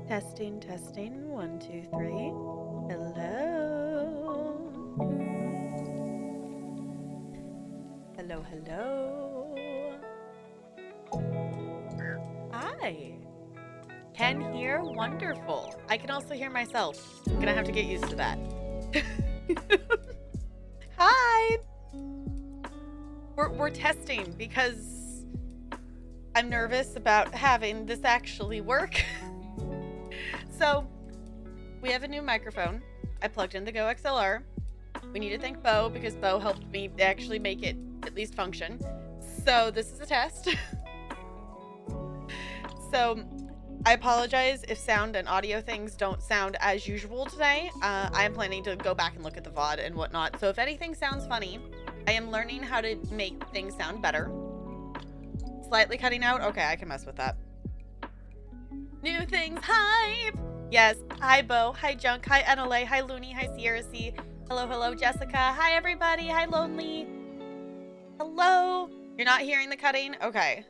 Testing, testing. 1, 2, 3. Hello. Hello, hello. Hi. Can hear? Wonderful. I can also hear myself. I'm gonna have to get used to that. Hi. We're testing because I'm nervous about having this actually work. So, we have a new microphone. I plugged in the Go XLR. We need to thank Bo because Bo helped me actually make it at least function. So, this is a test. So, I apologize if sound and audio things don't sound as usual today. I am planning to go back and look at the VOD and whatnot. So, if anything sounds funny, I am learning how to make things sound better. Slightly cutting out? Okay, I can mess with that. New things, hype! Yes, hi Bo, hi Junk, hi NLA, hi Looney, hi Sierra C. Hello, hello, Jessica. Hi everybody, hi Lonely. Hello. You're not hearing the cutting? Okay.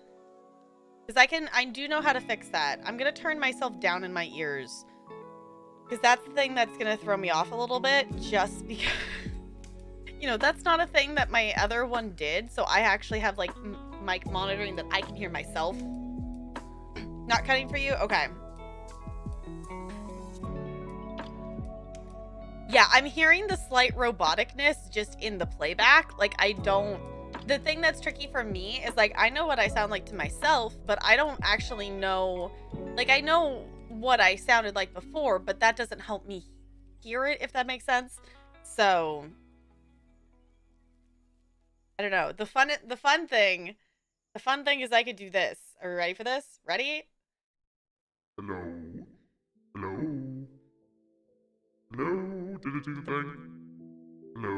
Because I do know how to fix that. I'm gonna turn myself down in my ears. Because that's the thing that's gonna throw me off a little bit, just because, you know, that's not a thing that my other one did. So I actually have like mic monitoring that I can hear myself. Not cutting for you? Okay. Yeah, I'm hearing the slight roboticness just in the playback. Like, the thing that's tricky for me is, like, I know what I sound like to myself, but I don't actually know, like, I know what I sounded like before, but that doesn't help me hear it, if that makes sense. So, I don't know. The fun thing is I could do this. Are you ready for this? Ready? Hello? Hello? Hello? Did it do the thing? Hello?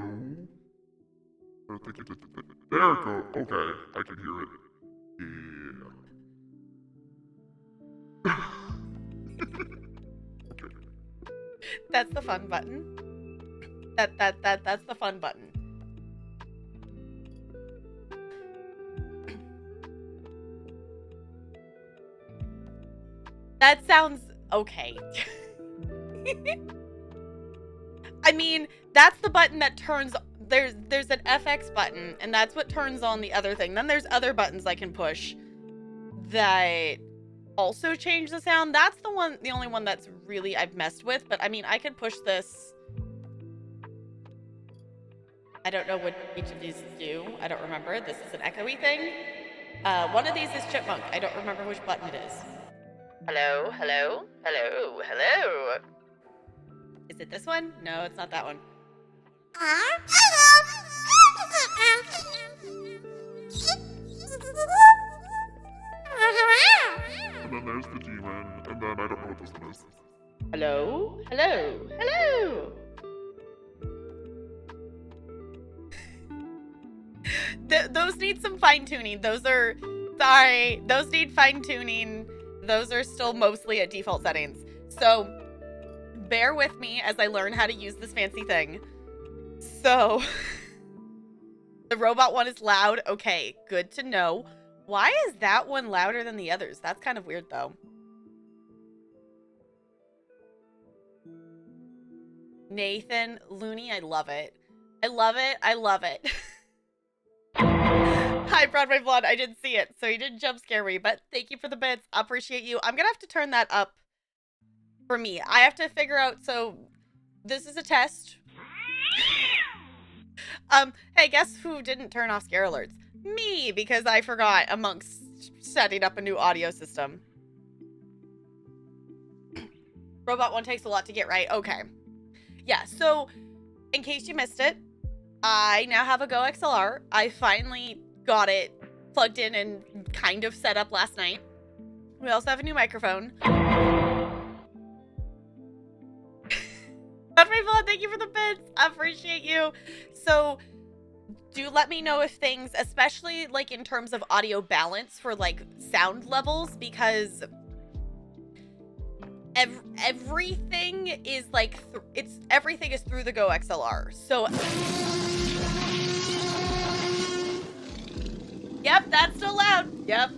I think it did the thing. There it goes. Okay, I can hear it. Yeah. Okay. That's the fun button. That's the fun button. That sounds okay. I mean, that's the button that turns, there's an FX button, and that's what turns on the other thing. Then there's other buttons I can push that also change the sound. That's the only one that's really I've messed with, but I mean, I could push this. I don't know what each of these do. I don't remember. This is an echoey thing. One of these is chipmunk. I don't remember which button it is. Hello, hello, hello, hello. Is it this one? No, it's not that one. And then there's the demon, and then I don't know what this one is. Hello, hello, hello. Those need some fine tuning. Those need fine tuning. Those are still mostly at default settings. So bear with me as I learn how to use this fancy thing. So the robot one is loud. Okay, good to know. Why is that one louder than the others? That's kind of weird though. Nathan, Looney, I love it. I love it. I love it. Hi, Broadway Blood. I didn't see it, so you didn't jump scare me, but thank you for the bits. I appreciate you. I'm gonna have to turn that up for me. I have to figure out, so this is a test. Hey, guess who didn't turn off scare alerts? Me, because I forgot amongst setting up a new audio system. Robot one takes a lot to get right. Okay. Yeah, so in case you missed it, I now have a Go XLR. I finally got it plugged in and kind of set up last night. We also have a new microphone. Thank you for the bits. I appreciate you. So do let me know if things, especially like in terms of audio balance for like sound levels, because everything is like everything is through the Go XLR. So Yep, that's still loud. Yep.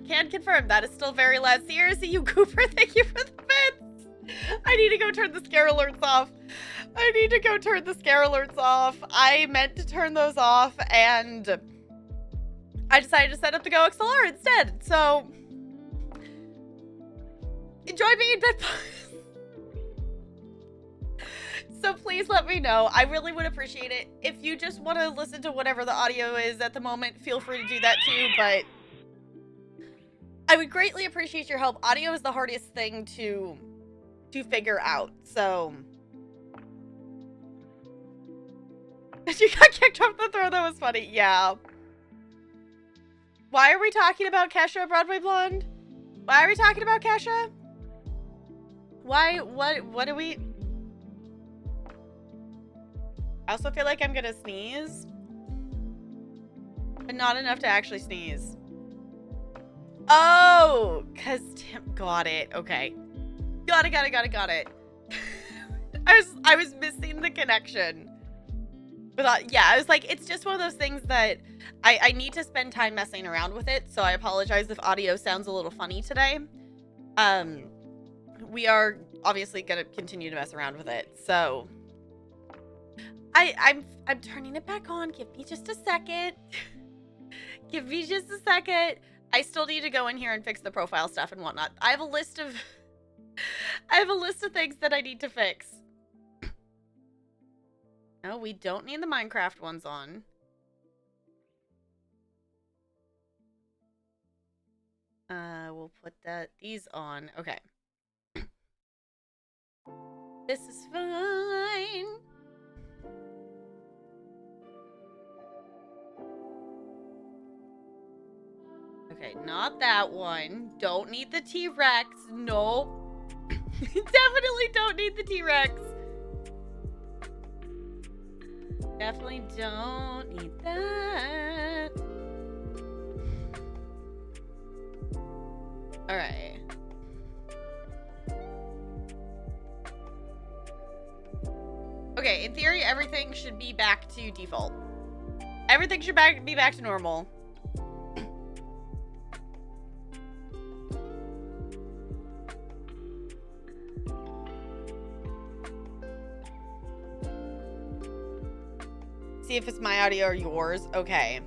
Can confirm. That is still very loud. Seriously, you Cooper, thank you for the bits. I need to go turn the scare alerts off. I meant to turn those off, and I decided to set up the Go XLR instead. So, enjoy being bit. So please let me know. I really would appreciate it. If you just want to listen to whatever the audio is at the moment, feel free to do that too, but I would greatly appreciate your help. Audio is the hardest thing to figure out, so. She got kicked off the throne. That was funny. Yeah. Why are we talking about Kesha, Broadway Blonde? Why are we talking about Kesha? Why? What do we? I also feel like I'm gonna sneeze, but not enough to actually sneeze. Oh, cause Tim got it. Okay, got it. I was missing the connection. But yeah, I was like, it's just one of those things that I need to spend time messing around with it. So I apologize if audio sounds a little funny today. We are obviously gonna continue to mess around with it. So. I'm turning it back on. Give me just a second. I still need to go in here and fix the profile stuff and whatnot. I have a list of things that I need to fix. No, we don't need the Minecraft ones on. We'll put these on. Okay. This is fine. Okay, not that one. Don't need the T-Rex. Nope. Definitely don't need the T-Rex. Definitely don't need that. Alright. Okay, in theory, everything should be back to default. Everything should be back to normal. See if it's my audio or yours. Okay.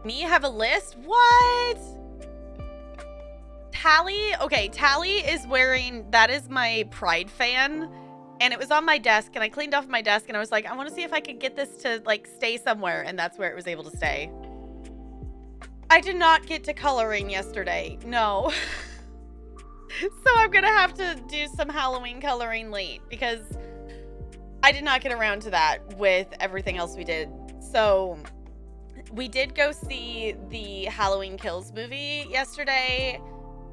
Me have a list? What? Tally? Okay, Tally is wearing, that is my Pride fan. And it was on my desk, and I cleaned off my desk, and I was like, I want to see if I could get this to, like, stay somewhere. And that's where it was able to stay. I did not get to coloring yesterday. No. So I'm gonna have to do some Halloween coloring late, because I did not get around to that with everything else we did. So we did go see the Halloween Kills movie yesterday,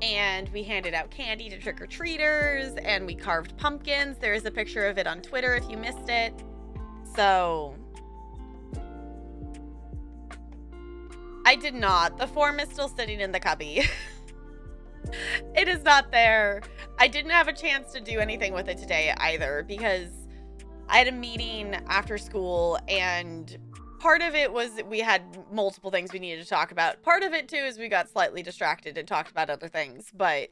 and we handed out candy to trick-or-treaters, and we carved pumpkins. There is a picture of it on Twitter if you missed it. So I did not. The form is still sitting in the cubby. It is not there. I didn't have a chance to do anything with it today either, because I had a meeting after school, and part of it was we had multiple things we needed to talk about. Part of it, too, is we got slightly distracted and talked about other things. But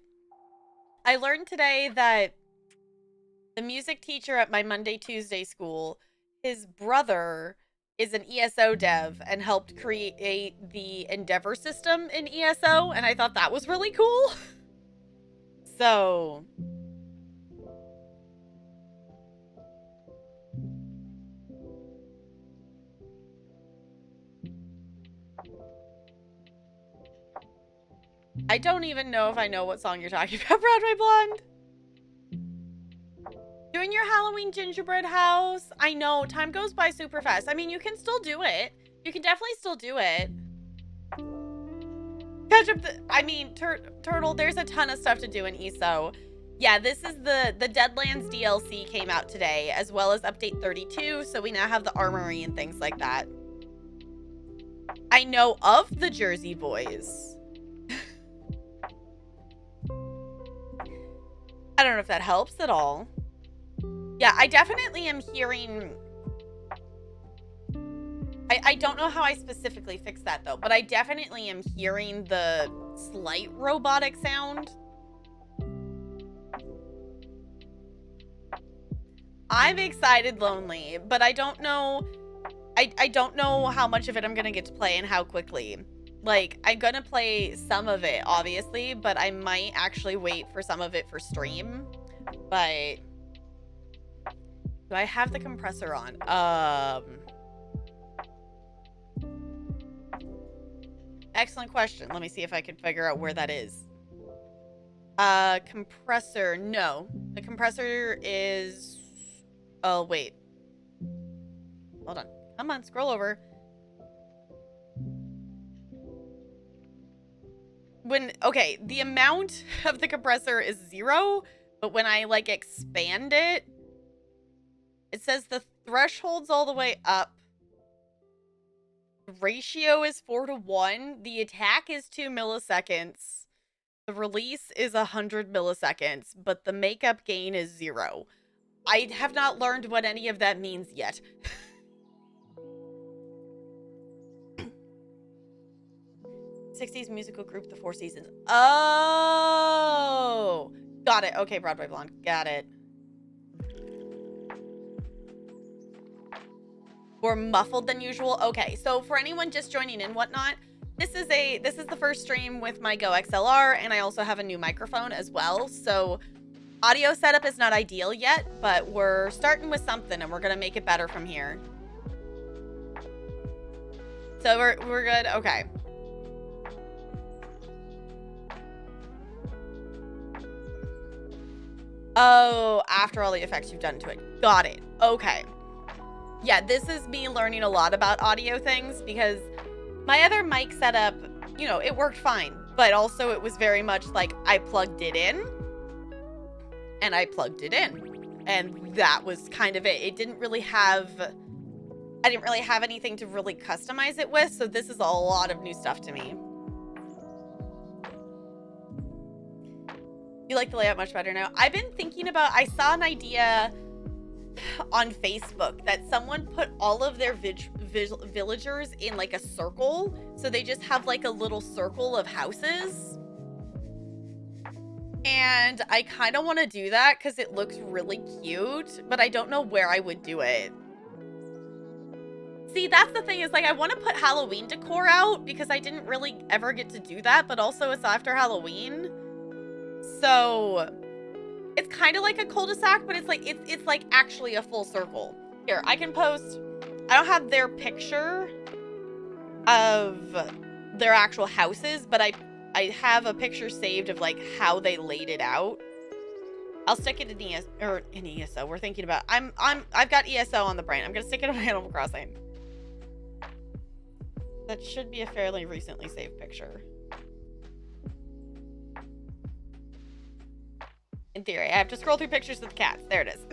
I learned today that the music teacher at my Monday, Tuesday school, his brother is an ESO dev and helped create the Endeavor system in ESO, and I thought that was really cool. So I don't even know if I know what song you're talking about, Broadway Blonde. Doing your Halloween gingerbread house. I know, time goes by super fast. I mean, you can still do it. You can definitely still do it. Catch up Turtle, there's a ton of stuff to do in ESO. Yeah, this is the Deadlands DLC came out today, as well as update 32, so we now have the armory and things like that. I know of the Jersey Boys. I don't know if that helps at all. Yeah, I definitely am hearing I don't know how I specifically fixed that though, but I definitely am hearing the slight robotic sound. I'm excited lonely, but I don't know. I don't know how much of it I'm gonna get to play and how quickly. Like, I'm gonna play some of it, obviously, but I might actually wait for some of it for stream. But do I have the compressor on? Excellent question. Let me see if I can figure out where that is. Compressor. No. The compressor is... Oh, wait. Hold on. Come on, scroll over. Okay, the amount of the compressor is 0, but when I, like, expand it, it says the threshold's all the way up. The ratio is 4:1. The attack is 2 milliseconds. The release is 100 milliseconds, but the makeup gain is 0. I have not learned what any of that means yet. '60s musical group, The Four Seasons. Oh! Got it. Okay, Broadway Blonde. Got it. More muffled than usual. Okay, so for anyone just joining and whatnot, this is the first stream with my Go XLR, and I also have a new microphone as well. So audio setup is not ideal yet, but we're starting with something, and we're gonna make it better from here. So we're good. Okay. Oh, after all the effects you've done to it. Got it. Okay. Yeah, this is me learning a lot about audio things because my other mic setup, you know, it worked fine. But also it was very much like I plugged it in and I plugged it in. And that was kind of it. I didn't really have anything to really customize it with. So this is a lot of new stuff to me. You like the layout much better now? I've been thinking about, I saw an idea on Facebook that someone put all of their villagers in like a circle. So they just have like a little circle of houses. And I kind of want to do that because it looks really cute, but I don't know where I would do it. See, that's the thing is like I want to put Halloween decor out because I didn't really ever get to do that, but also it's after Halloween. So it's kind of like a cul-de-sac, but it's like actually a full circle. Here, I can post. I don't have their picture of their actual houses, but I have a picture saved of like how they laid it out. I'll stick it in ESO. We're thinking about. I've got ESO on the brain. I'm gonna stick it in my Animal Crossing. That should be a fairly recently saved picture. In theory, I have to scroll through pictures of the cats. There it is.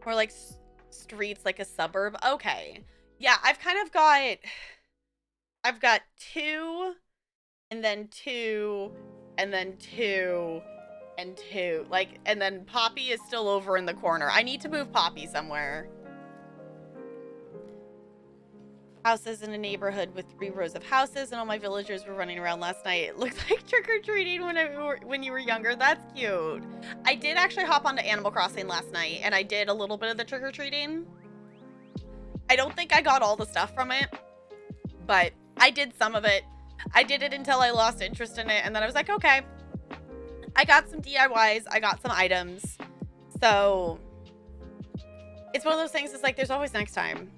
Or like streets, like a suburb. Okay. Yeah, I've got 2, and then 2, and then 2, and 2. Like, and then Poppy is still over in the corner. I need to move Poppy somewhere. Houses in a neighborhood with 3 rows of houses, and all my villagers were running around last night. It looked like trick-or-treating when you were younger. That's cute. I did actually hop onto Animal Crossing last night, and I did a little bit of the trick-or-treating. I don't think I got all the stuff from it, but I did some of it. I did it until I lost interest in it, and then I was like, okay. I got some DIYs. I got some items. So it's one of those things, it's like, there's always next time.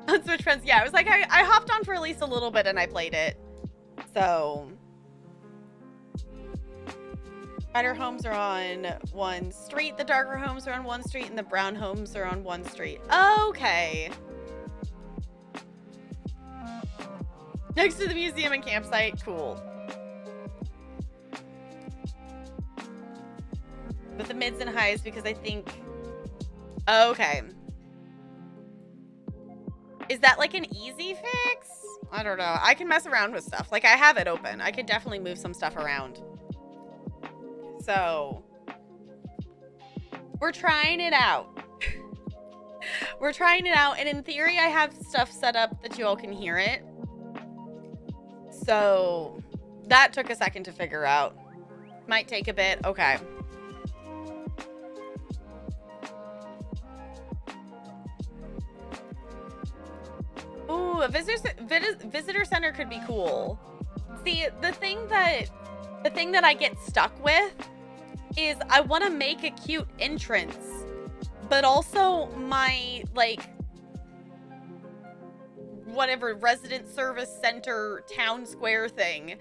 On Switch Friends, yeah, it was like I hopped on for at least a little bit and I played it. So brighter homes are on one street, the darker homes are on one street, and the brown homes are on one street. Okay. Next to the museum and campsite, cool. With the mids and highs because I think, okay. Is that like an easy fix? I don't know. I can mess around with stuff. Like, I have it open. I could definitely move some stuff around. So We're trying it out. We're trying it out, and in theory, I have stuff set up that you all can hear it. So that took a second to figure out. Might take a bit. Okay. Ooh, a visitor center could be cool. See, the thing that I get stuck with is I want to make a cute entrance, but also my, like, whatever resident service center town square thing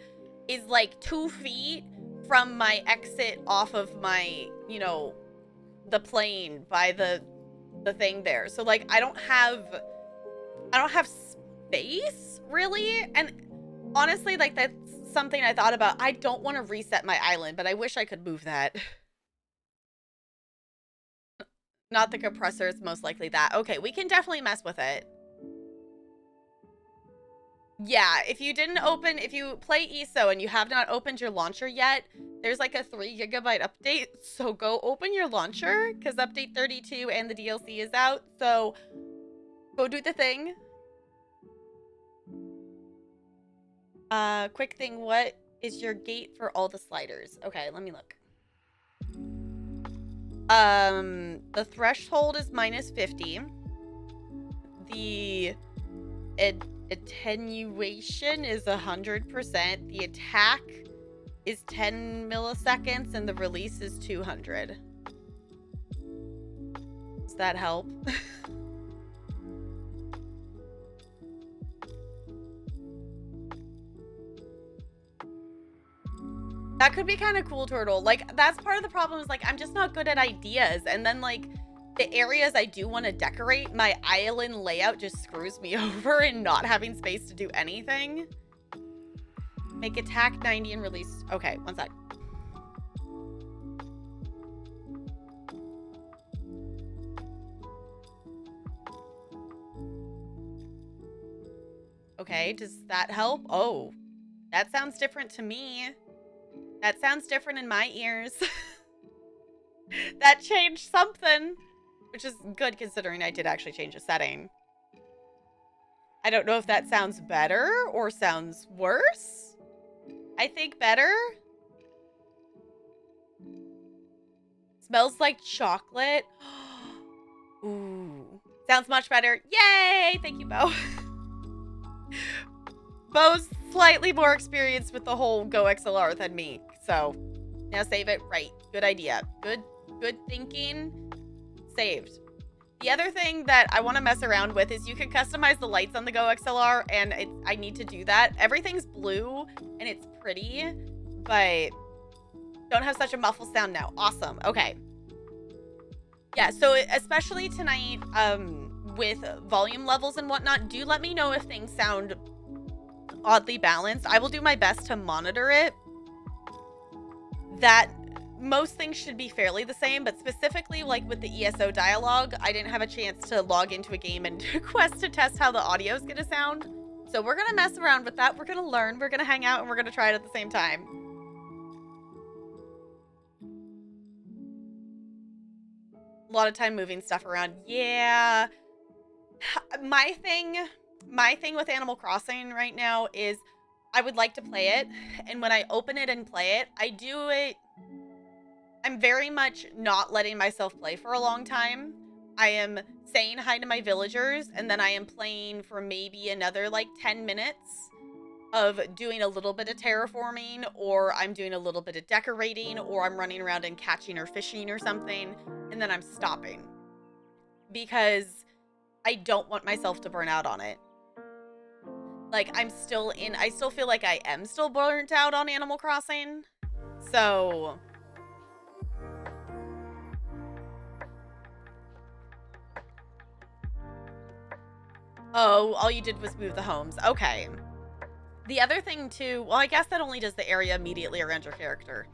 is like 2 feet from my exit off of my, you know, the plane by the thing there. So like I don't have space really, and honestly, like, that's something I thought about. I don't want to reset my island, but I wish I could move that. Not the compressor, it's most likely that. Okay, we can definitely mess with it. Yeah, if you play ESO and you have not opened your launcher yet, there's like a 3 GB update, so go open your launcher, because update 32 and the DLC is out, so go do the thing. Quick thing, what is your gate for all the sliders? Okay, let me look. The threshold is -50. The attenuation is 100%. The attack is 10 milliseconds, and the release is 200. Does that help? That could be kind of cool, Turtle. Like, that's part of the problem is, like, I'm just not good at ideas. And then, like, the areas I do want to decorate, my island layout just screws me over in not having space to do anything. Make attack 90 and release. Okay, one sec. Okay, does that help? Oh, that sounds different to me. That sounds different in my ears. That changed something, which is good considering I did actually change a setting. I don't know if that sounds better or sounds worse. I think better. Smells like chocolate. Ooh. Sounds much better. Yay! Thank you, Bo. Bo's slightly more experienced with the whole Go XLR than me. So, now save it. Right. Good idea. Good thinking. Saved. The other thing that I want to mess around with is you can customize the lights on the Go XLR, and I need to do that. Everything's blue, and it's pretty, but don't have such a muffled sound now. Awesome. Okay. Yeah, so especially tonight, with volume levels and whatnot, do let me know if things sound oddly balanced. I will do my best to monitor it. That most things should be fairly the same, but specifically like with the ESO dialogue, I didn't have a chance to log into a game and quest to test how the audio is going to sound. So we're going to mess around with that. We're going to learn, we're going to hang out, and we're going to try it at the same time. A lot of time moving stuff around. Yeah. My thing with Animal Crossing right now is I would like to play it, and when I open it and play it, I'm very much not letting myself play for a long time. I am saying hi to my villagers, and then I am playing for maybe another like 10 minutes of doing a little bit of terraforming, or I'm doing a little bit of decorating, or I'm running around and catching or fishing or something, and then I'm stopping. Because I don't want myself to burn out on it. Like, I still feel like I am still burnt out on Animal Crossing. So oh, all you did was move the homes. Okay. The other thing too, well, I guess that only does the area immediately around your character.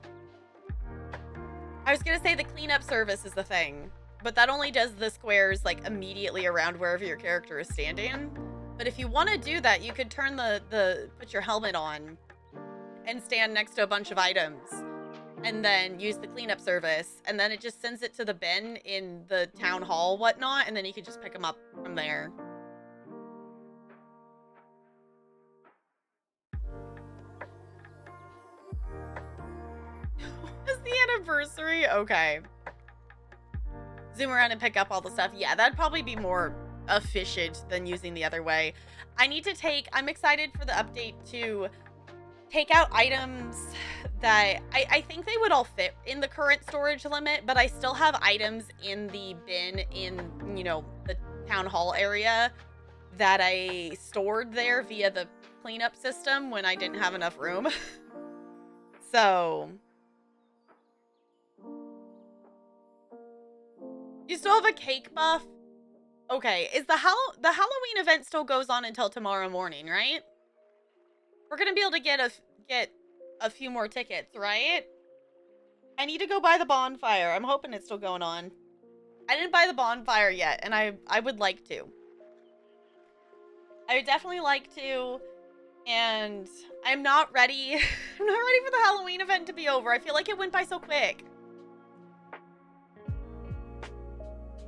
I was gonna say the cleanup service is the thing, but that only does the squares like immediately around wherever your character is standing. But if you want to do that, you could turn put your helmet on and stand next to a bunch of items. and then use the cleanup service, and then it just sends it to the bin in the town hall, whatnot, and then you can just pick them up from there. Is the anniversary? Okay. Zoom around and pick up all the stuff. Yeah, that'd probably be more efficient than using the other way. I'm excited for the update to take out items that I think they would all fit in the current storage limit, but I still have items in the bin in, you know, the town hall area that I stored there via the cleanup system when I didn't have enough room. So you still have a cake buff? Okay, is the Halloween event still goes on until tomorrow morning, right? We're gonna be able to get a few more tickets, right? I need to go buy the bonfire. I'm hoping it's still going on. I didn't buy the bonfire yet, and I would like to. I would definitely like to, and I'm not ready. I'm not ready for the Halloween event to be over. I feel like it went by so quick.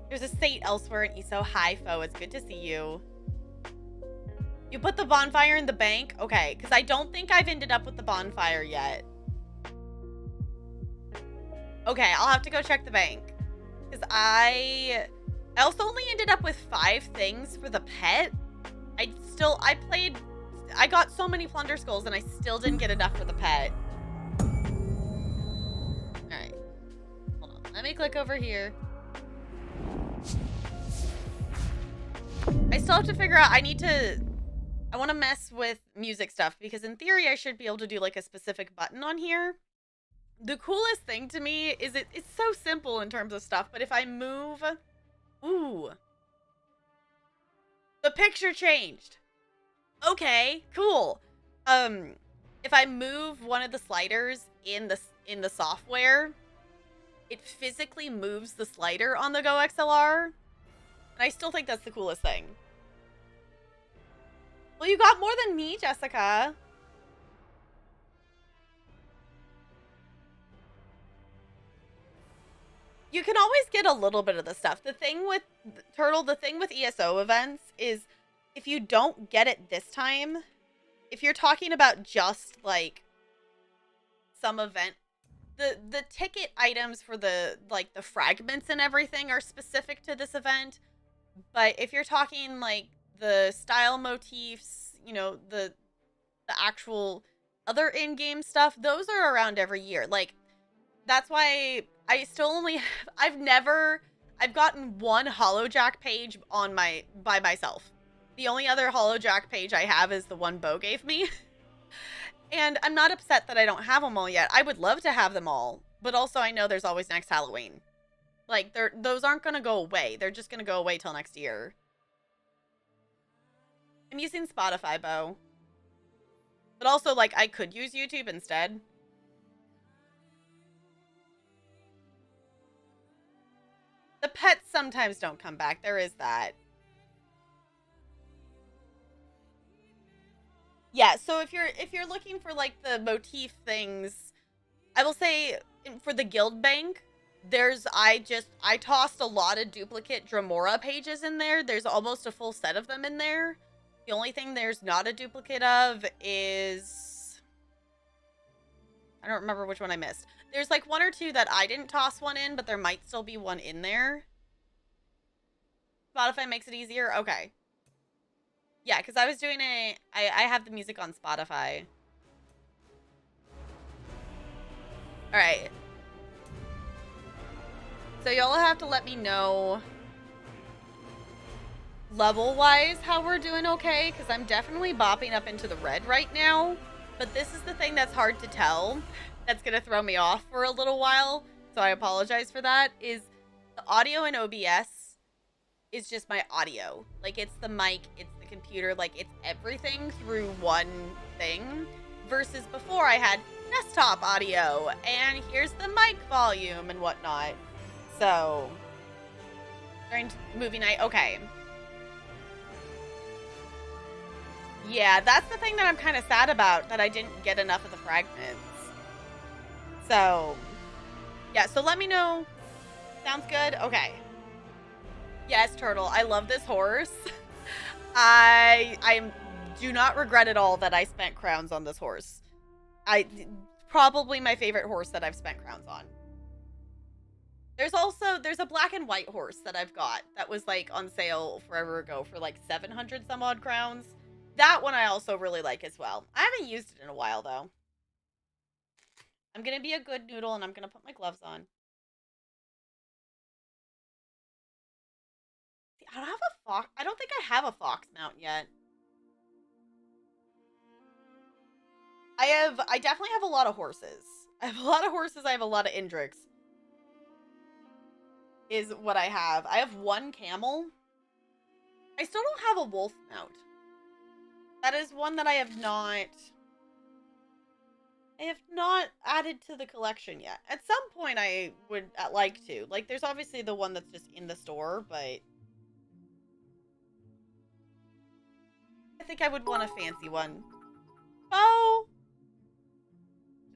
There's a state elsewhere in ESO. Hi, Fo. It's good to see you. You put the bonfire in the bank? Okay, because I don't think I've ended up with the bonfire yet. Okay, I'll have to go check the bank. Because I also only ended up with 5 things for the pet. I got so many plunder skulls and I still didn't get enough for the pet. Alright. Hold on. Let me click over here. I still have to figure out, I want to mess with music stuff because in theory I should be able to do like a specific button on here. The coolest thing to me is it's so simple in terms of stuff, but if I move, ooh, the picture changed. Okay, cool. If I move one of the sliders in the software, it physically moves the slider on the Go XLR. And I still think that's the coolest thing. Well, you got more than me, Jessica. You can always get a little bit of the stuff. The thing with Turtle, the thing with ESO events is if you don't get it this time, if you're talking about just like some event, the ticket items for the like the fragments and everything are specific to this event. But if you're talking like the style motifs, you know, the actual other in-game stuff, those are around every year. Like that's why I still only I've gotten one HoloJack page on by myself. The only other HoloJack page I have is the one Bo gave me. And I'm not upset that I don't have them all yet. I would love to have them all, but also I know there's always next Halloween. Like those aren't going to go away. They're just going to go away till next year. I'm using Spotify, Bo. But also like I could use YouTube instead. The pets sometimes don't come back. There is that. Yeah, so if you're looking for like the motif things, I will say for the guild bank, I tossed a lot of duplicate Dremora pages in there. There's almost a full set of them in there. The only thing there's not a duplicate of is I don't remember which one I missed. There's like 1 or 2 that I didn't toss one in, but there might still be one in there. Spotify makes it easier? Okay. Yeah, because I was doing I have the music on Spotify. Alright. So y'all have to let me know level-wise how we're doing okay, because I'm definitely bopping up into the red right now. But this is the thing that's hard to tell. That's going to throw me off for a little while. So I apologize for that. Is the audio in OBS is just my audio. Like, it's the mic, it's the computer, like, it's everything through one thing. Versus before I had desktop audio, and here's the mic volume and whatnot. So, during movie night, okay. Yeah, that's the thing that I'm kind of sad about, that I didn't get enough of the fragments. So, yeah, so let me know. Sounds good? Okay. Yes, Turtle, I love this horse. I do not regret at all that I spent crowns on this horse. Probably my favorite horse that I've spent crowns on. There's a black and white horse that I've got that was like on sale forever ago for like 700 some odd crowns. That one I also really like as well. I haven't used it in a while though. I'm gonna be a good noodle and I'm gonna put my gloves on. See, I don't have a fox. I don't think I have a fox mount yet. I definitely have a lot of horses. I have a lot of horses. I have a lot of Indrix. Is what I have. I have one camel. I still don't have a wolf mount. That is one that I have not added to the collection yet. At some point I would like to. Like there's obviously the one that's just in the store, but I think I would want a fancy one.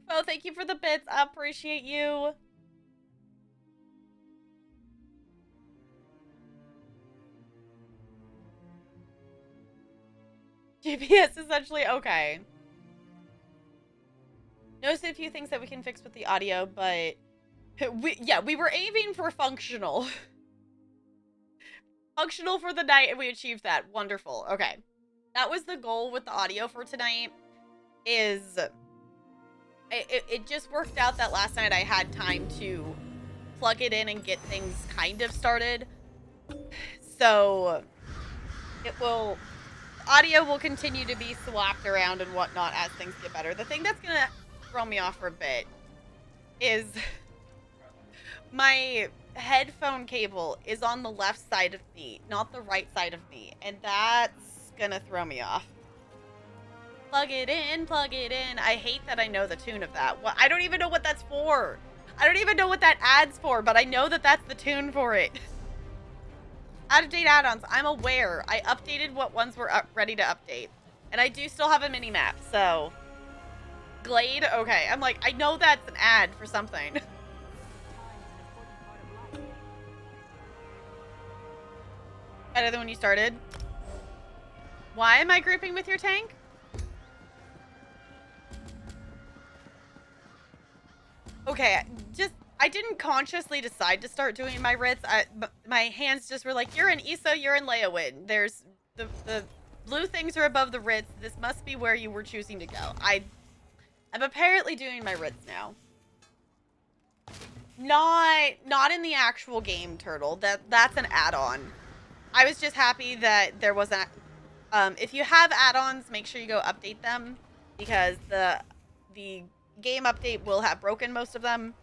Oh, thank you for the bits. I appreciate you. GPS essentially okay. Notice a few things that we can fix with the audio, but we were aiming for functional. Functional for the night, and we achieved that. Wonderful. Okay. That was the goal with the audio for tonight, is it just worked out that last night I had time to plug it in and get things kind of started. So audio will continue to be swapped around and whatnot as things get better. The thing that's gonna throw me off for a bit is my headphone cable is on the left side of me, not the right side of me, and that's gonna throw me off. Plug it in, plug it in. I hate that I know the tune of that. Well, I don't even know what that's for. I don't even know what that ad's for, but I know that that's the tune for it. Out-of-date add-ons. I'm aware. I updated what ones were ready to update. And I do still have a mini-map, so... Glade? Okay. I'm like, I know that's an ad for something. Better than when you started. Why am I grouping with your tank? Okay, I didn't consciously decide to start doing my writs. My hands just were like, you're in ESO, you're in Leowin. There's the blue things are above the writs. This must be where you were choosing to go. I'm apparently doing my writs now. Not in the actual game, Turtle. That's an add-on. I was just happy that there wasn't. If you have add-ons, make sure you go update them, because the game update will have broken most of them.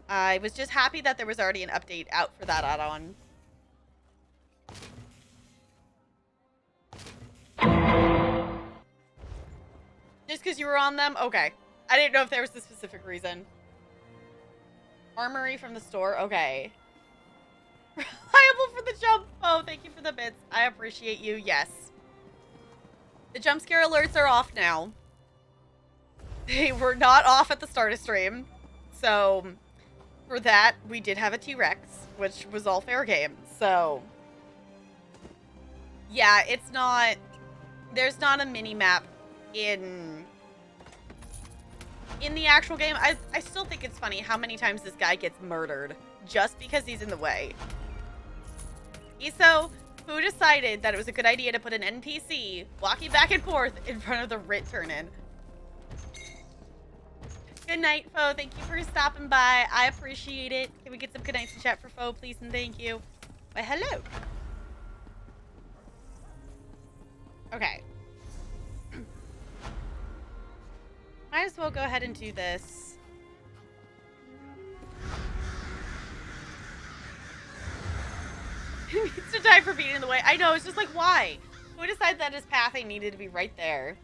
I was just happy that there was already an update out for that add-on. Just because you were on them? Okay. I didn't know if there was a specific reason. Armory from the store? Okay. Reliable for the jump. Oh, thank you for the bits. I appreciate you. Yes. The jump scare alerts are off now. They were not off at the start of stream. So, for that, we did have a T-Rex, which was all fair game. So, yeah, it's not... There's not a mini-map in the actual game. I still think it's funny how many times this guy gets murdered just because he's in the way. ESO, who decided that it was a good idea to put an NPC walking back and forth in front of the Rit turn-in? Good night, Foe. Thank you for stopping by. I appreciate it. Can we get some good nights in chat for Foe, please, and thank you. Why, hello. Okay. Might as well go ahead and do this. He needs to die for being in the way. I know, it's just like, why? Who decided that his pathing needed to be right there?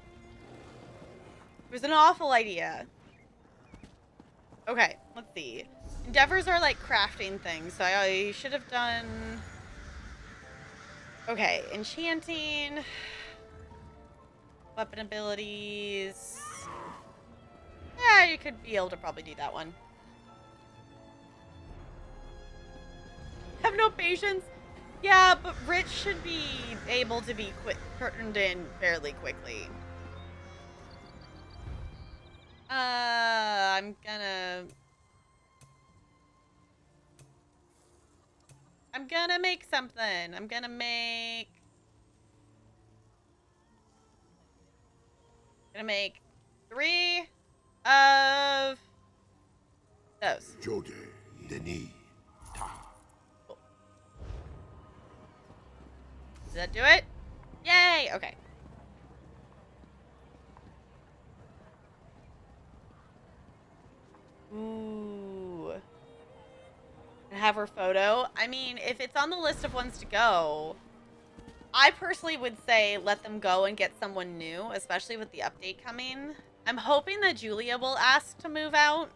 It was an awful idea. Okay, let's see. Endeavors are like crafting things, so I should have done... Okay, enchanting. Weapon abilities. Yeah, could be able to probably do that one. Have no patience. Yeah, but Rich should be able to be turned in fairly quickly. I'm gonna make something. I'm gonna make 3 of those. Jode, Denis, Ta. Cool. Does that do it? Yay! Okay. Ooh. And have her photo. I mean, if it's on the list of ones to go, I personally would say let them go and get someone new, especially with the update coming. I'm hoping that Julia will ask to move out,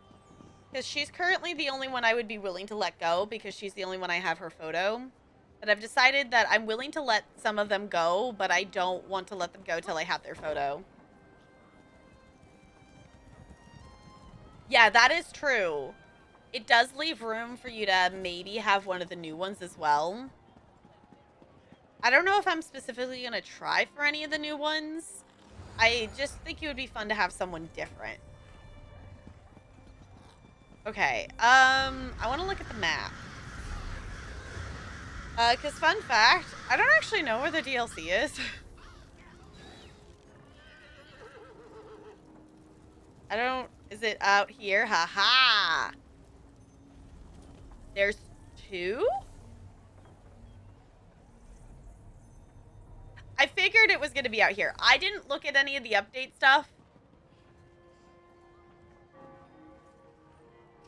because she's currently the only one I would be willing to let go, because she's the only one I have her photo. But I've decided that I'm willing to let some of them go, but I don't want to let them go till I have their photo. Yeah, that is true. It does leave room for you to maybe have one of the new ones as well. I don't know if I'm specifically going to try for any of the new ones. I just think it would be fun to have someone different. Okay, I want to look at the map. Because fun fact, I don't actually know where the DLC is. I don't, is it out here? Haha. There's 2? I figured it was going to be out here. I didn't look at any of the update stuff.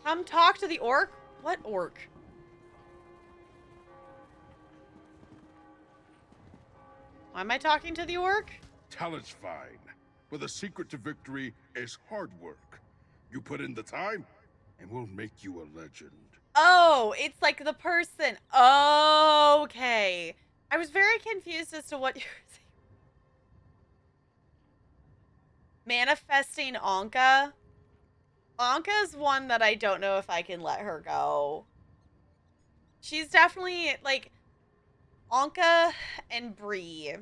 Come talk to the orc? What orc? Why am I talking to the orc? Talent's fine, but the secret to victory is hard work. You put in the time, and we'll make you a legend. Oh, it's like the person. Okay. I was very confused as to what you were saying. Manifesting Anka. Anka's one that I don't know if I can let her go. She's definitely, like, Anka and Bree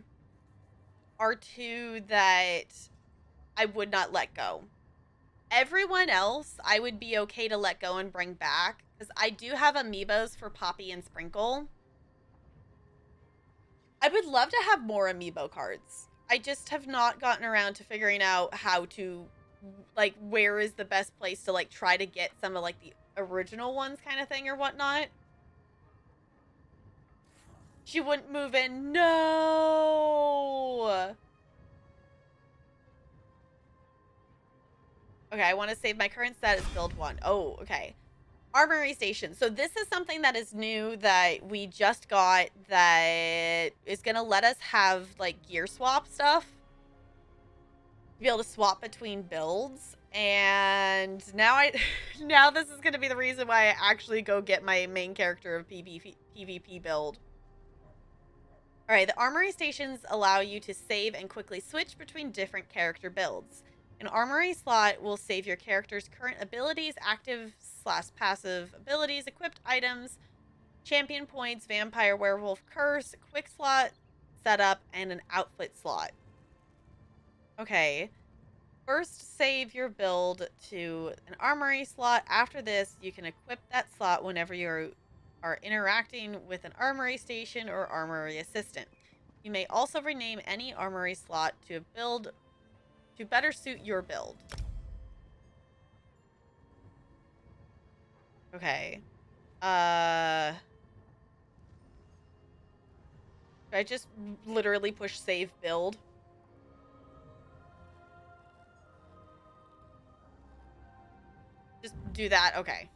are 2 that I would not let go. Everyone else, I would be okay to let go and bring back, because I do have amiibos for Poppy and Sprinkle. I would love to have more amiibo cards. I just have not gotten around to figuring out how to, like, where is the best place to, like, try to get some of, like, the original ones kind of thing or whatnot. She wouldn't move in. No! Okay, I want to save my current status build 1. Oh, okay. Armory station. So this is something that is new that we just got that is going to let us have, like, gear swap stuff. Be able to swap between builds. And now now this is going to be the reason why I actually go get my main character of PvP build. Alright, the armory stations allow you to save and quickly switch between different character builds. An armory slot will save your character's current abilities, active/passive abilities, equipped items, champion points, vampire, werewolf, curse, quick slot setup, and an outfit slot. Okay. First, save your build to an armory slot. After this, you can equip that slot whenever you are interacting with an armory station or armory assistant. You may also rename any armory slot to a build to better suit your build. Okay. Should I just literally push save build? Just do that? Okay.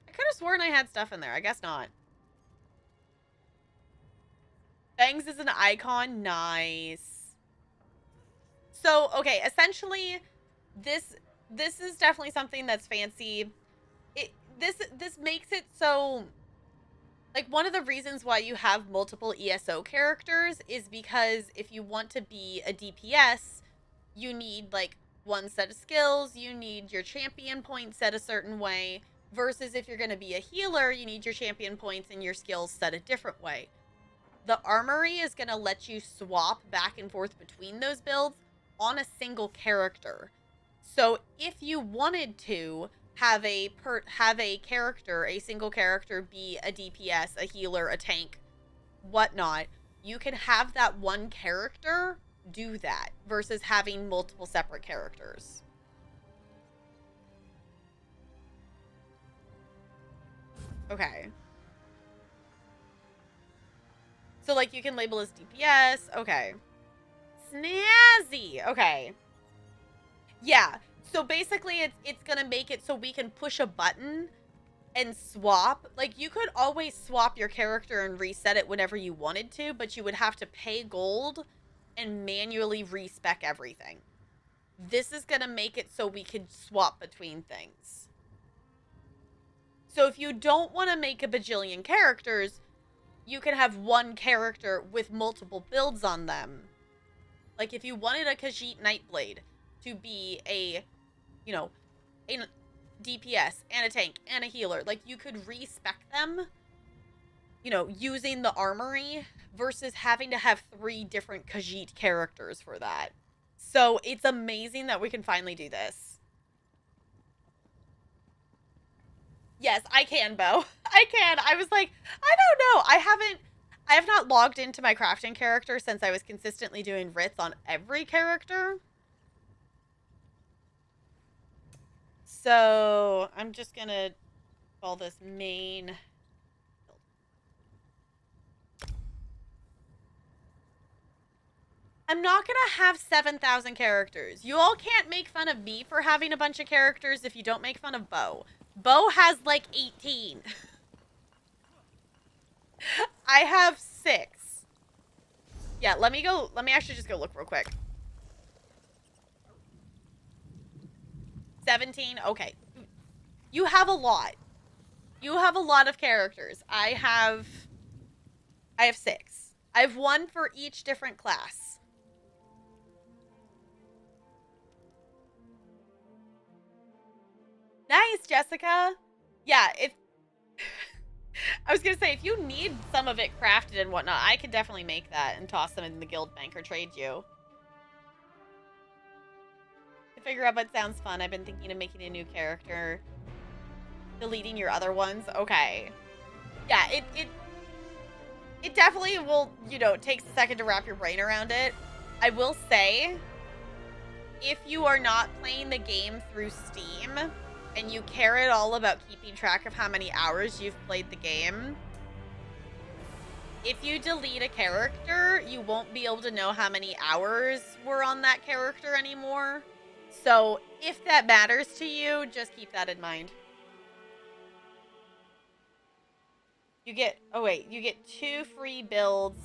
I could have sworn I had stuff in there. I guess not. Bangs is an icon. Nice. So, okay, essentially, this is definitely something that's fancy. This makes it so Like, one of the reasons why you have multiple ESO characters is because if you want to be a DPS, you need, like, one set of skills, you need your champion points set a certain way, versus if you're going to be a healer, you need your champion points and your skills set a different way. The armory is going to let you swap back and forth between those builds on a single character. So if you wanted to have a character, a single character, be a DPS, a healer, a tank, whatnot, you can have that one character do that versus having multiple separate characters. Okay. So, like, you can label as DPS. Okay. Snazzy. Okay. Yeah. So, basically, it's going to make it so we can push a button and swap. Like, you could always swap your character and reset it whenever you wanted to, but you would have to pay gold and manually respec everything. This is going to make it so we can swap between things. So, if you don't want to make a bajillion characters, you can have one character with multiple builds on them. Like, if you wanted a Khajiit Nightblade to be a, you know, a DPS and a tank and a healer, like, you could respec them, you know, using the armory versus having to have 3 different Khajiit characters for that. So, it's amazing that we can finally do this. Yes, I can, Bo. I can. I was like, I don't know. I have not logged into my crafting character since I was consistently doing writs on every character. So, I'm just gonna call this main. I'm not gonna have 7,000 characters. You all can't make fun of me for having a bunch of characters if you don't make fun of Bo. Bo has like 18. I have 6. Yeah, let me actually just go look real quick. 17, okay. You have a lot. You have a lot of characters. I have 6. I have 1 for each different class. Nice, Jessica. Yeah, I was gonna say, if you need some of it crafted and whatnot, I could definitely make that and toss them in the guild bank or trade you. To figure out what sounds fun, I've been thinking of making a new character. Deleting your other ones. Okay. Yeah, it definitely will, you know, takes a second to wrap your brain around it. I will say, if you are not playing the game through Steam and you care at all about keeping track of how many hours you've played the game, if you delete a character, you won't be able to know how many hours were on that character anymore. So if that matters to you, just keep that in mind. You get, oh wait, you get 2 free builds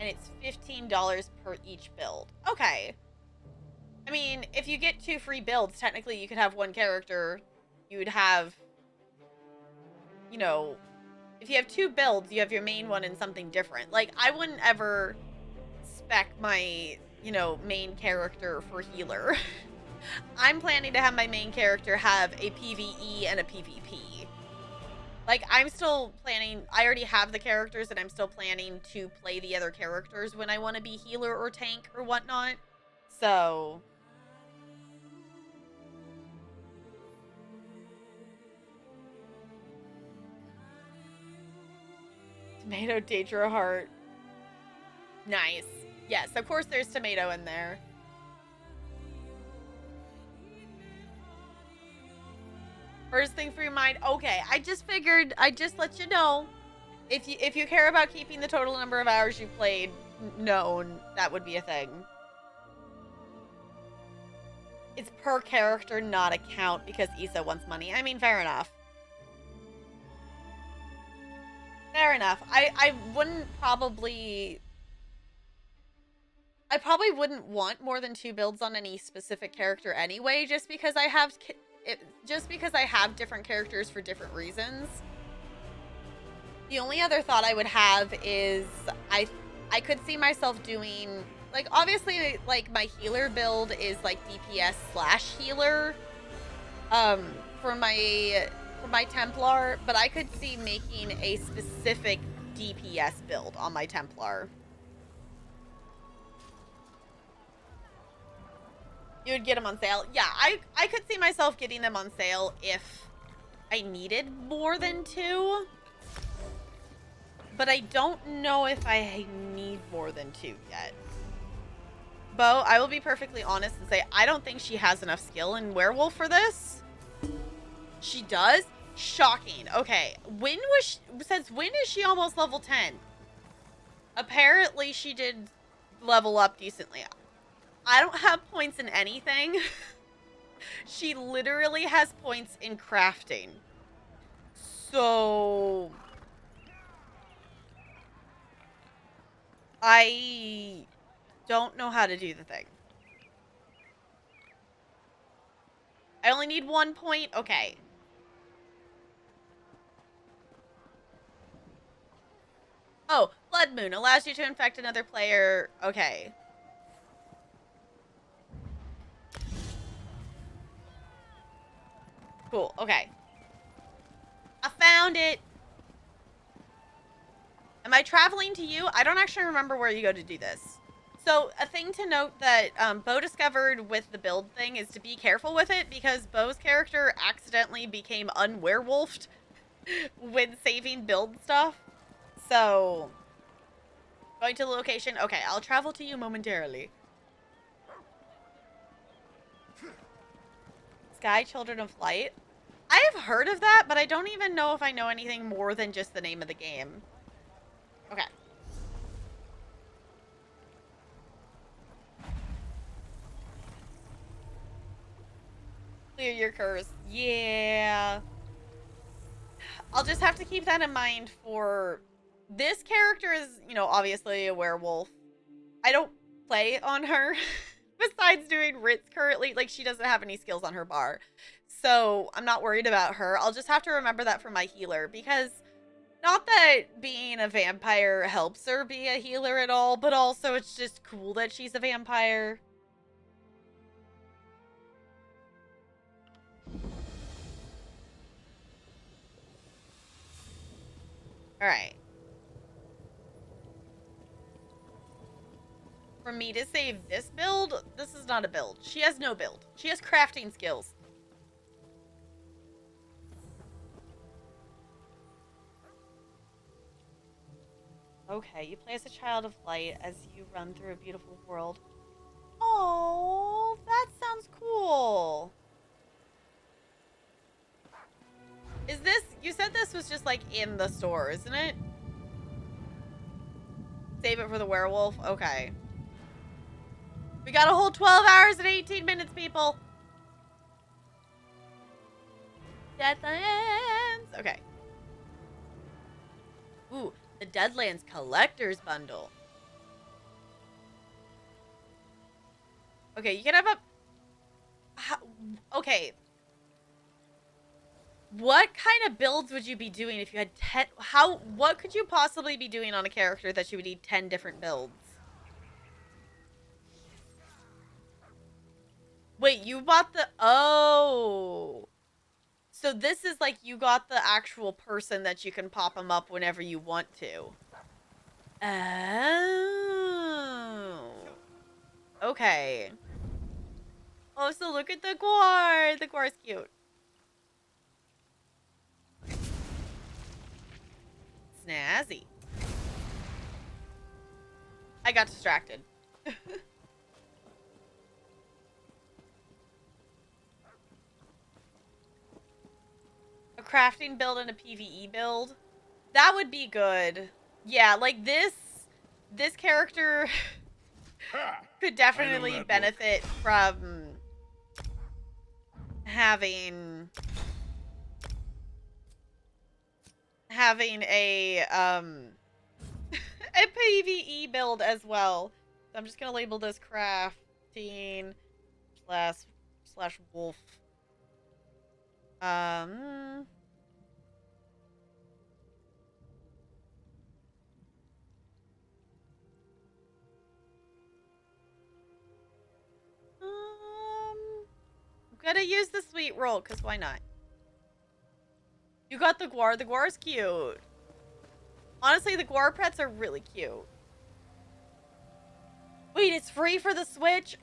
and it's $15 per each build. Okay. I mean, if you get 2 free builds, technically you could have 1 character. You would have, you know, if you have 2 builds, you have your main one and something different. Like, I wouldn't ever spec my, you know, main character for healer. I'm planning to have my main character have a PvE and a PvP. Like, I'm still planning, I already have the characters and I'm still planning to play the other characters when I want to be healer or tank or whatnot. So... Tomato Daedra Heart. Nice. Yes, of course there's tomato in there. First thing for your mind. Okay, I just figured I'd just let you know. If you care about keeping the total number of hours you've played known, that would be a thing. It's per character, not account, because ESO wants money. I mean, fair enough. Fair enough. I wouldn't probably... I probably wouldn't want more than 2 builds on any specific character anyway, just because I have different characters for different reasons. The only other thought I would have is I could see myself doing, like, obviously, like, my healer build is like DPS slash healer um for my Templar, but I could see making a specific DPS build on my Templar. You would get them on sale. Yeah, I could see myself getting them on sale if I needed more than 2. But I don't know if I need more than 2 yet. Bo, I will be perfectly honest and say I don't think she has enough skill in werewolf for this. She does? Shocking. Okay. Since when is she almost level 10? Apparently she did level up decently. I don't have points in anything. She literally has points in crafting. So I don't know how to do the thing. I only need 1 point? Okay. Oh, Blood Moon allows you to infect another player. Okay. Cool. Okay. I found it. Am I traveling to you? I don't actually remember where you go to do this. So a thing to note that Bo discovered with the build thing is to be careful with it, because Bo's character accidentally became unwerewolfed when saving build stuff. So going to the location. Okay, I'll travel to you momentarily. Sky Children of Light. I have heard of that, but I don't even know if I know anything more than just the name of the game. Okay. Clear your curse. Yeah. I'll just have to keep that in mind for... This character is, you know, obviously a werewolf. I don't play on her. Besides doing writs currently. Like, she doesn't have any skills on her bar. So, I'm not worried about her. I'll just have to remember that for my healer. Because, not that being a vampire helps her be a healer at all, but also it's just cool that she's a vampire. Alright. For me to save this build, this is not a build. She has no build. She has crafting skills. Okay, you play as a child of light as you run through a beautiful world. Oh, that sounds cool. Is this... You said this was just, like, in the store, isn't it? Save it for the werewolf? Okay. We got a whole 12 hours and 18 minutes, people. Deadlands. Okay. Ooh, the Deadlands Collector's Bundle. Okay, you can have a... Okay. What kind of builds would you be doing if you had 10... What could you possibly be doing on a character that you would need 10 different builds? Wait, you bought the... Oh. So this is like you got the actual person that you can pop them up whenever you want to. Oh. Okay. Oh, so look at the Guar. The Guar's cute. Snazzy. I got distracted. A crafting build and a PvE build. That would be good. Yeah, like this character could definitely benefit from having a a PvE build as well. So I'm just gonna label this crafting slash wolf. gonna use the sweet roll, because why not? You got the guar. The guar's cute. Honestly, the guar pets are really cute. Wait, it's free for the Switch?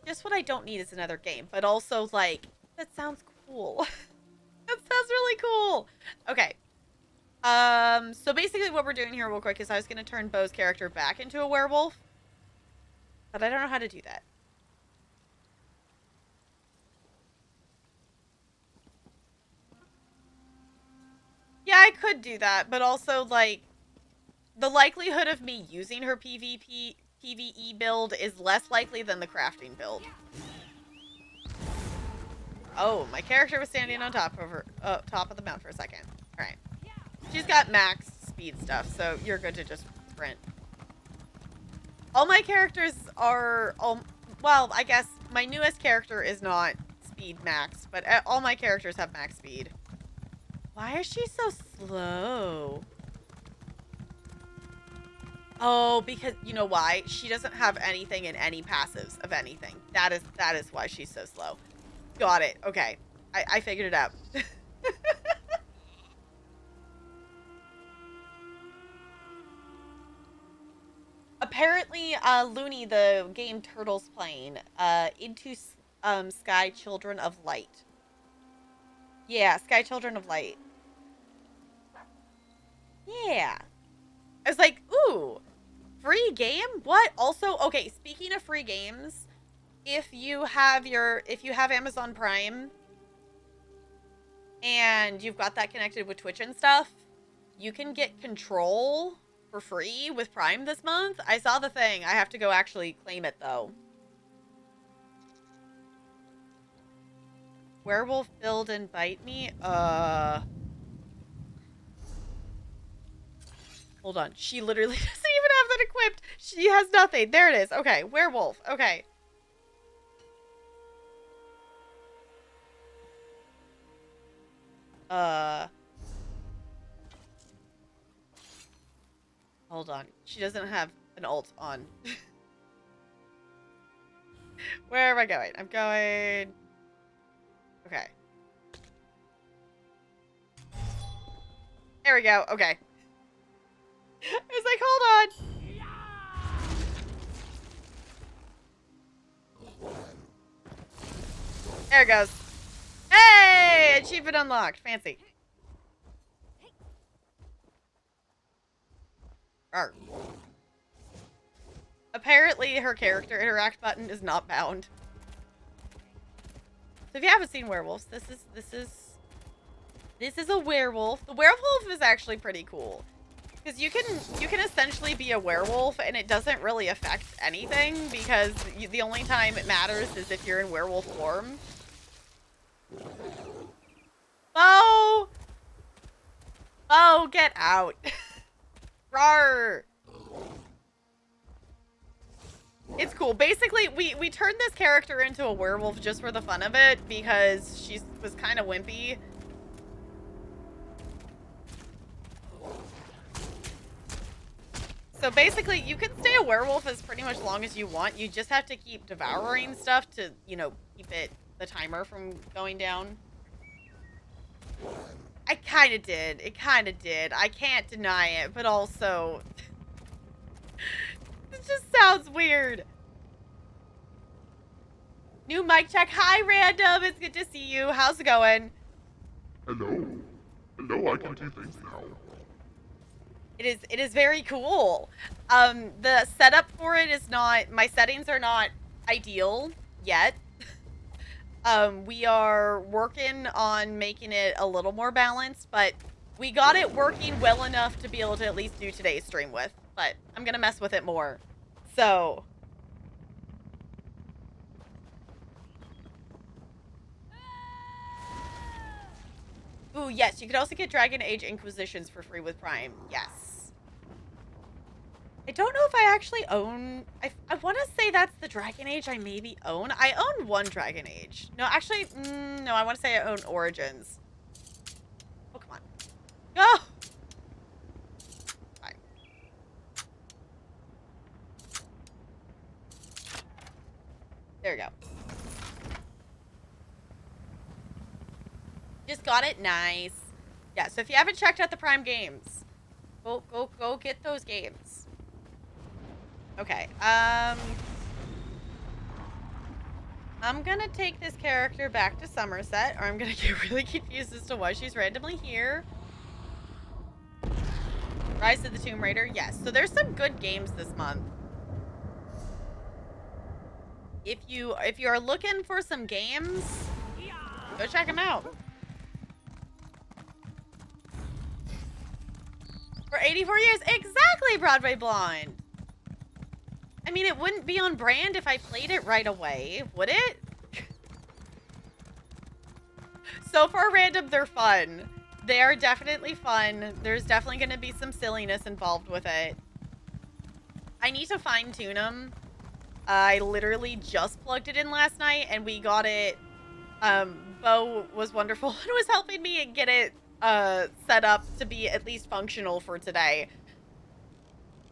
Just what I don't need is another game. But also, like, that sounds cool. That sounds really cool. Okay. So basically what we're doing here real quick is I was going to turn Bo's character back into a werewolf. But I don't know how to do that. Yeah, I could do that, but also, like, the likelihood of me using her PvE build is less likely than the crafting build. Oh, my character was standing on top of her, top of the mount for a second. All right. She's got max speed stuff, so you're good to just sprint. All my characters are, well, I guess my newest character is not speed max, but all my characters have max speed. Why is she so slow? Oh, because, you know why? She doesn't have anything in any passives of anything. That is why she's so slow. Got it. Okay. I figured it out. Apparently, Looney, the game Turtle's playing, Into Sky Children of Light. Yeah, Sky Children of Light. Yeah. I was like, ooh, free game? What? Also, okay, speaking of free games, if you have Amazon Prime and you've got that connected with Twitch and stuff, you can get Control for free with Prime this month. I saw the thing. I have to go actually claim it though. Werewolf build and bite me? Hold on. She literally doesn't even have that equipped. She has nothing. There it is. Okay. Werewolf. Okay. Hold on. She doesn't have an ult on. Where am I going? I'm going... Okay. There we go. Okay. I was like, hold on. There it goes. Hey! Achievement unlocked. Fancy. Arr. Apparently, her character interact button is not bound. So if you haven't seen werewolves, this is a werewolf. The werewolf is actually pretty cool. Because you can essentially be a werewolf and it doesn't really affect anything because the only time it matters is if you're in werewolf form. Bo! Bo, get out. Rawr. It's cool. Basically, we turned this character into a werewolf just for the fun of it because she was kind of wimpy. So basically, you can stay a werewolf as pretty much long as you want. You just have to keep devouring stuff to, you know, keep the timer from going down. I kind of did. It kind of did. I can't deny it, but also... it just sounds weird. New mic check. Hi, Random. It's good to see you. How's it going? Hello. Hello, I can do things now. It is very cool. The setup for it is not, my settings are not ideal yet. We are working on making it a little more balanced, but we got it working well enough to be able to at least do today's stream with, but I'm gonna mess with it more. So. Ooh, yes, you could also get Dragon Age Inquisitions for free with Prime. Yes. I don't know if I actually own... I want to say that's the Dragon Age I maybe own. I own one Dragon Age. No, actually, no, I want to say I own Origins. Oh, come on. Go! Fine. There we go. got it. Nice. Yeah, so if you haven't checked out the Prime games, go get those games. Okay, I'm gonna take this character back to Somerset, or I'm gonna get really confused as to why she's randomly here. Rise of the Tomb Raider, yes. So there's some good games this month. If you are looking for some games, go check them out. For 84 years, exactly, Broadway Blonde. I mean, it wouldn't be on brand if I played it right away, would it? So far random, they're fun. They are definitely fun. There's definitely going to be some silliness involved with it. I need to fine tune them. I literally just plugged it in last night and we got it. Bo was wonderful and was helping me get it set up to be at least functional for today.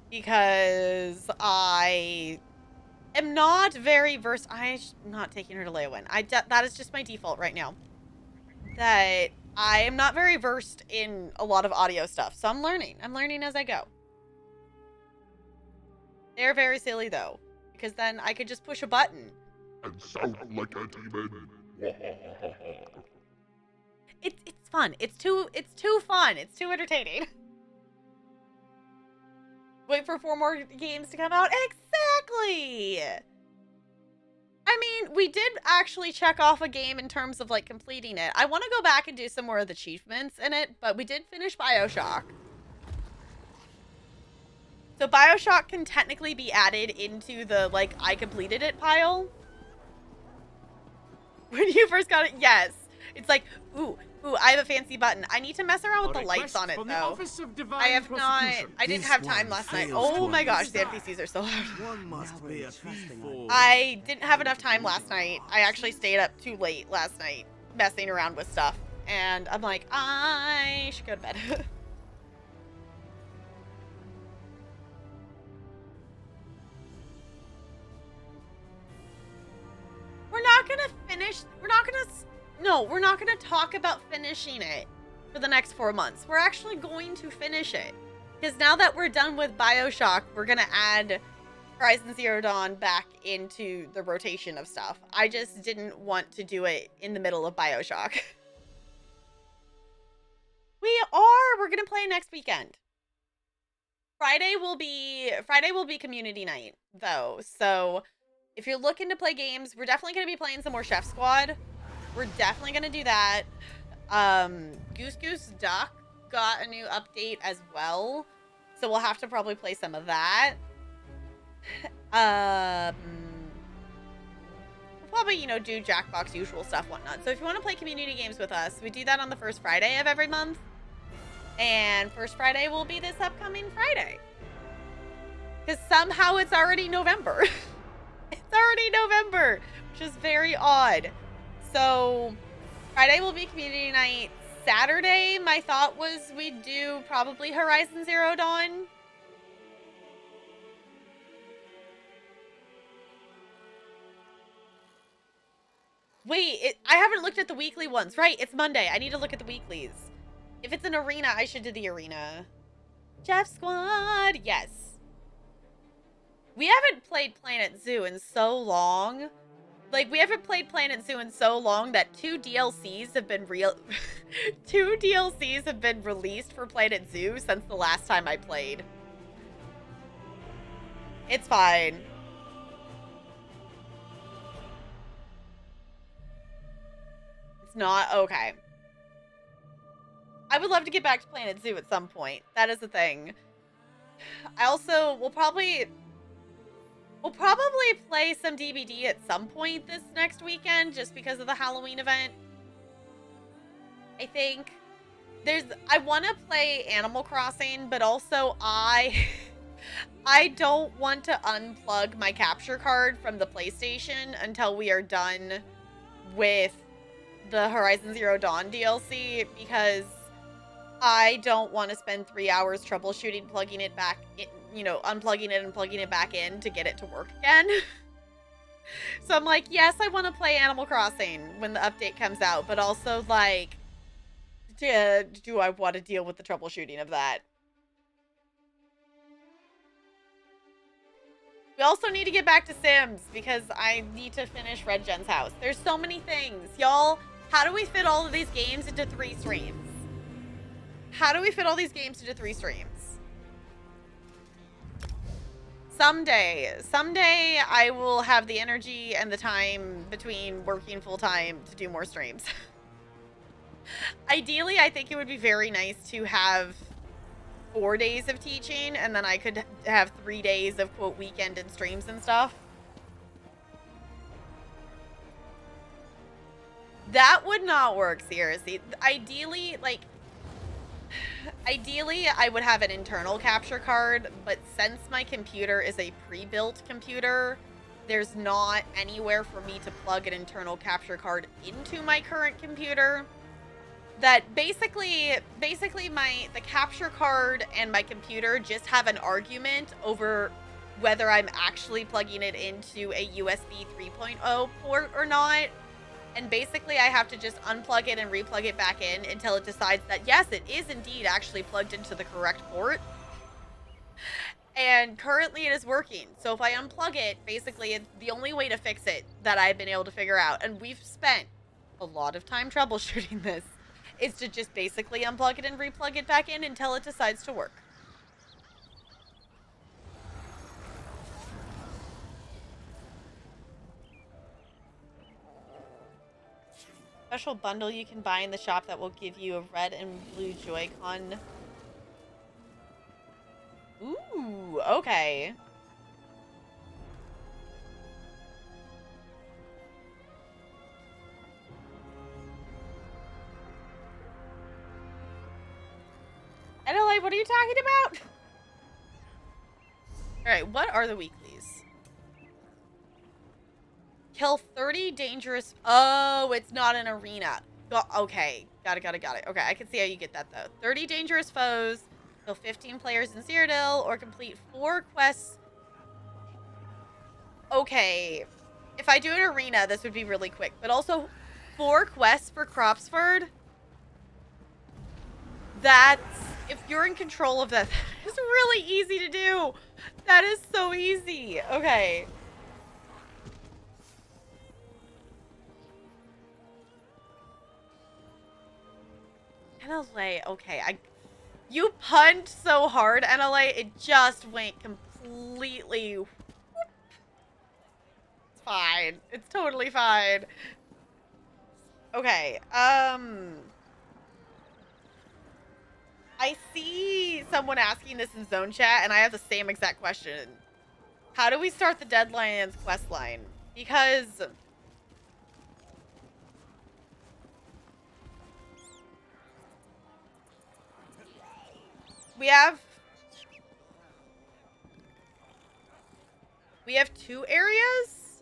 Because I am not very versed. I'm not taking her to Leowin. That is just my default right now. That I am not very versed in a lot of audio stuff. So I'm learning. I'm learning as I go. They're very silly though. Because then I could just push a button. And sound like a demon. It's fun. It's too fun. It's too entertaining. Wait for 4 more games to come out. Exactly. I mean, we did actually check off a game in terms of like completing it. I want to go back and do some more of the achievements in it, but we did finish BioShock. So BioShock can technically be added into the like I completed it pile. When you first got it, yes. It's like, ooh, I have a fancy button. I need to mess around with the lights on it, though. I have not. I didn't have time last night. Oh my gosh, the NPCs are so loud. I didn't have enough time last night. I actually stayed up too late last night messing around with stuff. And I'm like, I should go to bed. We're not gonna finish. We're not gonna talk about finishing it for the next 4 months. We're actually going to finish it. Because now that we're done with BioShock, we're gonna add Horizon Zero Dawn back into the rotation of stuff. I just didn't want to do it in the middle of BioShock. We're gonna play next weekend. Friday will be community night, though. So if you're looking to play games, we're definitely going to be playing some more Chef Squad. We're definitely going to do that. Goose Goose Duck got a new update as well. So we'll have to probably play some of that. We'll probably, do Jackbox usual stuff, whatnot. So if you want to play community games with us, we do that on the first Friday of every month. And first Friday will be this upcoming Friday. Because somehow it's already November. It's already November, which is very odd. So Friday will be community night. Saturday, my thought was we'd do probably Horizon Zero Dawn. Wait, I haven't looked at the weekly ones. Right, it's Monday. I need to look at the weeklies. If it's an arena, I should do the arena. Chef Squad, yes. We haven't played Planet Zoo in so long. Like, we haven't played Planet Zoo in so long that 2 DLCs have been 2 DLCs have been released for Planet Zoo since the last time I played. It's fine. It's not okay. I would love to get back to Planet Zoo at some point. That is the thing. I also we'll probably play some DBD at some point this next weekend just because of the Halloween event. I think I want to play Animal Crossing, but also I don't want to unplug my capture card from the PlayStation until we are done with the Horizon Zero Dawn DLC because I don't want to spend 3 hours troubleshooting, plugging it back in, unplugging it and plugging it back in to get it to work again. So I'm like, yes, I want to play Animal Crossing when the update comes out, but also like do I want to deal with the troubleshooting of that? We also need to get back to Sims because I need to finish Red Gen's house. There's so many things. Y'all, how do we fit all of these games into 3 streams? How do we fit all these games into 3 streams? Someday I will have the energy and the time between working full-time to do more streams. Ideally, I think it would be very nice to have 4 days of teaching, and then I could have 3 days of, quote, weekend and streams and stuff. That would not work, seriously. Ideally, I would have an internal capture card, but since my computer is a pre-built computer, there's not anywhere for me to plug an internal capture card into my current computer. That basically the capture card and my computer just have an argument over whether I'm actually plugging it into a USB 3.0 port or not. And basically I have to just unplug it and replug it back in until it decides that yes, it is indeed actually plugged into the correct port. And currently it is working. So if I unplug it, basically it's the only way to fix it that I've been able to figure out. And we've spent a lot of time troubleshooting this. Is to just basically unplug it and replug it back in until it decides to work. Special bundle you can buy in the shop that will give you a red and blue Joy-Con. Ooh, okay. NLA, what are you talking about? Alright, what are the weeklies? Kill 30 dangerous... Oh, it's not an arena. Okay, got it. Okay, I can see how you get that, though. 30 dangerous foes, kill 15 players in Cyrodiil, or complete 4 quests. Okay, if I do an arena, this would be really quick. But also, 4 quests for Cropsford? That's... If you're in control of that, it's really easy to do. That is so easy. Okay. NLA, okay. You punched so hard, NLA, it just went completely... It's fine. It's totally fine. Okay, I see someone asking this in zone chat, and I have the same exact question. How do we start the Deadlands quest line? Because we have 2 areas?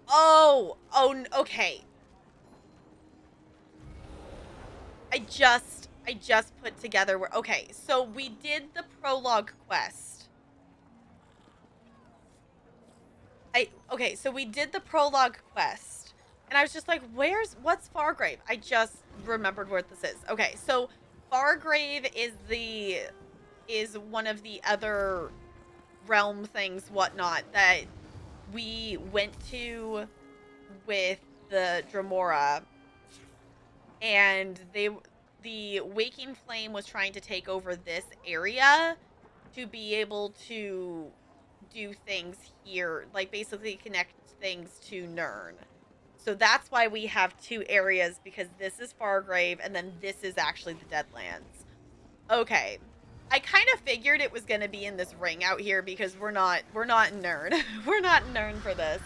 Oh, okay. I just put together where, okay, so we did the prologue quest. Okay, so we did the prologue quest. And I was just like, what's Fargrave? I just remembered where this is. Okay, so Fargrave is one of the other realm things, whatnot, that we went to with the Dremora. And the Waking Flame was trying to take over this area to be able to do things here, like basically connect things to Nirn. So that's why we have 2 areas, because this is Fargrave and then this is actually the Deadlands. Okay. I kind of figured it was going to be in this ring out here because we're not in Nirn. We're not in Nirn for this.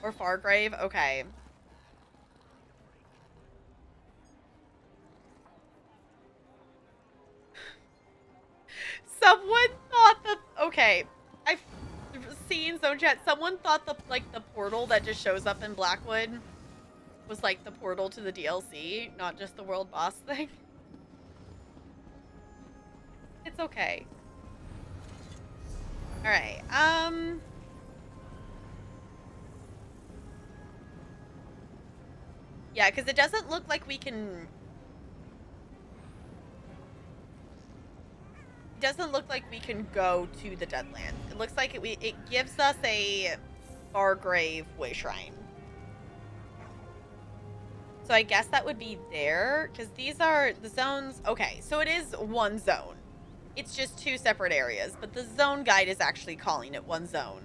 Or Fargrave? Okay. Someone thought that... Okay. I've seen zone chat. Someone thought the portal that just shows up in Blackwood was like the portal to the DLC, not just the world boss thing. It's okay. All right. Yeah, because it doesn't look like we can. It doesn't look like we can go to the Deadlands. It looks like it gives us a Fargrave Way Shrine. So I guess that would be there, because these are the zones. Okay, so it is one zone. It's just two separate areas, but the zone guide is actually calling it one zone.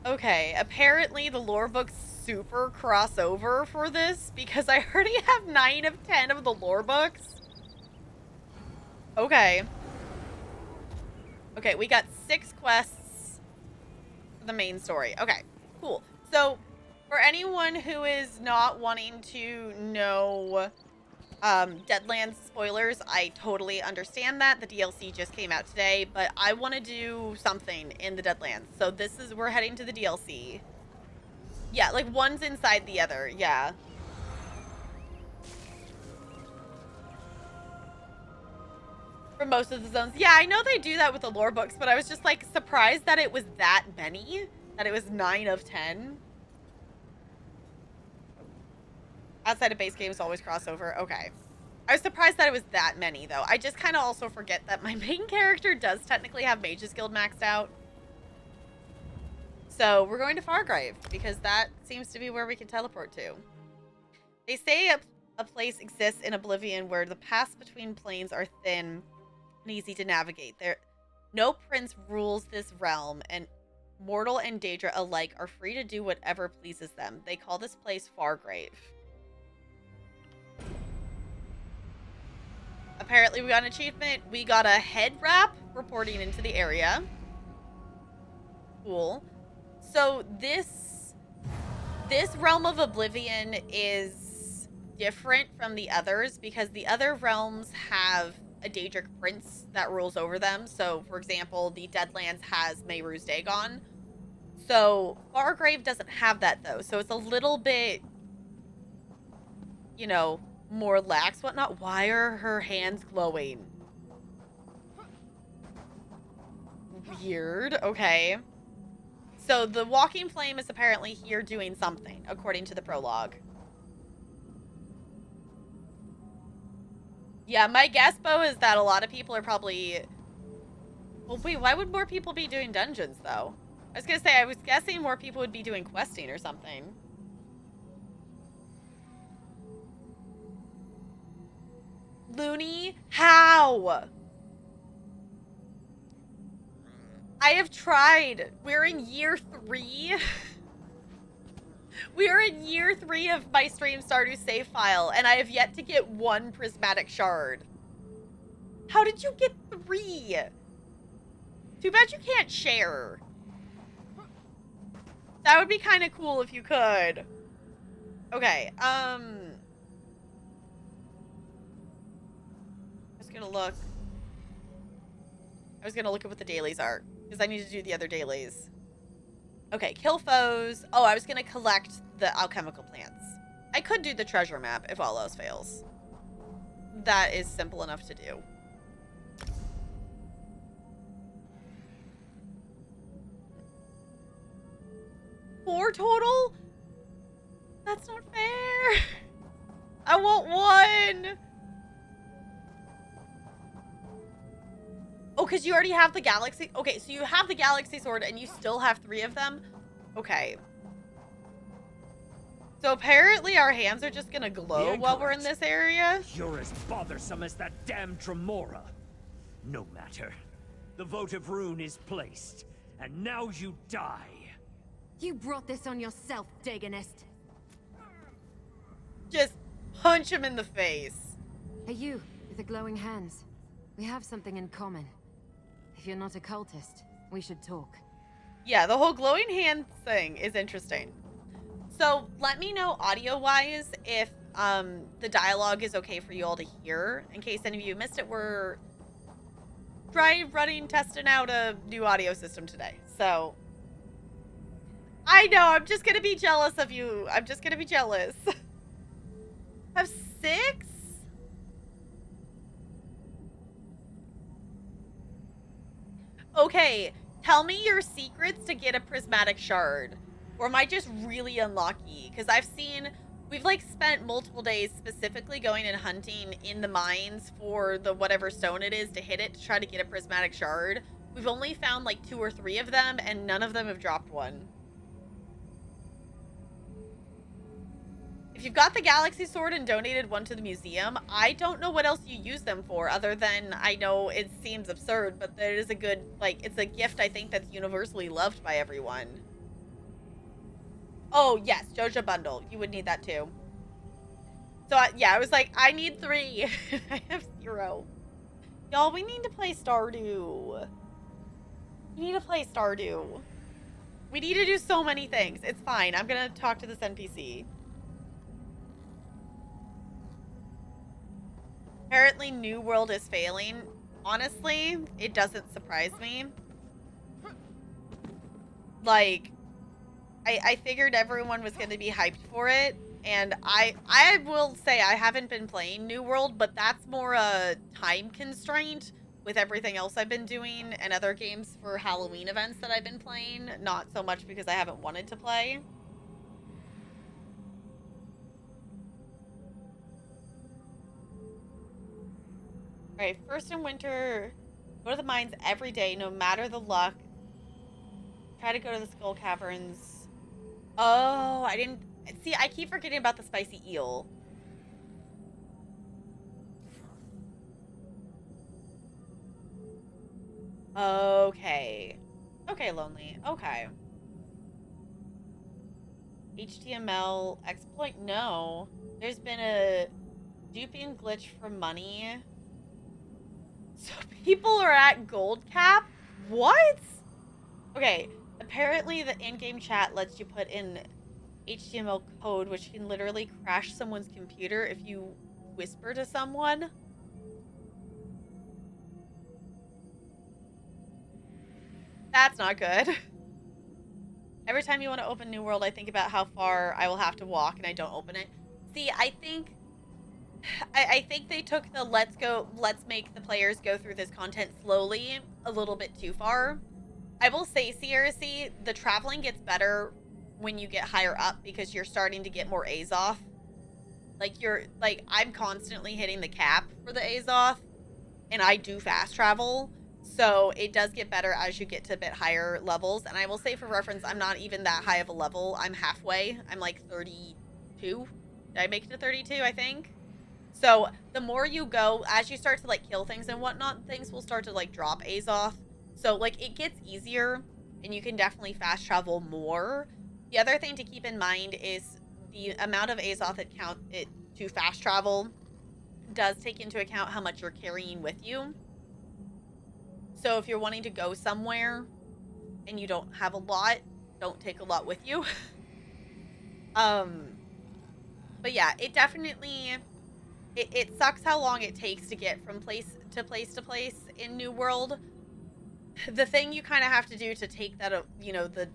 Okay, apparently the lore books super crossover for this, because I already have 9 of 10 of the lore books. Okay. Okay, we got 6 quests for the main story. Okay, cool. So, for anyone who is not wanting to know Deadlands spoilers, I totally understand that. The DLC just came out today, but I want to do something in the Deadlands. So we're heading to the DLC. Yeah, like one's inside the other, yeah. For most of the zones. Yeah, I know they do that with the lore books, but I was just like surprised that it was that many. That it was 9 of 10. Outside of base games, always crossover. Okay. I was surprised that it was that many, though. I just kind of also forget that my main character does technically have Mage's Guild maxed out. So we're going to Fargrave, because that seems to be where we can teleport to. They say a place exists in Oblivion where the paths between planes are thin and easy to navigate. No prince rules this realm, and mortal and Daedra alike are free to do whatever pleases them. They call this place Fargrave. Apparently we got an achievement. We got a head wrap reporting into the area. Cool. So this realm of Oblivion is different from the others because the other realms have a Daedric prince that rules over them. So, for example, the Deadlands has Mehru's Dagon. So Fargrave doesn't have that, though. So it's a little bit, you know, more lax, whatnot. Why are her hands glowing? Weird. Okay. So the walking flame is apparently here doing something, according to the prologue. Yeah, my guess, Bo, is that a lot of people are probably... Well, wait, why would more people be doing dungeons, though? I was gonna say, I was guessing more people would be doing questing or something. Looney? How? I have tried. We're in year 3. We are in year 3 of my stream Stardew save file, and I have yet to get 1 prismatic shard. How did you get 3? Too bad you can't share. That would be kind of cool if you could. Okay, I was gonna look at what the dailies are, because I need to do the other dailies. Okay, kill foes. Oh, I was gonna collect the alchemical plants. I could do the treasure map if all else fails. That is simple enough to do. Four total? That's not fair. I want 1. Oh, because you already have the galaxy. Okay, so you have the galaxy sword and you still have 3 of them? Okay. So apparently our hands are just gonna glow while we're in this area? You're as bothersome as that damn Tremora. No matter. The votive rune is placed, and now you die. You brought this on yourself, Dagonist. Just punch him in the face. Hey, you, with the glowing hands. We have something in common. If you're not a cultist, we should talk. Yeah, the whole glowing hand thing is interesting. So let me know audio-wise if the dialogue is okay for you all to hear. In case any of you missed it, we're testing out a new audio system today. So I know, I'm just gonna be jealous of you. I'm just gonna be jealous. I have 6? Okay, tell me your secrets to get a prismatic shard. Or am I just really unlucky? Because we've like spent multiple days specifically going and hunting in the mines for the whatever stone it is to hit it to try to get a prismatic shard. We've only found like 2 or 3 of them, and none of them have dropped one. If you've got the Galaxy Sword and donated one to the museum, I don't know what else you use them for, other than, I know it seems absurd, but there is a good, like, it's a gift I think that's universally loved by everyone. Oh, yes, Joja Bundle. You would need that too. So, yeah, I was like, I need 3. I have 0. Y'all, we need to play Stardew. We need to play Stardew. We need to do so many things. It's fine. I'm gonna talk to this NPC. Apparently, New World is failing. Honestly, it doesn't surprise me. Like, I figured everyone was going to be hyped for it, and I will say I haven't been playing New World, but that's more a time constraint with everything else I've been doing and other games for Halloween events that I've been playing, not so much because I haven't wanted to play. Alright, first in winter, go to the mines every day, no matter the luck. Try to go to the Skull Caverns. Oh, I didn't... See, I keep forgetting about the spicy eel. Okay. Okay, Lonely. Okay. HTML exploit? No. There's been a duping glitch for money. So people are at gold cap? What? Okay, apparently the in-game chat lets you put in HTML code, which can literally crash someone's computer if you whisper to someone. That's not good. Every time you want to open New World, I think about how far I will have to walk and I don't open it. See, I think they took the let's make the players go through this content slowly a little bit too far. I will say, Sierra C, the traveling gets better when you get higher up because you're starting to get more A's off. Like, I'm constantly hitting the cap for the A's off, and I do fast travel, so it does get better as you get to a bit higher levels. And I will say, for reference, I'm not even that high of a level. I'm halfway. I'm like 32. Did I make it to 32, I think? So the more you go, as you start to like kill things and whatnot, things will start to like drop A's off. So like it gets easier and you can definitely fast travel more. The other thing to keep in mind is the amount of A's off that count it to fast travel does take into account how much you're carrying with you. So if you're wanting to go somewhere and you don't have a lot, don't take a lot with you. But yeah, it definitely... It sucks how long it takes to get from place to place in New World. The thing you kind of have to do to take that, you know, the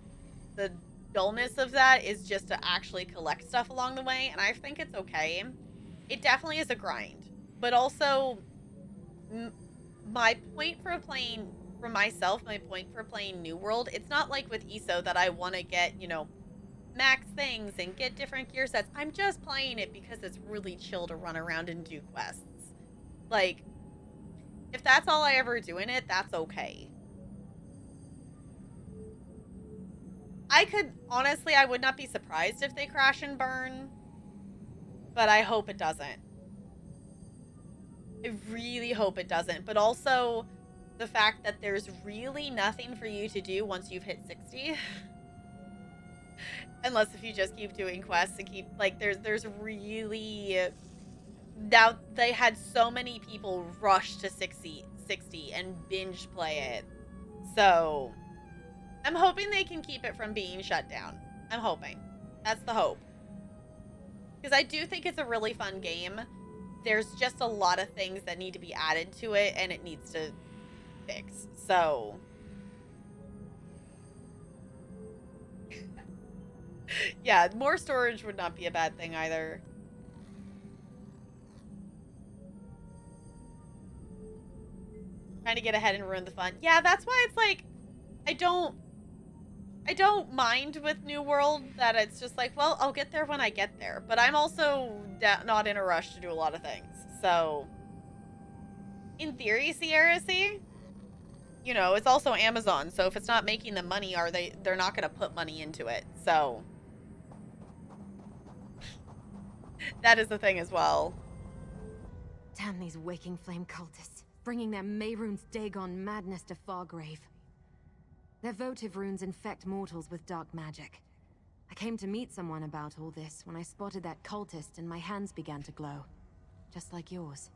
dullness of that is just to actually collect stuff along the way, and I think it's okay. It definitely is a grind, but also my point for playing, for myself, my point for playing New World, it's not like with ESO that I want to get, you know, max things and get different gear sets. I'm just playing it because it's really chill to run around and do quests. Like, if that's all I ever do in it, that's okay. Honestly, I would not be surprised if they crash and burn, but I hope it doesn't. I really hope it doesn't, but also the fact that there's really nothing for you to do once you've hit 60. Unless if you just keep doing quests and keep, like, there's really... Now, they had so many people rush to 60 and binge play it. So, I'm hoping they can keep it from being shut down. I'm hoping. That's the hope. Because I do think it's a really fun game. There's just a lot of things that need to be added to it, and it needs to fix. So... yeah, more storage would not be a bad thing either. Trying to get ahead and ruin the fun. Yeah, that's why it's like, I don't mind with New World that it's just like, well, I'll get there when I get there. But I'm also not in a rush to do a lot of things. So, in theory, Sierra Sea, you know, it's also Amazon. So if it's not making them money, they're not going to put money into it. So, that is the thing as well. Damn these Waking Flame cultists, bringing their Mehrunes Dagon madness to Fargrave. Their votive runes infect mortals with dark magic. I came to meet someone about all this when I spotted that cultist and my hands began to glow. Just like yours.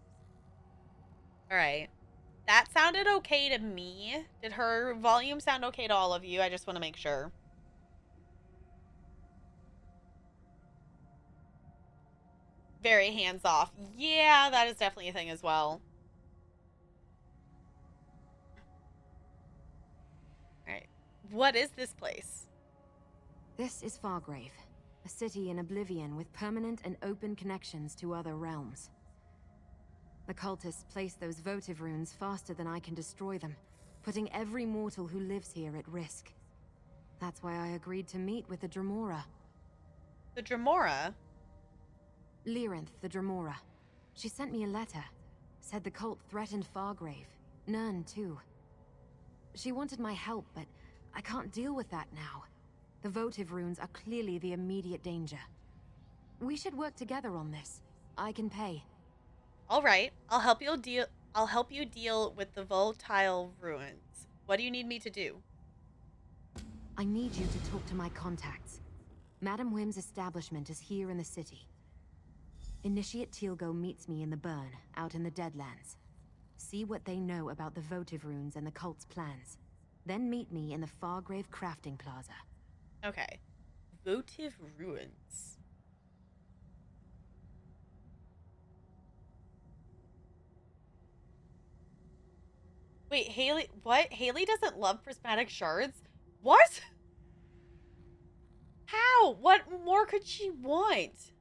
Alright. That sounded okay to me. Did her volume sound okay to all of you? I just want to make sure. Very hands-off. Yeah, that is definitely a thing as well. Alright. What is this place? This is Fargrave, a city in oblivion with permanent and open connections to other realms. The cultists place those votive runes faster than I can destroy them, putting every mortal who lives here at risk. That's why I agreed to meet with the Dremora. The Dremora? Lyrinth, the Dremora. She sent me a letter. Said the cult threatened Fargrave. Nern, too. She wanted my help, but I can't deal with that now. The votive runes are clearly the immediate danger. We should work together on this. I can pay. All right. I'll help you deal with the volatile ruins. What do you need me to do? I need you to talk to my contacts. Madam Wim's establishment is here in the city. Initiate Teal'go meets me in the burn, out in the Deadlands. See what they know about the votive runes and the cult's plans. Then meet me in the Fargrave Crafting Plaza. Okay. Votive ruins. Wait, Haley, what? Haley doesn't love prismatic shards? What? How? What more could she want?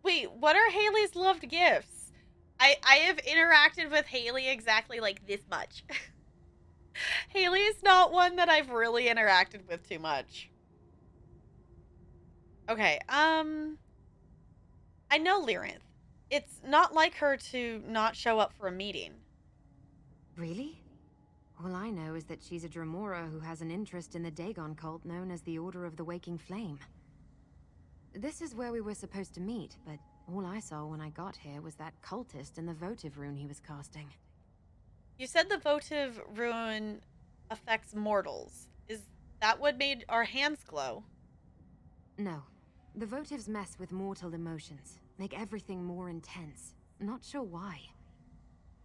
Wait, what are Haley's loved gifts? I have interacted with Haley exactly like this much. Haley is not one that I've really interacted with too much. Okay, I know Lyrinth. It's not like her to not show up for a meeting. Really? All I know is that she's a Dremora who has an interest in the Dagon cult known as the Order of the Waking Flame. This is where we were supposed to meet, but all I saw when I got here was that cultist and the votive rune he was casting. You said the votive rune affects mortals. Is that what made our hands glow? No. The votives mess with mortal emotions, make everything more intense. Not sure why.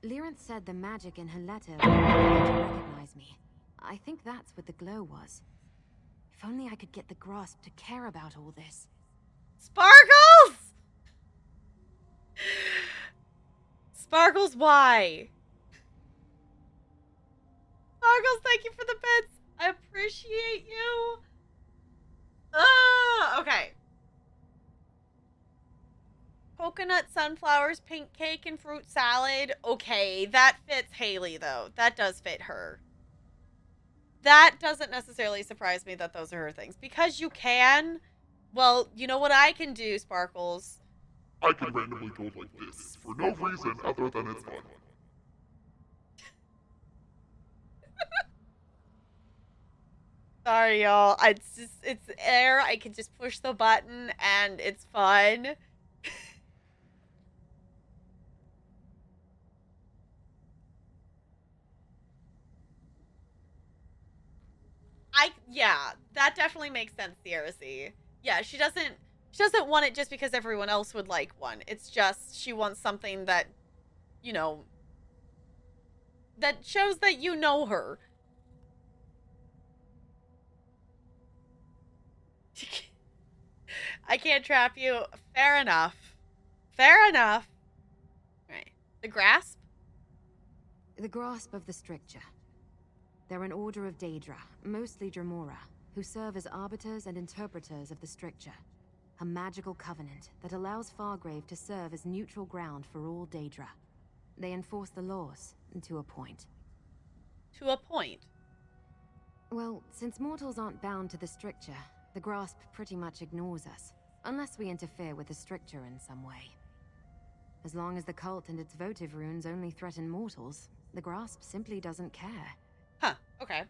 Lyrinth said the magic in her letter would help her to recognize me. I think that's what the glow was. If only I could get the grasp to care about all this. Sparkles! Sparkles, why? Sparkles, thank you for the bits. I appreciate you. Okay. Coconut, sunflowers, pink cake, and fruit salad. Okay, that fits Haley, though. That does fit her. That doesn't necessarily surprise me that those are her things. Because you can. Well, you know what I can do, Sparkles? I can randomly go like this for no reason other than it's fun. Sorry, y'all. It's air. I can just push the button and it's fun. Yeah, that definitely makes sense, Sierra C. Yeah, she doesn't want it just because everyone else would like one. It's just she wants something that, you know, that shows that you know her. I can't trap you. Fair enough. Fair enough. Right. The grasp? The grasp of the Stricture. They're an order of Daedra, mostly Dremora, who serve as arbiters and interpreters of the Stricture. A magical covenant that allows Fargrave to serve as neutral ground for all Daedra. They enforce the laws, to a point. To a point. Well, since mortals aren't bound to the stricture, the Grasp pretty much ignores us, unless we interfere with the stricture in some way. As long as the cult and its votive runes only threaten mortals, the Grasp simply doesn't care. Huh, okay.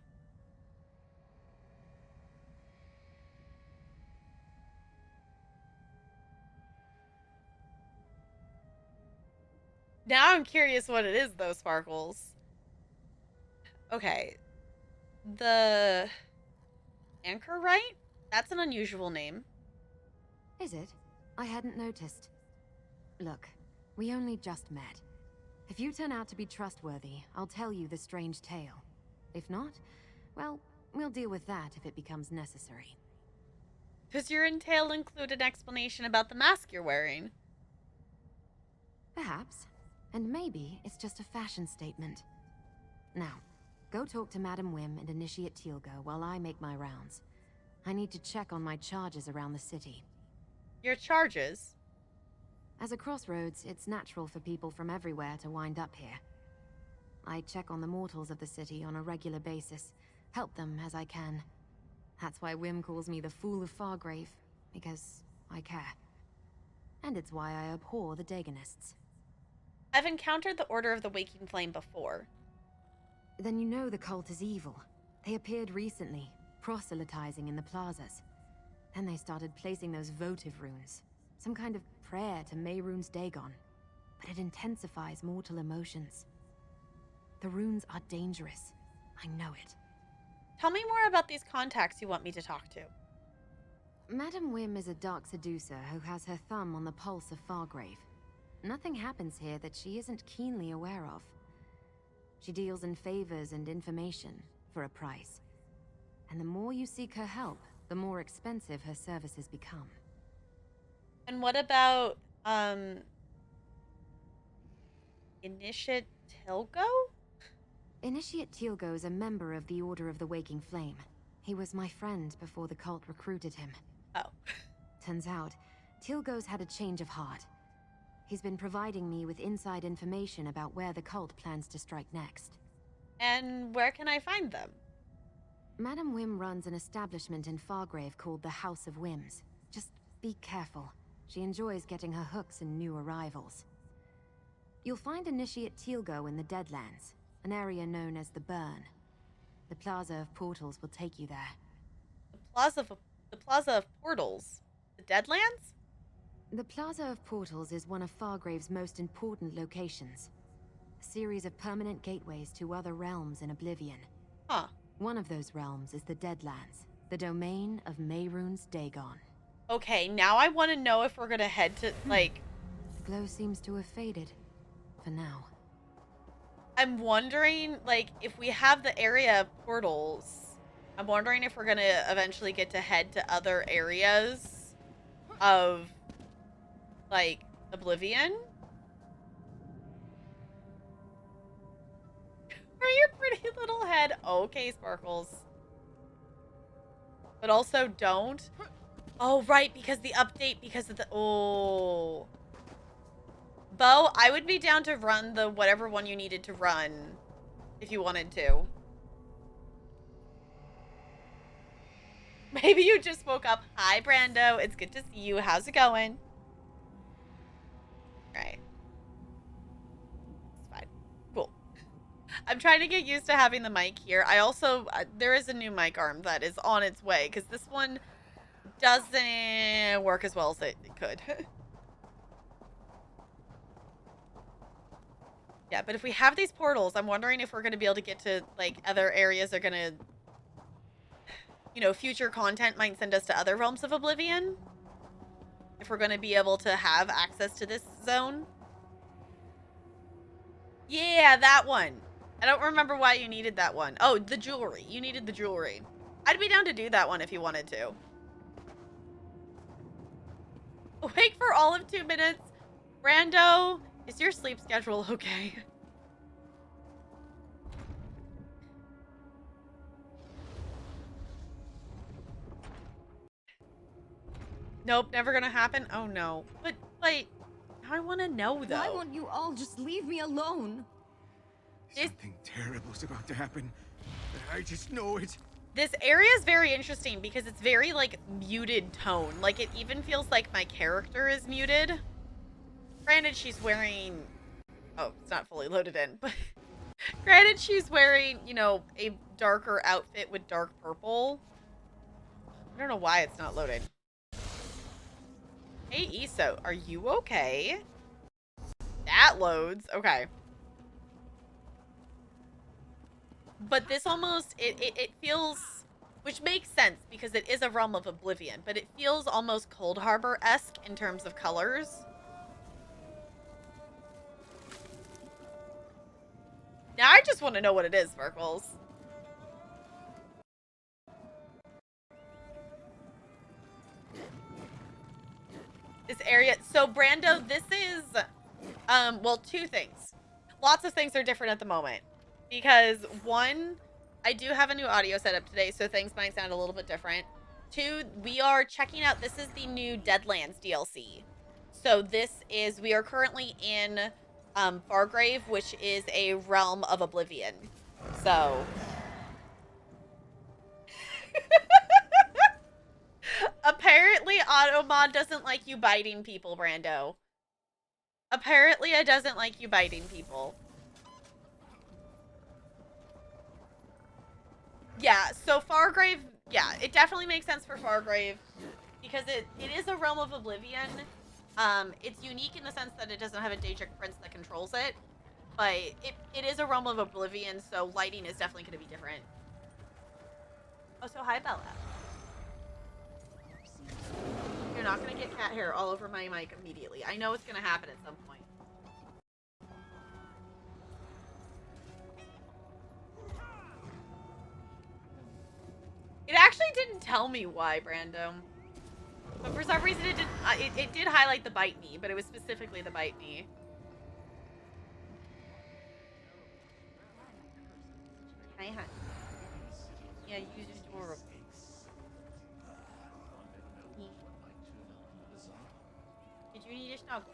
Now I'm curious what it is, though, Sparkles. Okay. The Anchorite? That's an unusual name. Is it? I hadn't noticed. Look, we only just met. If you turn out to be trustworthy, I'll tell you the strange tale. If not, well, we'll deal with that if it becomes necessary. Does your entail include an explanation about the mask you're wearing? Perhaps. And maybe it's just a fashion statement. Now, go talk to Madam Wim and Initiate Teal'co while I make my rounds. I need to check on my charges around the city. Your charges? As a crossroads, it's natural for people from everywhere to wind up here. I check on the mortals of the city on a regular basis, help them as I can. That's why Wim calls me the Fool of Fargrave, because I care. And it's why I abhor the Daganists. I've encountered the Order of the Waking Flame before. Then you know the cult is evil. They appeared recently, proselytizing in the plazas. Then they started placing those votive runes. Some kind of prayer to Mehrunes Dagon. But it intensifies mortal emotions. The runes are dangerous. I know it. Tell me more about these contacts you want me to talk to. Madam Wim is a dark seducer who has her thumb on the pulse of Fargrave. Nothing happens here that she isn't keenly aware of. She deals in favors and information for a price. And the more you seek her help, the more expensive her services become. And what about, Initiate Teal'co? Initiate Teal'co is a member of the Order of the Waking Flame. He was my friend before the cult recruited him. Oh. Turns out, Teal'co's had a change of heart. He's been providing me with inside information about where the cult plans to strike next. And where can I find them? Madam Wim runs an establishment in Fargrave called the House of Whims. Just be careful. She enjoys getting her hooks in new arrivals. You'll find Initiate Teal'co in the Deadlands, an area known as the Burn. The Plaza of Portals will take you there. The Plaza of Portals? The Deadlands? The Plaza of Portals is one of Fargrave's most important locations. A series of permanent gateways to other realms in Oblivion. Huh. One of those realms is the Deadlands, the domain of Mehrunes Dagon. Okay, now I want to know if we're gonna head to, like... The glow seems to have faded. For now. I'm wondering, like, if we have the area of portals, I'm wondering if we're gonna eventually get to head to other areas of, like, Oblivion? For your pretty little head. Okay, Sparkles. But also don't. Oh, right, because the update, because of the... Oh. Bo, I would be down to run the whatever one you needed to run if you wanted to. Maybe you just woke up. Hi, Brando. It's good to see you. How's it going? Alright. It's fine. Cool. I'm trying to get used to having the mic here. I also... there is a new mic arm that is on its way, because this one doesn't work as well as it could. Yeah, but if we have these portals, I'm wondering if we're going to be able to get to, like, other areas that are going to... You know, future content might send us to other realms of Oblivion. If we're going to be able to have access to this zone. Yeah, that one. I don't remember why you needed that one. Oh, the jewelry. You needed the jewelry. I'd be down to do that one if you wanted to. Awake for all of 2 minutes. Brando, is your sleep schedule okay? Nope, never gonna happen. Oh no. But, like, I want to know, though. Why won't you all just leave me alone? Something terrible's about to happen. I just know it. This area is very interesting because it's very, like, muted tone. Like, it even feels like my character is muted. Granted, she's wearing... Oh, it's not fully loaded in, but... Granted, she's wearing, you know, a darker outfit with dark purple. I don't know why it's not loading. Hey, ESO, are you okay? That loads. Okay. But this almost, it feels, which makes sense because it is a realm of oblivion, but it feels almost Cold Harbor-esque in terms of colors. Now I just want to know what it is, Sparkles. This area, so Brando, this is, well, two things. Lots of things are different at the moment. Because, one, I do have a new audio setup today, so things might sound a little bit different. Two, we are checking out, this is the new Deadlands DLC. So this is, we are currently in Fargrave, which is a realm of oblivion. So... Apparently, Automod doesn't like you biting people, Brando. Apparently, it doesn't like you biting people. Yeah, so Fargrave, yeah, it definitely makes sense for Fargrave because it is a realm of oblivion. It's unique in the sense that it doesn't have a Daedric prince that controls it, but it is a realm of oblivion, so lighting is definitely going to be different. Oh, so hi, Bella. You're not going to get cat hair all over my mic immediately. I know it's going to happen at some point. It actually didn't tell me why, Brando. But for some reason it didn't. It did highlight the bite me, but it was specifically the bite me. Hi, hon. Yeah, you just adorable. Did you need a snuggle?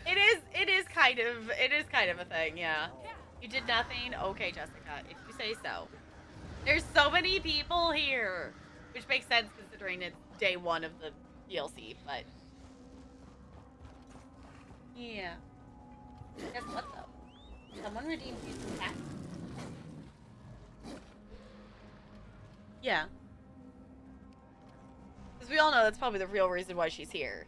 It is kind of a thing, yeah. You did nothing? Okay, Jessica, if you say so. There's so many people here, which makes sense considering it's day one of the DLC, but yeah. Guess what though? Someone redeemed you some cats. Yeah. Because we all know that's probably the real reason why she's here.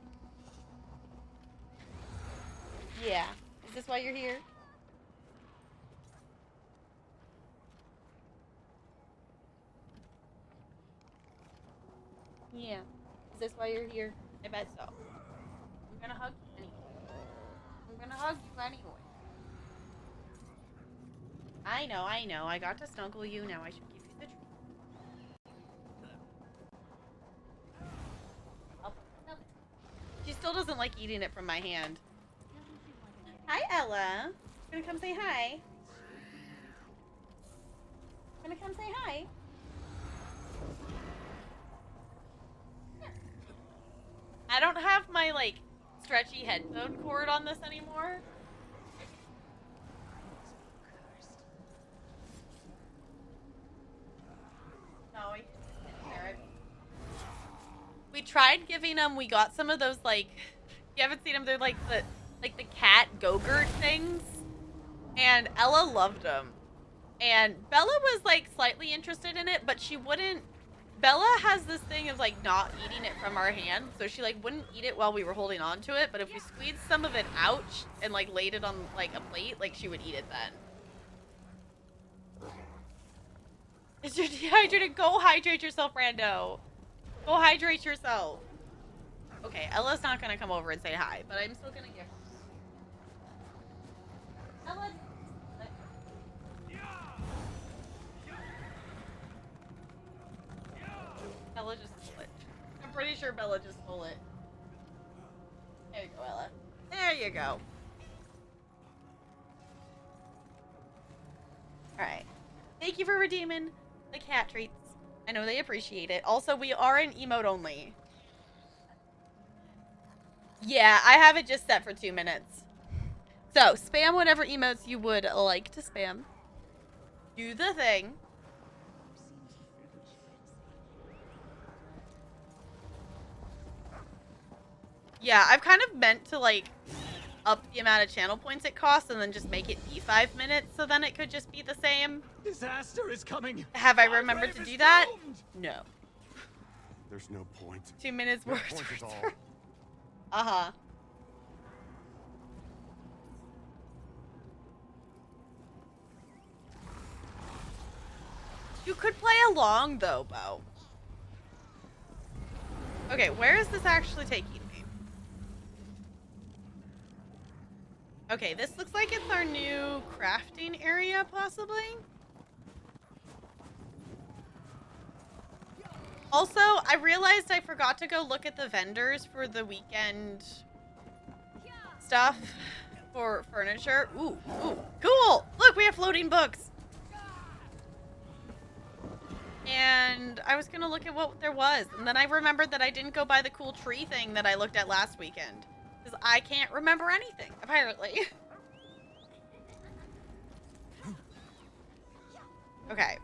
Yeah. Is this why you're here? Yeah. Is this why you're here? I bet so. I'm gonna hug you anyway. I'm gonna hug you anyway. I know, I know. I got to snuggle you. Now I should give you the treat. She still doesn't like eating it from my hand. Hi, Ella. Gonna come say hi? Gonna come say hi? I don't have my, like, stretchy headphone cord on this anymore. No, we tried giving them, we got some of those, like, you haven't seen them, they're like the cat go-gurt things. And Ella loved them. And Bella was, like, slightly interested in it, but she wouldn't. Bella has this thing of, like, not eating it from our hand, so she, like, wouldn't eat it while we were holding on to it, but if we squeezed some of it out and, like, laid it on, like, a plate, like, she would eat it then. Is you're dehydrated? Go hydrate yourself, Brando. Go hydrate yourself. Okay, Ella's not gonna come over and say hi, but I'm still gonna give her. Ella. Bella just stole it. I'm pretty sure Bella just stole it. There you go, Ella. There you go. Alright. Thank you for redeeming. The cat treats. I know they appreciate it. Also, we are in emote only. Yeah, I have it just set for 2 minutes. So, spam whatever emotes you would like to spam. Do the thing. Yeah, I've kind of meant to, like, up the amount of channel points it costs and then just make it be 5 minutes so then it could just be the same. Disaster is coming. Have I remembered to do that? No. There's no point. 2 minutes No worth. point at all. Uh-huh. You could play along, though, Bo. Okay, where is this actually taking me? Okay, this looks like it's our new crafting area, possibly? Also, I realized I forgot to go look at the vendors for the weekend stuff for furniture. Ooh, ooh, cool! Look, we have floating books! And I was gonna look at what there was, and then I remembered that I didn't go buy the cool tree thing that I looked at last weekend. Because I can't remember anything, apparently. Okay.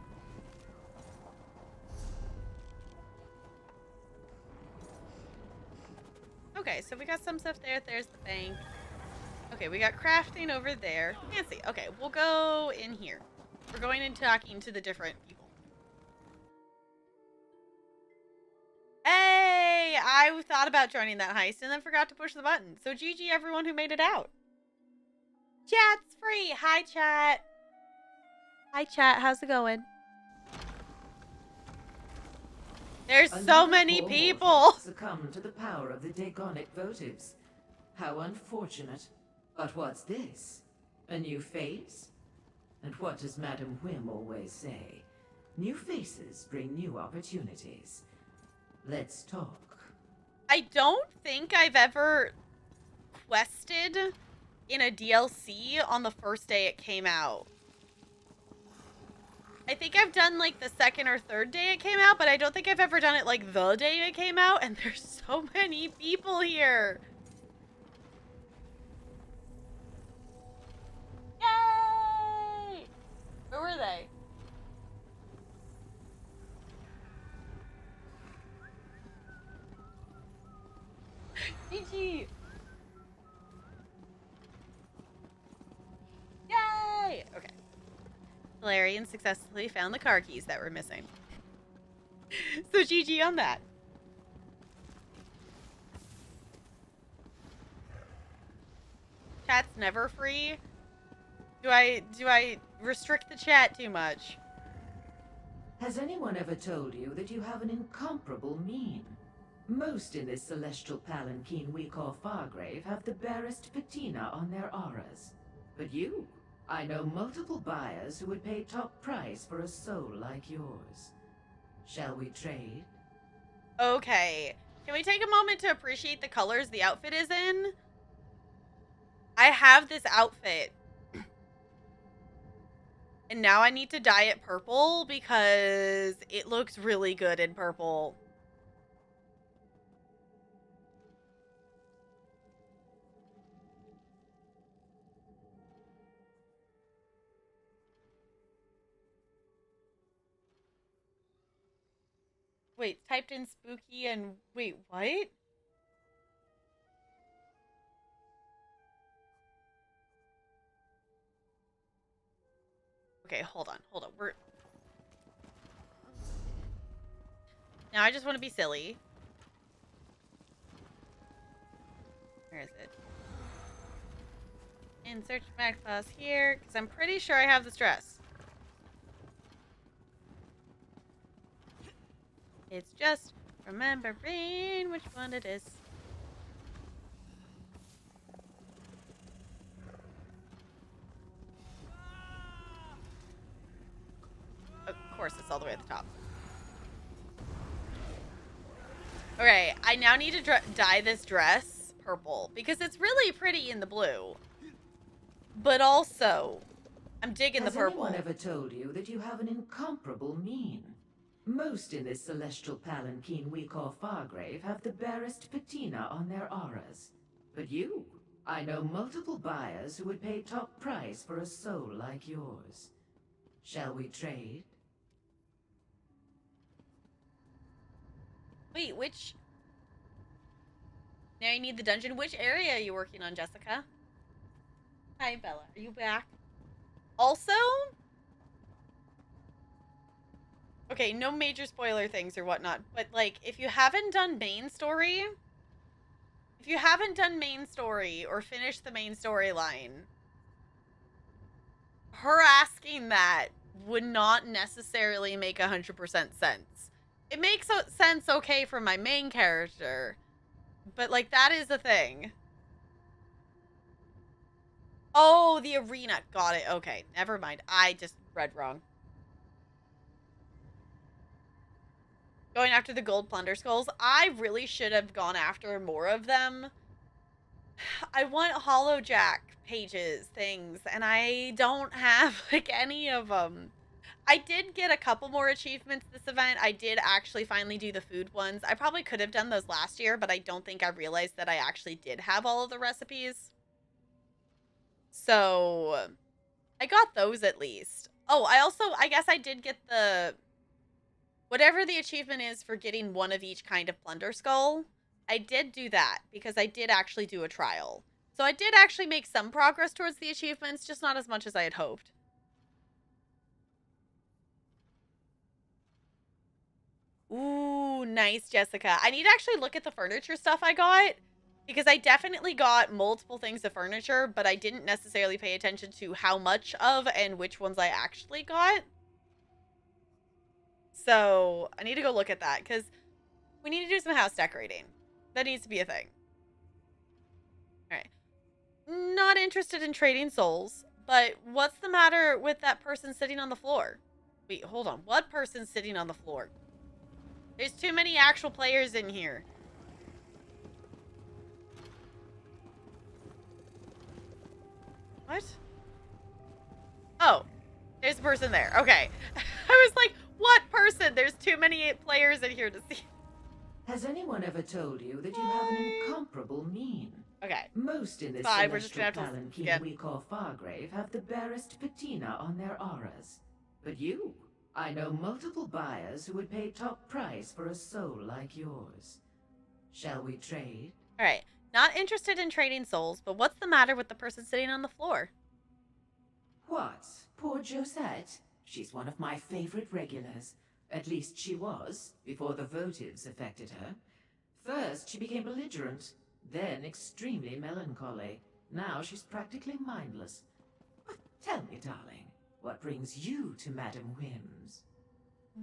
Okay, so we got some stuff there. There's the bank. Okay, we got crafting over there. Fancy. Okay, we'll go in here. We're going and talking to the different people. Hey! I thought about joining that heist and then forgot to push the button. So GG everyone who made it out. Chat's free! Hi, chat. Hi, chat. How's it going? There's so many people! Succumb to the power of the Dagonic votives. How unfortunate. But what's this? A new face? And what does Madam Whim always say? New faces bring new opportunities. Let's talk. I don't think I've ever quested in a DLC on the first day it came out. I think I've done like the second or third day it came out, but I don't think I've ever done it like the day it came out, and there's so many people here. Yay! Where were they? GG! Yay! Okay. Valerian successfully found the car keys that were missing. So GG on that. Chat's never free. Do I restrict the chat too much? Has anyone ever told you that you have an incomparable mien? Most in this celestial palanquin we call Fargrave have the barest patina on their auras. But you, I know multiple buyers who would pay top price for a soul like yours. Shall we trade? Okay. Can we take a moment to appreciate the colors the outfit is in? I have this outfit. And now I need to dye it purple because it looks really good in purple. Wait, typed in spooky and wait, what? Okay, hold on. Now I just want to be silly. Where is it? Insert back class here, because I'm pretty sure I have this dress. It's just remembering which one it is. Of course, it's all the way at the top. Okay, I now need to dye this dress purple because it's really pretty in the blue. But also, I'm digging the Has purple. anyone ever told you that you have an incomparable mien? Most in this celestial palanquin we call Fargrave have the barest patina on their auras. But you, I know multiple buyers who would pay top price for a soul like yours. Shall we trade? Wait, which... Now you need the dungeon. Which area are you working on, Jessica? Hi, Bella. Are you back? Also... Okay, no major spoiler things or whatnot, but, like, if you haven't done main story... If you haven't done main story or finished the main storyline, her asking that would not necessarily make 100% sense. It makes sense okay for my main character, but, like, that is a thing. Oh, the arena. Got it. Okay, never mind. I just read wrong. Going after the gold plunder skulls. I really should have gone after more of them. I want Hollow Jack pages, things, and I don't have, like, any of them. I did get a couple more achievements this event. I did actually finally do the food ones. I probably could have done those last year, but I don't think I realized that I actually did have all of the recipes. So, I got those at least. Oh, I guess I did get the... Whatever the achievement is for getting one of each kind of plunder skull, I did do that because I did actually do a trial. So I did actually make some progress towards the achievements, just not as much as I had hoped. Ooh, nice, Jessica. I need to actually look at the furniture stuff I got because I definitely got multiple things of furniture, but I didn't necessarily pay attention to how much of and which ones I actually got. So I need to go look at that because we need to do some house decorating. That needs to be a thing. All right. Not interested in trading souls, but what's the matter with that person sitting on the floor? Wait, hold on. What person's sitting on the floor? There's too many actual players in here. What? Oh, there's a person there. Okay. I was like, what person? There's too many players in here to see. Has anyone ever told you that you have an incomparable mien? Okay. Most in this Fine, we're just celestial gonna have to palanquin again. we call Fargrave have the barest patina on their auras. But you, I know multiple buyers who would pay top price for a soul like yours. Shall we trade? All right. Not interested in trading souls, but what's the matter with the person sitting on the floor? What? Poor Josette? She's one of my favorite regulars. At least she was, before the votives affected her. First, she became belligerent, then extremely melancholy. Now she's practically mindless. But tell me, darling, what brings you to Madame Whims?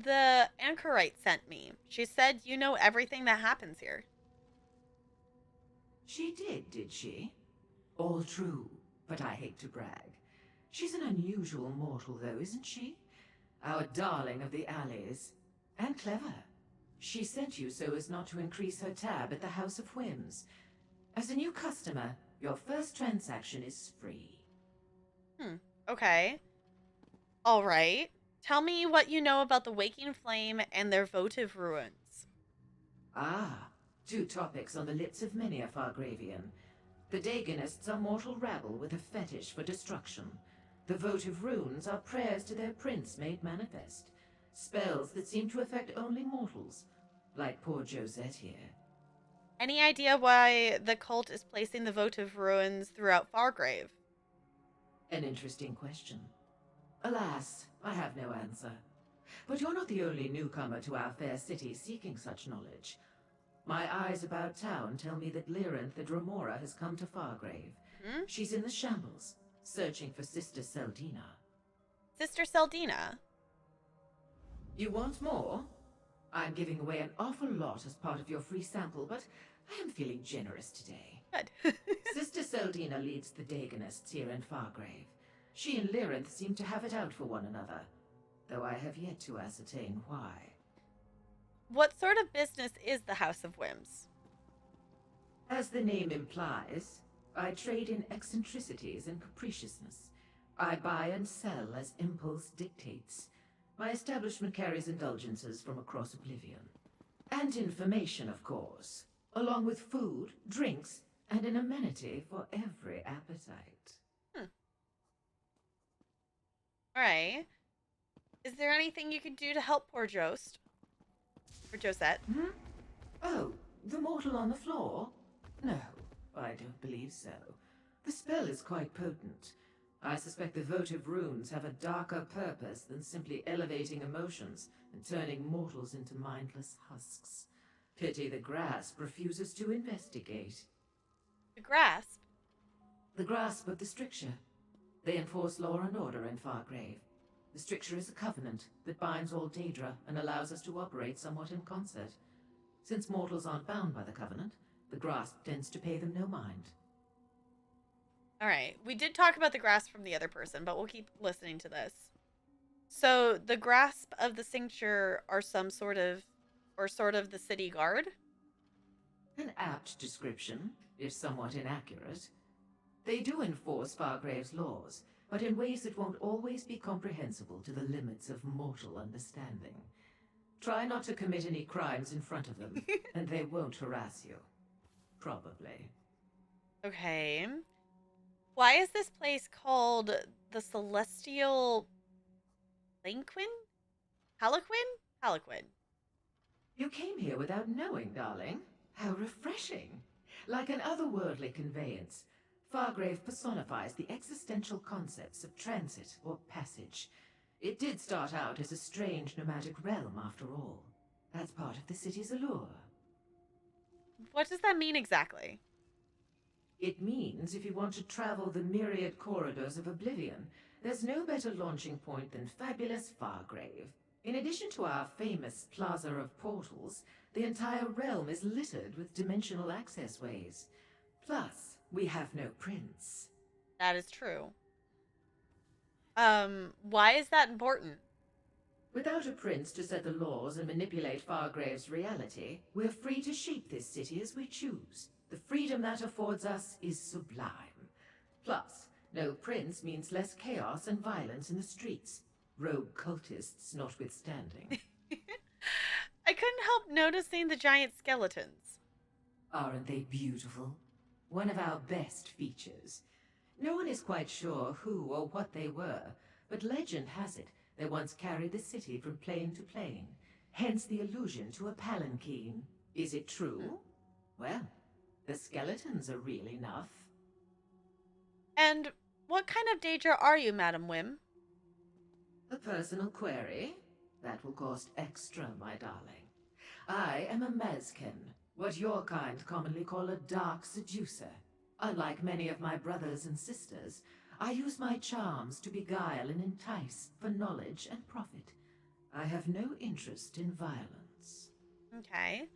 The anchorite sent me. She said you know everything that happens here. She did she? All true, but I hate to brag. She's an unusual mortal, though, isn't she? Our darling of the alleys. And clever. She sent you so as not to increase her tab at the House of Whims. As a new customer, your first transaction is free. Okay. All right. Tell me what you know about the Waking Flame and their votive ruins. Ah, two topics on the lips of many a Fargravian. The Daganists are mortal rabble with a fetish for destruction. The votive runes are prayers to their prince made manifest. Spells that seem to affect only mortals, like poor Josette here. Any idea why the cult is placing the votive ruins throughout Fargrave? An interesting question. Alas, I have no answer. But you're not the only newcomer to our fair city seeking such knowledge. My eyes about town tell me that Lyranth the Dremora has come to Fargrave. She's in the shambles, searching for Sister Seldina. Sister Seldina? You want more? I'm giving away an awful lot as part of your free sample, but I am feeling generous today. Good. Sister Seldina leads the Daganists here in Fargrave. She and Lyranth seem to have it out for one another, though I have yet to ascertain why. What sort of business is the House of Whims? As the name implies, I trade in eccentricities and capriciousness. I buy and sell as impulse dictates. My establishment carries indulgences from across Oblivion. And information, of course, along with food, drinks, and an amenity for every appetite. Alright. Is there anything you could do to help poor Jost? Or Josette? Oh, the mortal on the floor? No, I don't believe so. The spell is quite potent. I suspect the votive runes have a darker purpose than simply elevating emotions and turning mortals into mindless husks. Pity the grasp refuses to investigate. The grasp? The grasp of the stricture. They enforce law and order in Fargrave. The stricture is a covenant that binds all Daedra and allows us to operate somewhat in concert. Since mortals aren't bound by the covenant, the grasp tends to pay them no mind. Alright. We did talk about the grasp from the other person, but we'll keep listening to this. So, the grasp of the cincture are some sort of the city guard? An apt description, if somewhat inaccurate. They do enforce Fargrave's laws, but in ways that won't always be comprehensible to the limits of mortal understanding. Try not to commit any crimes in front of them, and they won't harass you. Probably. Okay. Why is this place called the Celestial Lanquin? Halaquin? Halaquin. You came here without knowing, darling. How refreshing. Like an otherworldly conveyance, Fargrave personifies the existential concepts of transit or passage. It did start out as a strange nomadic realm, after all. That's part of the city's allure. What does that mean exactly? It means if you want to travel the myriad corridors of Oblivion, there's no better launching point than fabulous Fargrave. In addition to our famous Plaza of Portals, the entire realm is littered with dimensional access ways. Plus, we have no prince. That is true. Why is that important? Without a prince to set the laws and manipulate Fargrave's reality, we're free to shape this city as we choose. The freedom that affords us is sublime. Plus, no prince means less chaos and violence in the streets. Rogue cultists notwithstanding. I couldn't help noticing the giant skeletons. Aren't they beautiful? One of our best features. No one is quite sure who or what they were, but legend has it they once carried the city from plane to plane, hence the allusion to a palanquin. Is it true? Well, the skeletons are real enough. And what kind of Daedra are you, Madam Wim? A personal query? That will cost extra, my darling. I am a Mezkin, what your kind commonly call a dark seducer. Unlike many of my brothers and sisters, I use my charms to beguile and entice for knowledge and profit. I have no interest in violence. Okay.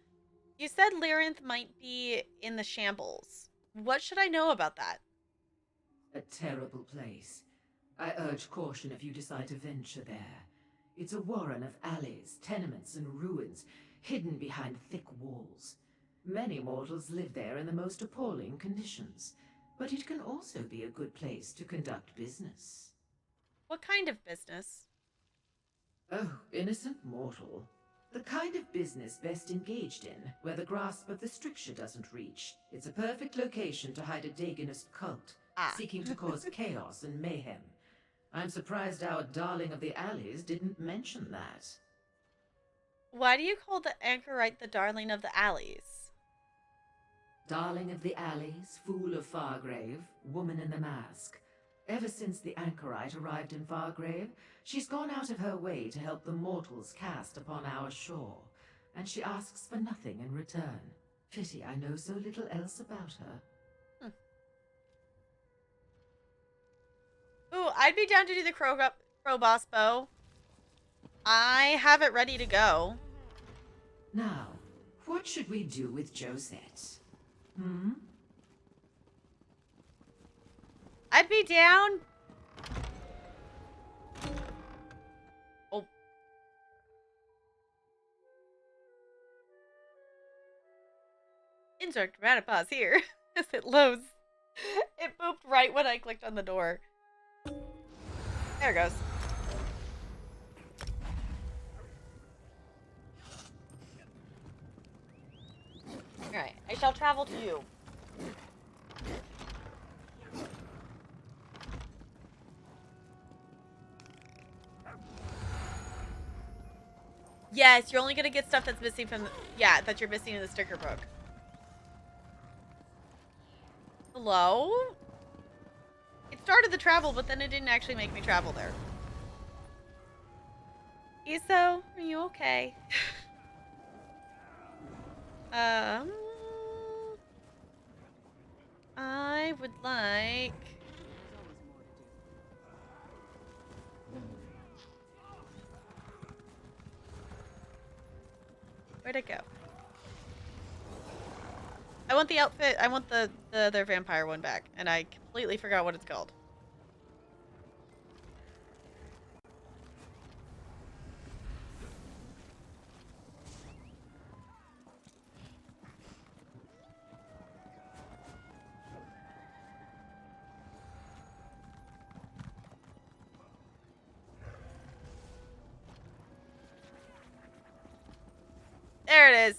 You said Lyrinth might be in the shambles. What should I know about that? A terrible place. I urge caution if you decide to venture there. It's a warren of alleys, tenements, and ruins, hidden behind thick walls. Many mortals live there in the most appalling conditions, but it can also be a good place to conduct business. What kind of business? Oh, innocent mortal. The kind of business best engaged in, where the grasp of the stricture doesn't reach. It's a perfect location to hide a Dagonist cult, seeking to cause chaos and mayhem. I'm surprised our darling of the alleys didn't mention that. Why do you call the anchorite the darling of the alleys? Darling of the alleys, fool of Fargrave, woman in the mask. Ever since the anchorite arrived in Fargrave, she's gone out of her way to help the mortals cast upon our shore, and she asks for nothing in return. Pity I know so little else about her. Ooh, I'd be down to do the crow boss bow. I have it ready to go. Now, what should we do with Josette? I'd be down. Oh. Insert dramatic pause here as it loads. It booped right when I clicked on the door. There it goes. Alright, I shall travel to you. Yes, you're only gonna get stuff that's missing from the, yeah, that you're missing in the sticker book. Hello? It started the travel, but then it didn't actually make me travel there. ESO, are you okay? I would like... Where'd it go? I want the outfit, I want the other vampire one back, and I completely forgot what it's called. There it is.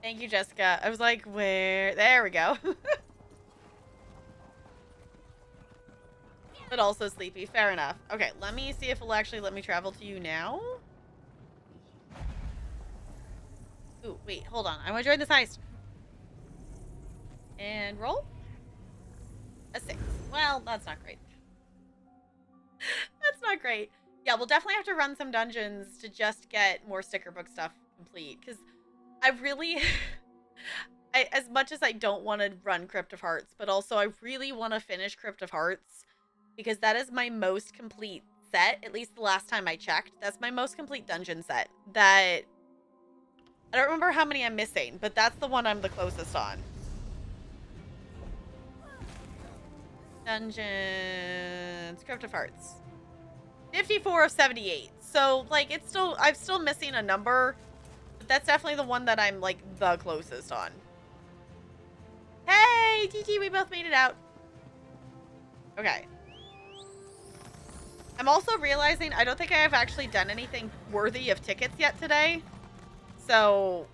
Thank you, Jessica. I was like, where? There we go. But also sleepy. Fair enough. Okay, let me see if it'll actually let me travel to you now. Ooh, wait, hold on. I want to join this heist. And roll. A 6. Well, that's not great. That's not great. Yeah, we'll definitely have to run some dungeons to just get more sticker book stuff complete. Because I really... as much as I don't want to run Crypt of Hearts, but also I really want to finish Crypt of Hearts. Because that is my most complete set. At least the last time I checked. That's my most complete dungeon set. That... I don't remember how many I'm missing, but that's the one I'm the closest on. Dungeons, Crypt of Hearts. 54 of 78. So, like, it's still, I'm still missing a number. But that's definitely the one that I'm, like, the closest on. Hey, TT, we both made it out. Okay. I'm also realizing I don't think I have actually done anything worthy of tickets yet today. So,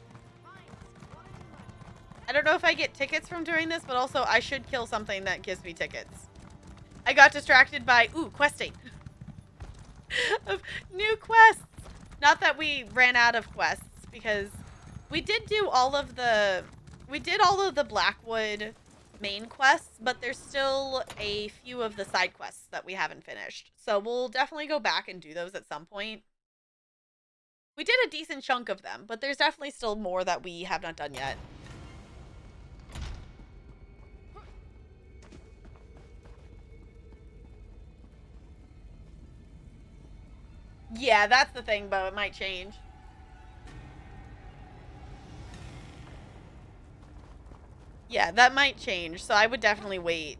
I don't know if I get tickets from doing this, but also I should kill something that gives me tickets. I got distracted by, ooh, questing. Of new quests. Not that we ran out of quests, because we did do all of the Blackwood main quests, but there's still a few of the side quests that we haven't finished. So we'll definitely go back and do those at some point. We did a decent chunk of them, but there's definitely still more that we have not done yet. Yeah, that's the thing, Bo. It might change. Yeah, that might change. So I would definitely wait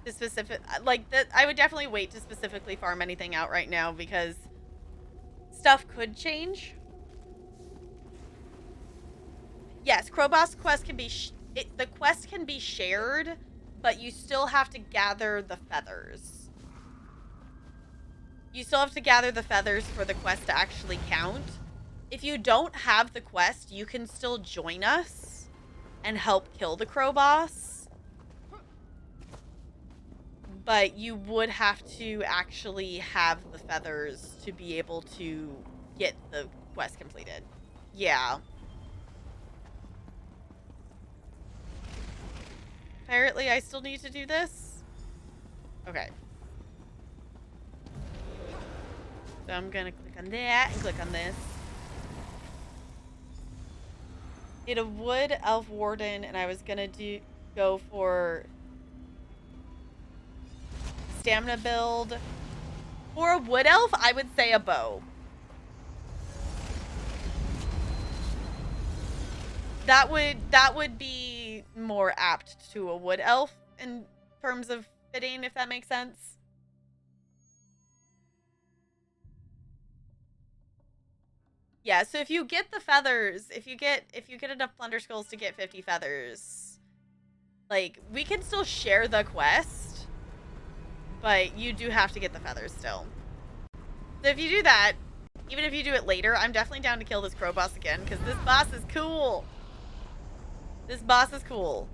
to I would definitely wait to specifically farm anything out right now because stuff could change. Yes, Crowboss quest can be the quest can be shared, but you still have to gather the feathers. You still have to gather the feathers for the quest to actually count. If you don't have the quest, you can still join us and help kill the Crowboss. But you would have to actually have the feathers to be able to get the quest completed. Yeah. Apparently, I still need to do this. Okay. So I'm gonna click on that and click on this. Did a wood elf warden, and I was gonna go for stamina build. For a wood elf, I would say a bow. That would be more apt to a wood elf in terms of fitting, if that makes sense. Yeah, so if you get the feathers, if you get enough plunder skulls to get 50 feathers, like, we can still share the quest, but you do have to get the feathers still. So if you do that, even if you do it later, I'm definitely down to kill this crow boss again, because this boss is cool. This boss is cool.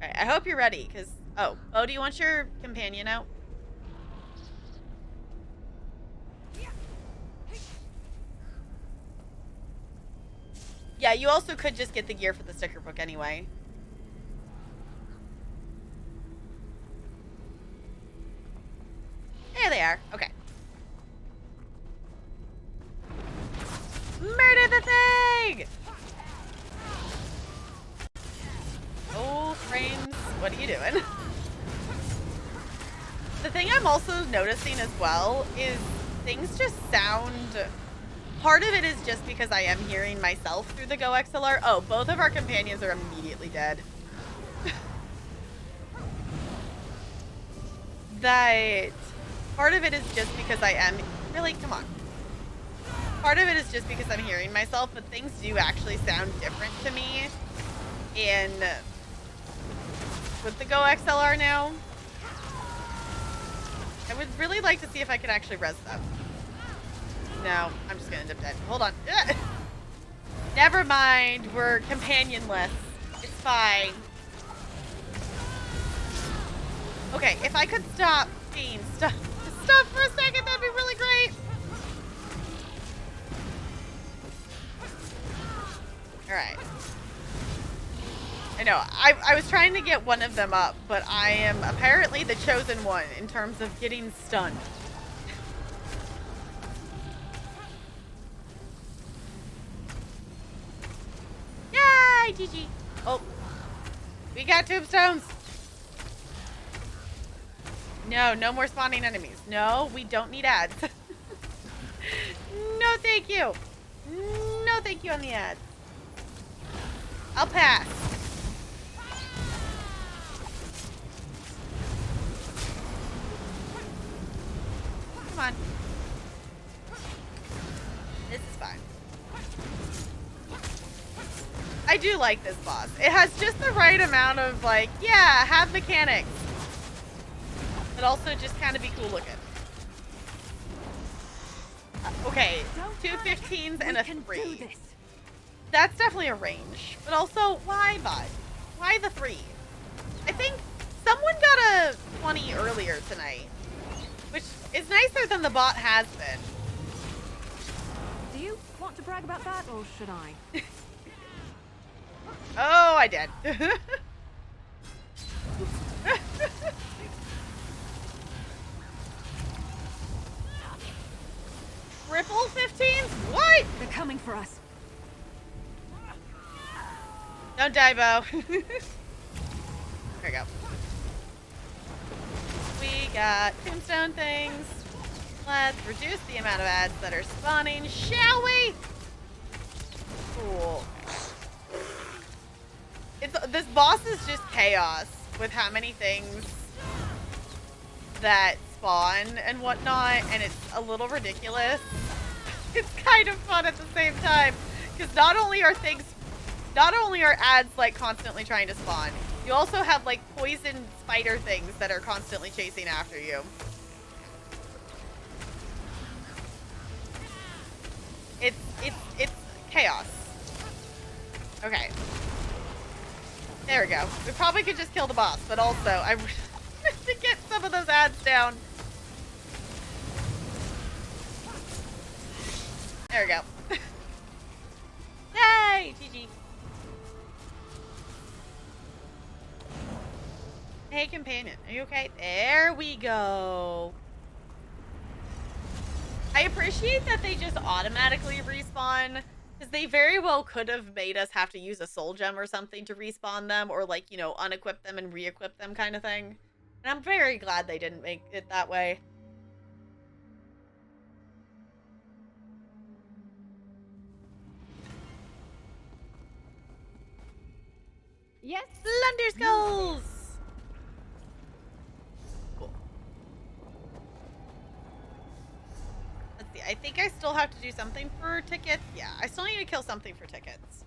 Alright, I hope you're ready, because... Oh, do you want your companion out? Yeah, you also could just get the gear for the sticker book anyway. There they are. Okay. Murder the thing! Oh, frames. What are you doing? The thing I'm also noticing as well is things just sound... Part of it is just because I am hearing myself through the Go XLR. Oh, both of our companions are immediately dead. That... Part of it is just because I am... Really? Come on. Part of it is just because I'm hearing myself, but things do actually sound different to me in... with the Go XLR now. I would really like to see if I could actually res them. No, I'm just gonna end up dead. Hold on. Never mind. We're companionless. It's fine. Okay, if I could stop being stuck for a second, that'd be really great. Alright. I know. I was trying to get one of them up, but I am apparently the chosen one in terms of getting stunned. Yay! GG. Oh. We got tombstones. No more spawning enemies. No, we don't need ads. No, thank you. No, thank you on the ads. I'll pass. Come on. This is fine. I do like this boss. It has just the right amount of, like, yeah, have mechanics. But also just kind of be cool looking. Okay, 2 15s and a 3. That's definitely a range. But also, why bot? Why the 3? I think someone got a 20 earlier tonight. Which is nicer than the bot has been. Do you want to brag about that, or should I? Oh, I did. Triple 15s? What? They're coming for us. Don't die, Bo. There we go. We got tombstone things. Let's reduce the amount of ads that are spawning, shall we? Cool. This boss is just chaos with how many things that spawn and whatnot, and it's a little ridiculous. It's kind of fun at the same time, because not only are ads like constantly trying to spawn, you also have like poison spider things that are constantly chasing after you. It's chaos. Okay. There we go. We probably could just kill the boss, but also I wanted to get some of those ads down. There we go. Yay! GG. Hey, companion. Are you okay? There we go. I appreciate that they just automatically respawn, because they very well could have made us have to use a soul gem or something to respawn them, or like, you know, unequip them and re-equip them kind of thing. And I'm very glad they didn't make it that way. Yes. Thunder skulls! Cool. Let's see. I think I still have to do something for tickets. Yeah, I still need to kill something for tickets.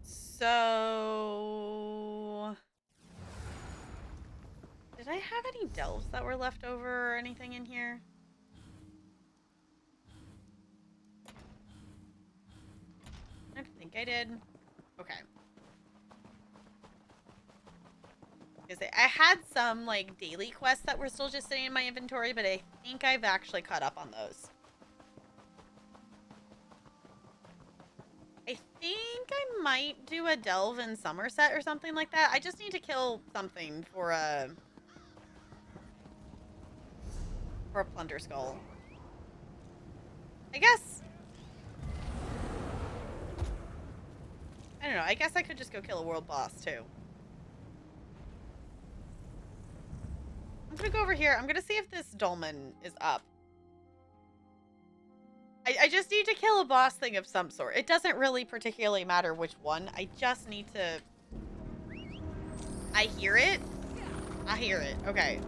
So... have any delves that were left over or anything in here? I don't think I did. Okay. I had some, like, daily quests that were still just sitting in my inventory, but I think I've actually caught up on those. I think I might do a delve in Somerset or something like that. I just need to kill something for a plunder skull. I guess. I don't know. I guess I could just go kill a world boss too. I'm gonna go over here. I'm gonna see if this dolmen is up. I just need to kill a boss thing of some sort. It doesn't really particularly matter which one. I just need to... I hear it. I hear it. Okay.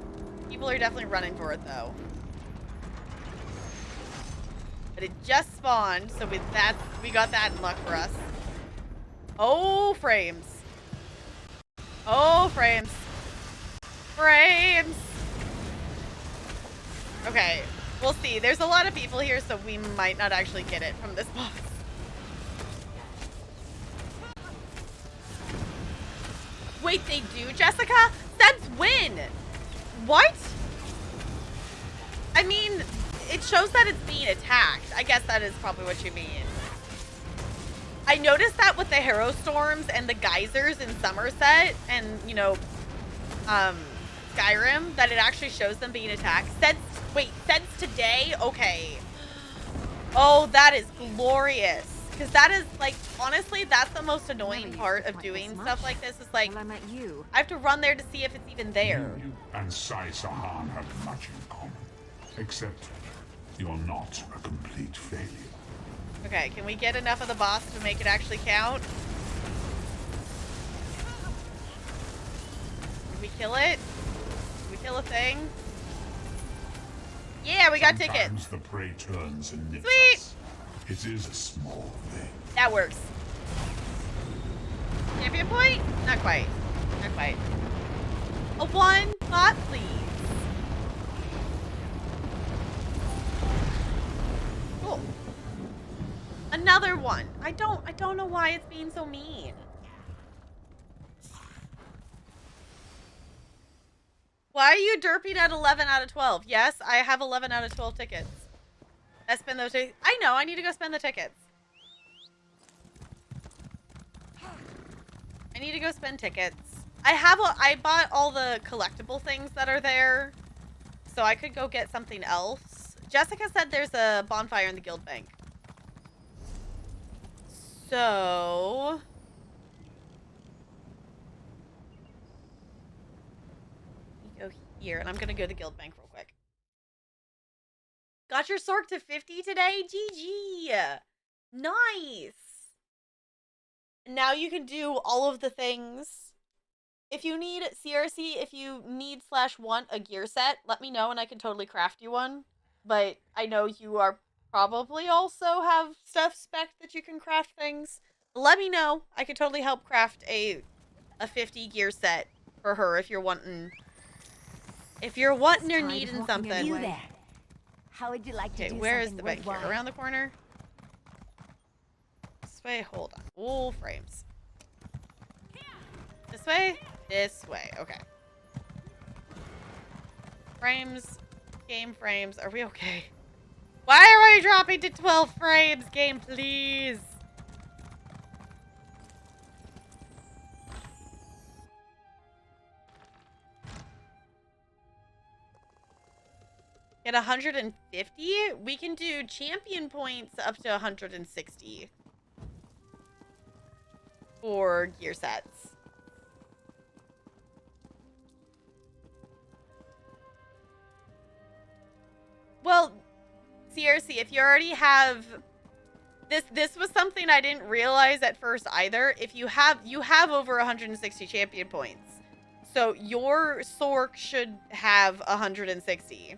People are definitely running for it, though. But it just spawned, so with that, we got that in luck for us. Oh, frames. Oh, frames. Frames. Okay. We'll see. There's a lot of people here, so we might not actually get it from this boss. Wait, they do, Jessica? Since when? What? I mean, it shows that it's being attacked. I guess that is probably what you mean. I noticed that with the Harrow Storms and the geysers in Somerset and, you know, Skyrim, that it actually shows them being attacked. Since today? Okay. Oh, that is glorious. Because that is, like, honestly, that's the most annoying part of doing stuff like this. Is like, I met you. I have to run there to see if it's even there. You and Sai Sahan have much in common. Except you're not a complete failure. Okay, can we get enough of the boss to make it actually count? Did we kill it? Did we kill a thing? Yeah, we got tickets. Sometimes the prey turns and nips Sweet. us. It is a small thing. That works. Champion point? Not quite. Not quite. A one bot, please. Cool. Another one. I don't know why it's being so mean. Why are you derping at 11 out of 12? Yes, I have 11 out of 12 tickets. I spend those tickets. I know, I need to go spend the tickets. I need to go spend tickets. I bought all the collectible things that are there, so I could go get something else. Jessica said there's a bonfire in the guild bank. So... go here, and I'm gonna go to the guild bank real quick. Got your Sork to 50 today? GG! Nice! Now you can do all of the things. If you need CRC, if you need / want a gear set, let me know and I can totally craft you one. But I know you are probably also have stuff spec that you can craft things. Let me know. I could totally help craft a 50 gear set for her if you're wanting... If you're wanting or needing something. You there. How would you like to Okay, do where is something the bank here? worthwhile? Around the corner? This way? Hold on. All frames. This way? This way. Okay. Frames. Game frames. Are we okay? Why are we dropping to 12 frames? Game, please. At 150, we can do champion points up to 160 for gear sets. Well, CRC, if you already have this was something I didn't realize at first either. If you have over 160 champion points. So your Sork should have 160.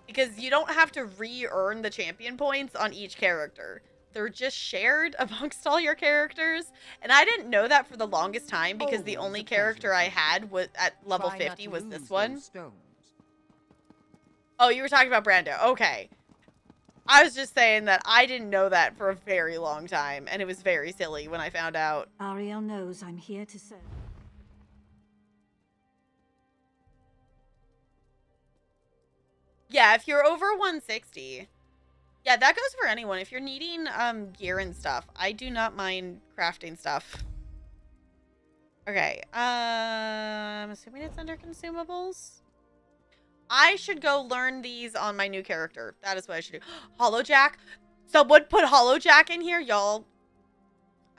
Because you don't have to re-earn the champion points on each character. they're just shared amongst all your characters. And I didn't know that for the longest time because the only character I had was at level 50 was this one. Oh, you were talking about Brando. Okay. I was just saying that I didn't know that for a very long time, and it was very silly when I found out. Ariel knows I'm here to serve. Yeah, if you're over 160. Yeah, that goes for anyone. If you're needing gear and stuff, I do not mind crafting stuff. Okay, I'm assuming it's under consumables. I should go learn these on my new character. That is what I should do. Hollowjack. Someone put Hollowjack in here, y'all.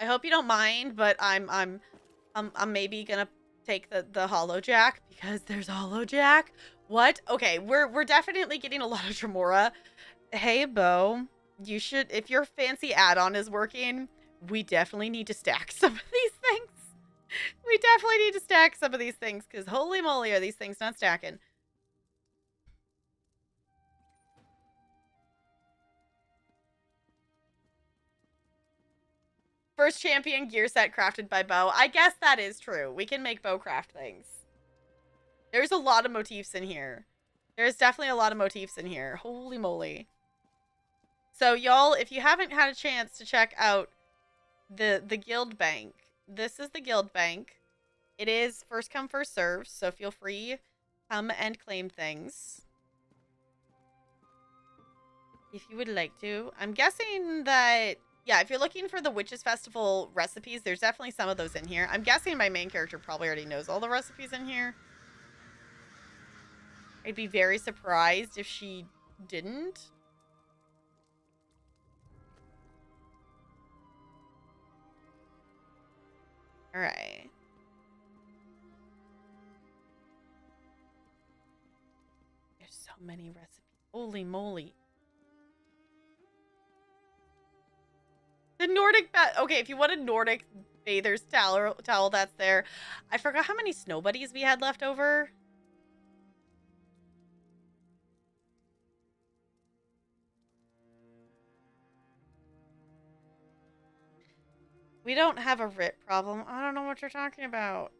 I hope you don't mind, but I'm maybe gonna take the Hollowjack because there's Hollowjack. What? Okay, we're definitely getting a lot of Tremora. Hey, Bo, you should, if your fancy add-on is working, we definitely need to stack some of these things. We definitely need to stack some of these things because holy moly, are these things not stacking. First champion gear set crafted by Bo. I guess that is true. We can make Bo craft things. There's a lot of motifs in here. There's definitely a lot of motifs in here. Holy moly. So y'all, if you haven't had a chance to check out the guild bank, this is the guild bank. It is first come first serve, so feel free come and claim things if you would like to. I'm guessing that, yeah, if you're looking for the Witches Festival recipes, there's definitely some of those in here. I'm guessing my main character probably already knows all the recipes in here. I'd be very surprised if she didn't. All right. There's so many recipes. Holy moly. The Nordic bath. Okay, if you want a Nordic bather's towel, that's there. I forgot how many snow buddies we had left over. We don't have a writ problem. I don't know what you're talking about.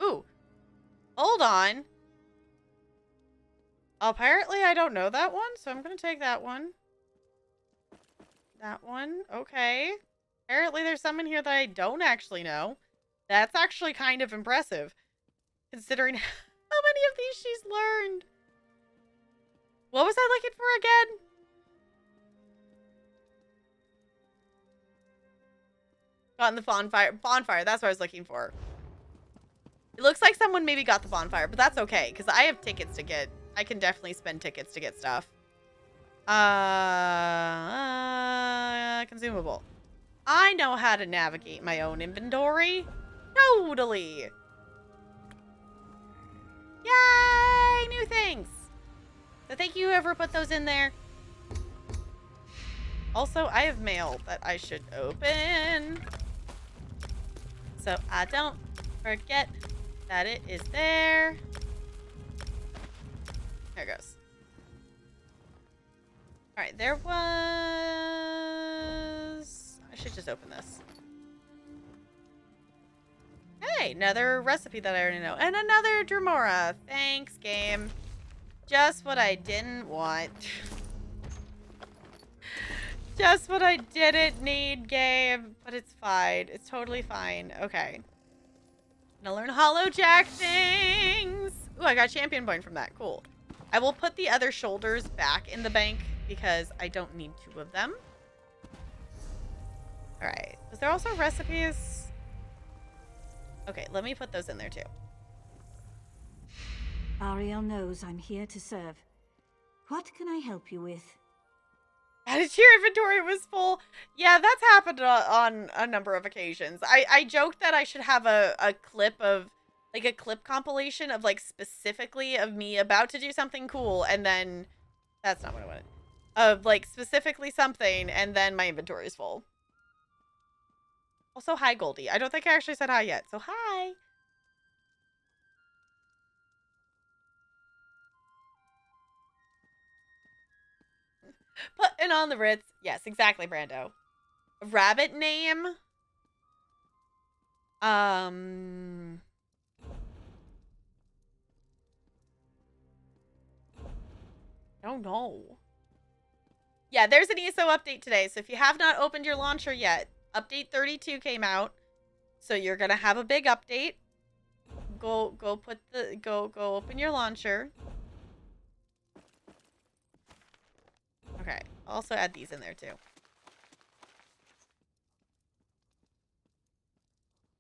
Ooh. Hold on. Apparently, I don't know that one, so I'm going to take that one. That one. Okay. Apparently, there's some in here that I don't actually know. That's actually kind of impressive, considering how many of these she's learned. What was I looking for again? Gotten the bonfire. Bonfire, that's what I was looking for. It looks like someone maybe got the bonfire, but that's okay, because I have tickets to get. I can definitely spend tickets to get stuff. Consumable. I know how to navigate my own inventory. Totally. Yay! New things. So thank you whoever put those in there. Also, I have mail that I should open, so I don't forget that it is there. There it goes. Alright, there was... I should just open this. Hey, another recipe that I already know. And another Dremora. Thanks, game. Just what I didn't want. Just what I didn't need, game. But it's fine. It's totally fine. Okay. Gonna learn Hollowjack things. Ooh, I got a champion point from that. Cool. I will put the other shoulders back in the bank because I don't need 2 of them. Alright. Was there also recipes? Okay, let me put those in there too. Ariel knows I'm here to serve. What can I help you with? Added to your inventory was full. Yeah, that's happened on a number of occasions. I joked that I should have a clip of, like a clip compilation of like specifically of me about to do something cool and then, that's not what I wanted. Of like specifically something and then my inventory is full. Also, hi Goldie. I don't think I actually said hi yet, so hi. Putting on the Ritz. Yes, exactly, Brando. Rabbit name? I don't know. Yeah, there's an ESO update today, so if you have not opened your launcher yet, update 32 came out, so you're gonna have a big update. Go open your launcher. Okay, I'll also add these in there too.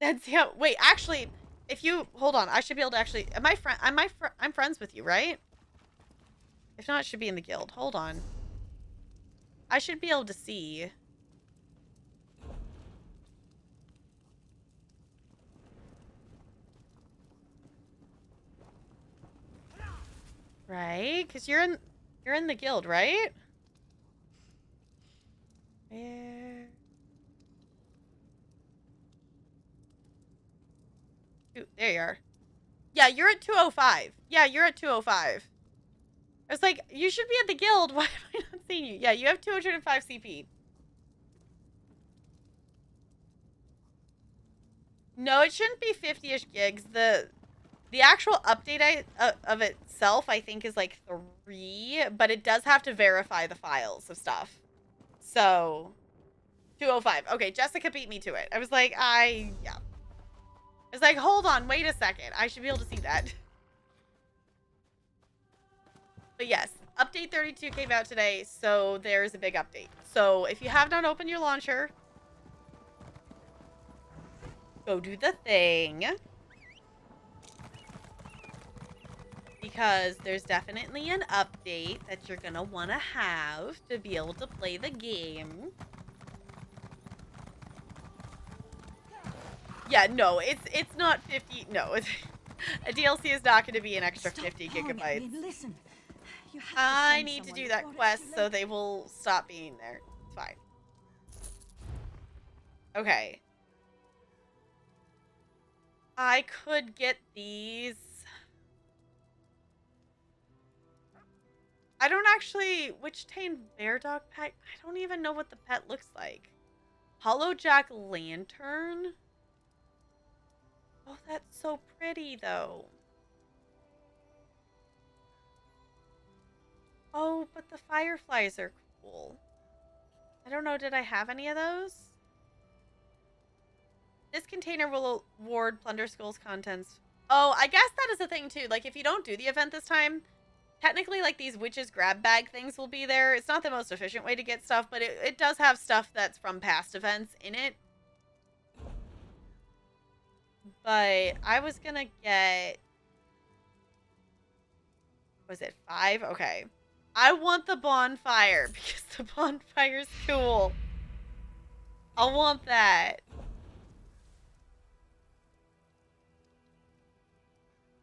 That's yeah. Wait, actually, if you hold on, I should be able to actually. I'm friends with you, right? If not, it should be in the guild. Hold on. I should be able to see. Right? Because you're in the guild, right? Where? Ooh, there you are. Yeah, you're at 205. Yeah, you're at 205. I was like, you should be at the guild. Why am I not seeing you? Yeah, you have 205 CP. No, it shouldn't be 50-ish gigs. The actual update of itself, I think, is like 3, but it does have to verify the files of stuff. So, 205. Okay, Jessica beat me to it. I was like, yeah. I was like, hold on, wait a second. I should be able to see that. But yes, update 32 came out today, so there's a big update. So if you have not opened your launcher, go do the thing. Because there's definitely an update that you're gonna want to have to be able to play the game. Yeah, no, it's not 50. No, a DLC is not going to be an extra 50 gigabytes. Listen, I need to do that quest so they will stop being there. It's fine. Okay. I could get these. I don't actually... Which tame bear dog pet? I don't even know what the pet looks like. Hollow Jack Lantern? Oh, that's so pretty, though. Oh, but the fireflies are cool. I don't know, did I have any of those? This container will award Plunder Skull's contents. Oh, I guess that is a thing, too. Like, if you don't do the event this time, technically, like, these witches grab bag things will be there. It's not the most efficient way to get stuff, but it does have stuff that's from past events in it. But I was gonna get... Was it 5? Okay. I want the bonfire because the bonfire's cool. I want that.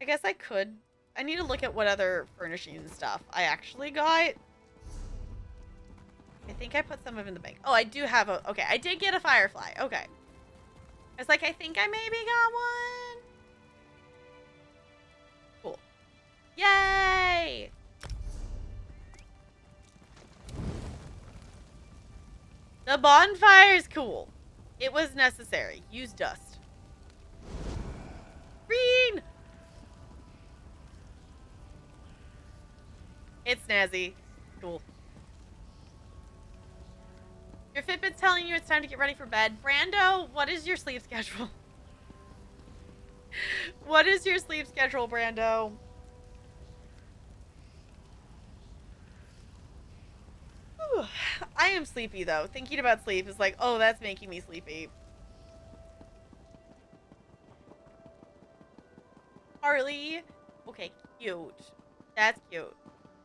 I guess I could. I need to look at what other furnishings and stuff I actually got. I think I put some of them in the bank. Oh, I do have a... Okay, I did get a firefly. Okay. I was like, I think I maybe got one. Cool. Yay! The bonfire's cool. It was necessary. Use dust. Green! It's snazzy. Cool. Your Fitbit's telling you it's time to get ready for bed. Brando, what is your sleep schedule? What is your sleep schedule, Brando? Whew. I am sleepy, though. Thinking about sleep is like, oh, that's making me sleepy. Harley. Okay, cute. That's cute.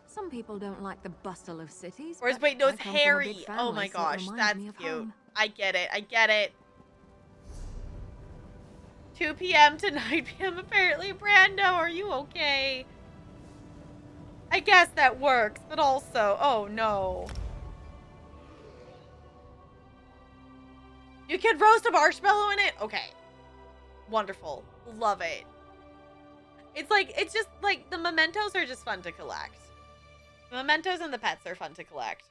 Some people don't like the bustle of cities. Whereas, wait, no, it's Harry. Oh my gosh, that's cute. I get it. I get it. 2 p.m. to 9 p.m. apparently. Brando, are you okay? I guess that works, but also, oh no. You can roast a marshmallow in it? Okay. Wonderful. Love it. It's like, it's just like the mementos are just fun to collect. The mementos and the pets are fun to collect.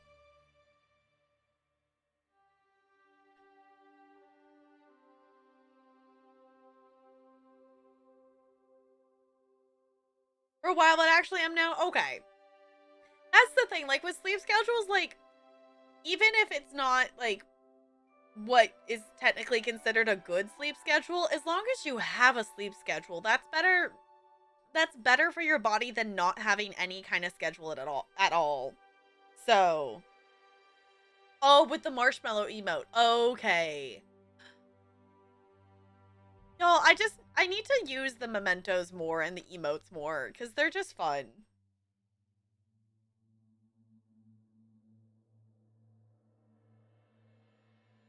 For a while, but actually I'm now. Okay. That's the thing. Like, with sleep schedules, like, even if it's not, like, what is technically considered a good sleep schedule, as long as you have a sleep schedule, that's better. That's better for your body than not having any kind of schedule at all. So, oh, with the marshmallow emote. Okay. Y'all, I need to use the mementos more and the emotes more, because they're just fun.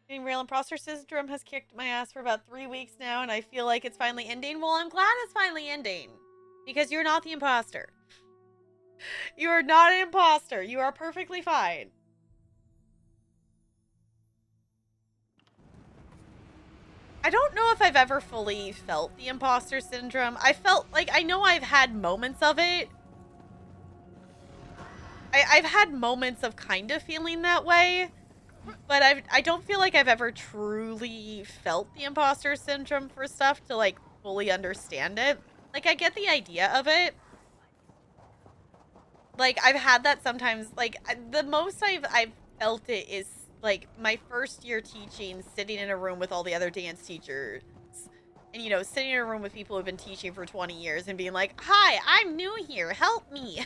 Being real, imposter syndrome has kicked my ass for about 3 weeks now, and I feel like it's finally ending. Well, I'm glad it's finally ending, because you're not the imposter. You are not an imposter. You are perfectly fine. I don't know if I've ever fully felt the imposter syndrome. I felt like, I know I've had moments of it. I've had moments of kind of feeling that way, but I don't feel like I've ever truly felt the imposter syndrome for stuff to, like, fully understand it. Like, I get the idea of it. Like, I've had that sometimes. Like, the most I've felt it is, like, my first year teaching, sitting in a room with all the other dance teachers. And, you know, sitting in a room with people who've been teaching for 20 years and being like, hi, I'm new here, help me.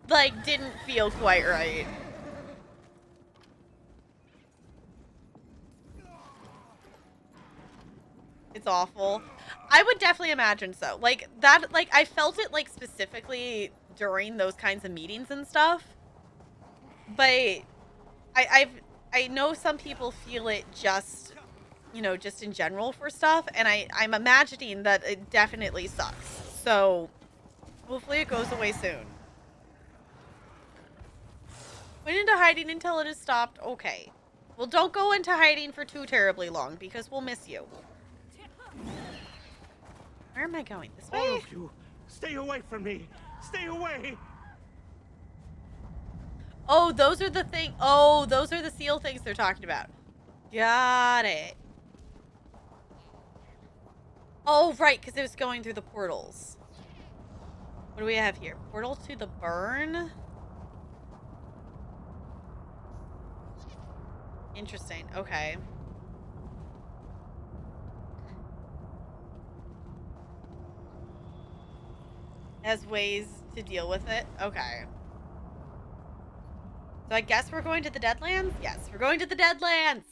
Like, didn't feel quite right. It's awful. I would definitely imagine so. Like, that, like, I felt it, like, specifically during those kinds of meetings and stuff. But I know some people feel it just, you know, just in general for stuff. And I'm imagining that it definitely sucks. So, hopefully it goes away soon. Went into hiding until it has stopped. Okay. Well, don't go into hiding for too terribly long, because we'll miss you. Where am I going? This way? All of you, stay away from me. Stay away. Oh, those are the thing. Oh, those are the seal things they're talking about. Got it. Oh, right, because it was going through the portals. What do we have here? Portal to the burn? Interesting. Okay. Has ways to deal with it? Okay. So I guess we're going to the Deadlands? Yes, we're going to the Deadlands!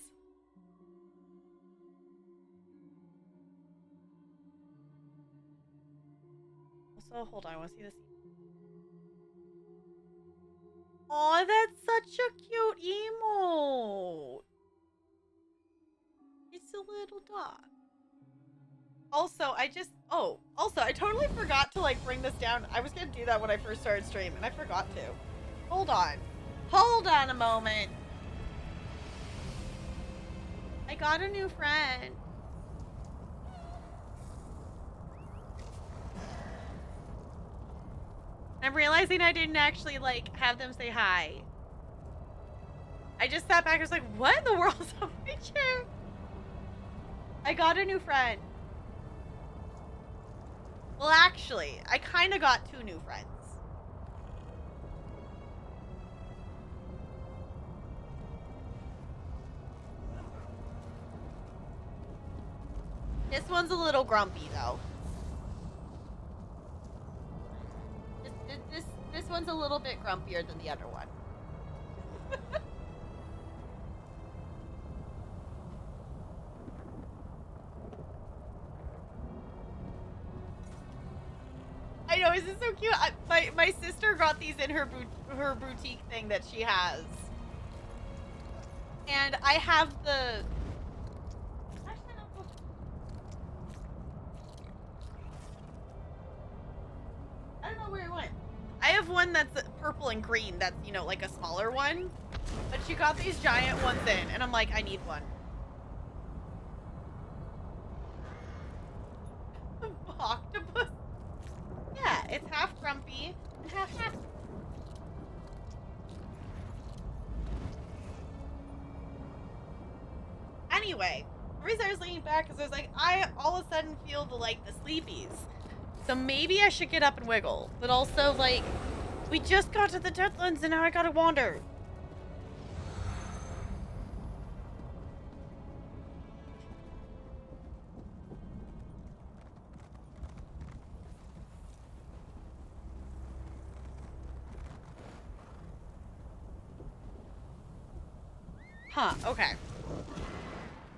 Also, hold on, I want to see this. Oh, that's such a cute emote. It's a little dog. Also, I totally forgot to, like, bring this down. I was gonna do that when I first started stream, and I forgot to. Hold on. Hold on a moment. I got a new friend. I'm realizing I didn't actually, like, have them say hi. I just sat back and was like, what in the world is a picture? I got a new friend. Well, actually, I kind of got 2 new friends. This one's a little grumpy, though. This one's a little bit grumpier than the other one. I know, isn't so cute? My sister got these in her boutique thing that she has. And I have the... I don't know where it went. I have one that's purple and green that's, you know, like a smaller one. But she got these giant ones in, and I'm like, I need one. Octopus? Yeah, it's half grumpy and half happy. Anyway, the reason I was leaning back is I was like, I all of a sudden feel the sleepies. So maybe I should get up and wiggle. But also, like, we just got to the Deadlands and now I gotta wander. Huh, okay.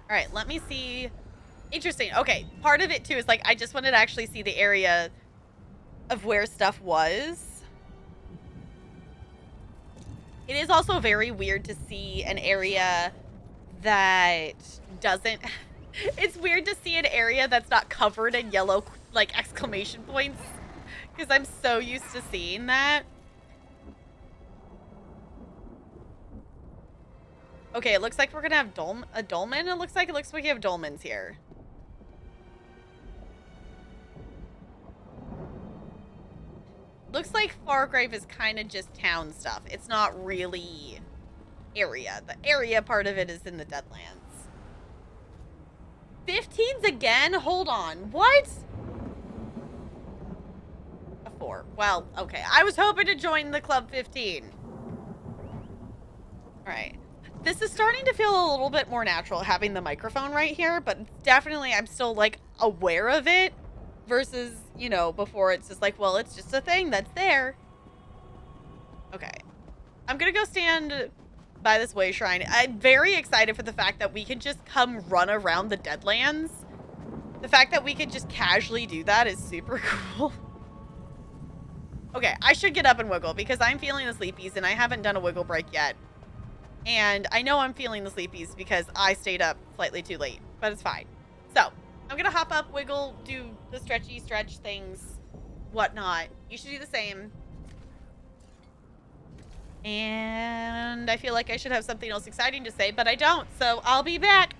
Alright, let me see. Interesting. Okay, part of it too is like I just wanted to actually see the area of where stuff was. It is also very weird to see an area that doesn't... It's weird to see an area that's not covered in yellow, like, exclamation points. Because I'm so used to seeing that. Okay, it looks like we're gonna have a dolmen. It looks like we have dolmens here. Looks like Fargrave is kind of just town stuff. It's not really area. The area part of it is in the Deadlands. 15s again? Hold on. What? A 4. Well, okay. I was hoping to join the Club 15. Alright. This is starting to feel a little bit more natural having the microphone right here, but definitely I'm still, like, aware of it versus, you know, before it's just like, well, it's just a thing that's there. Okay. I'm gonna go stand by this way shrine. I'm very excited for the fact that we can just come run around the Deadlands. The fact that we could just casually do that is super cool. Okay, I should get up and wiggle because I'm feeling the sleepies and I haven't done a wiggle break yet. And I know I'm feeling the sleepies because I stayed up slightly too late, but it's fine. So, I'm gonna hop up, wiggle, do the stretchy stretch things, whatnot. You should do the same. And I feel like I should have something else exciting to say, but I don't, so I'll be back.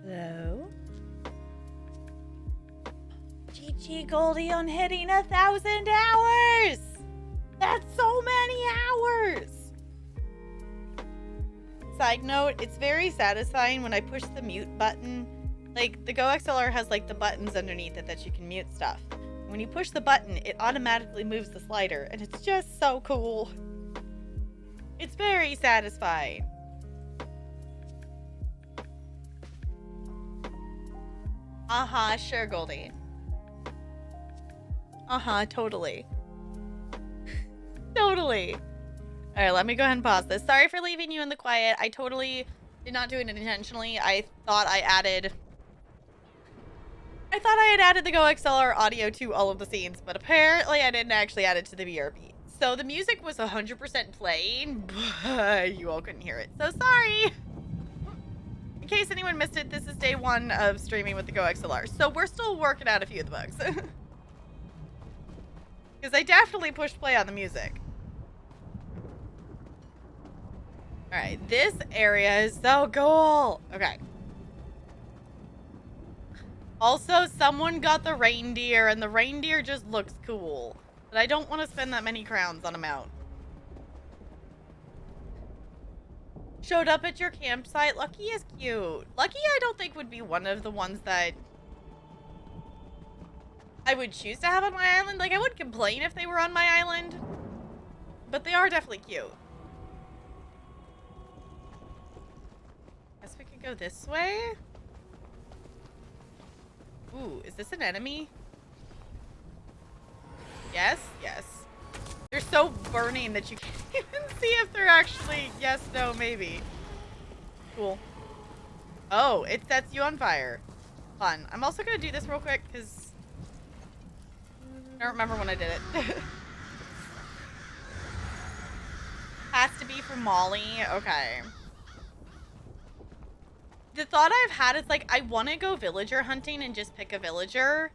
Hello? GG Goldie on hitting 1,000 hours! That's so many hours! Side note, it's very satisfying when I push the mute button. Like, the Go XLR has like the buttons underneath it that you can mute stuff. When you push the button, it automatically moves the slider, and it's just so cool. It's very satisfying. Uh-huh, sure, Goldie. Uh-huh, totally. Totally. Alright, let me go ahead and pause this. Sorry for leaving you in the quiet. I totally did not do it intentionally. I thought I had added the Go XLR audio to all of the scenes, but apparently I didn't actually add it to the BRB. So the music was 100% playing, but you all couldn't hear it. So sorry! In case anyone missed it, this is day 1 of streaming with the Go XLR. So we're still working out a few of the bugs. Because I definitely pushed play on the music. Alright, this area is so cool. Okay. Also, someone got the reindeer, and the reindeer just looks cool. But I don't want to spend that many crowns on a mount. Showed up at your campsite. Lucky is cute. Lucky I don't think would be one of the ones that I would choose to have on my island. Like, I wouldn't complain if they were on my island. But they are definitely cute. Guess we could go this way. Ooh, is this an enemy? Yes, yes. They're so burning that you can't even see if they're actually yes, no, maybe. Cool. Oh, it sets you on fire. Fun. I'm also gonna do this real quick because I don't remember when I did it. Has to be for Molly. Okay. The thought I've had is like, I want to go villager hunting and just pick a villager.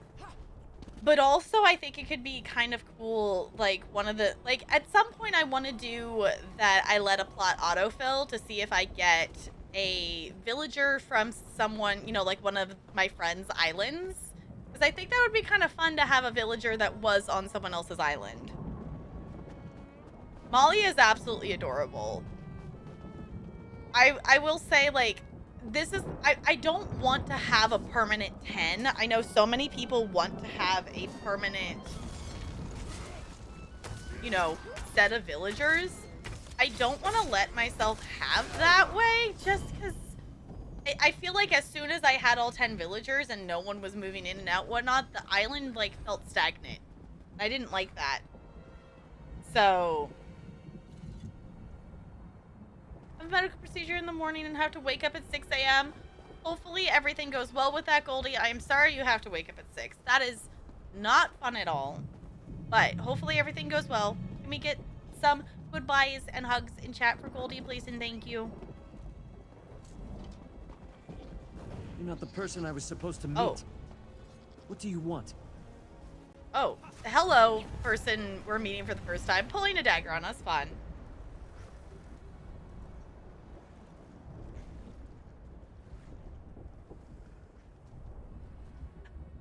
But also I think it could be kind of cool, like one of the, like at some point I want to do that I let a plot autofill to see if I get a villager from someone, you know, like one of my friend's islands. Because I think that would be kind of fun to have a villager that was on someone else's island. Molly is absolutely adorable. I will say, like, this is, I don't want to have a permanent 10. I know so many people want to have a permanent, you know, set of villagers. I don't want to let myself have that way just because I feel like as soon as I had all 10 villagers and no one was moving in and out, whatnot, the island, like, felt stagnant. I didn't like that. So I have a medical procedure in the morning and have to wake up at 6 a.m. Hopefully everything goes well with that, Goldie. I am sorry you have to wake up at 6. That is not fun at all. But hopefully everything goes well. Can we get some goodbyes and hugs in chat for Goldie, please, and thank you. You're not the person I was supposed to meet. Oh. What do you want? Oh, hello, person we're meeting for the first time. Pulling a dagger on us, fun.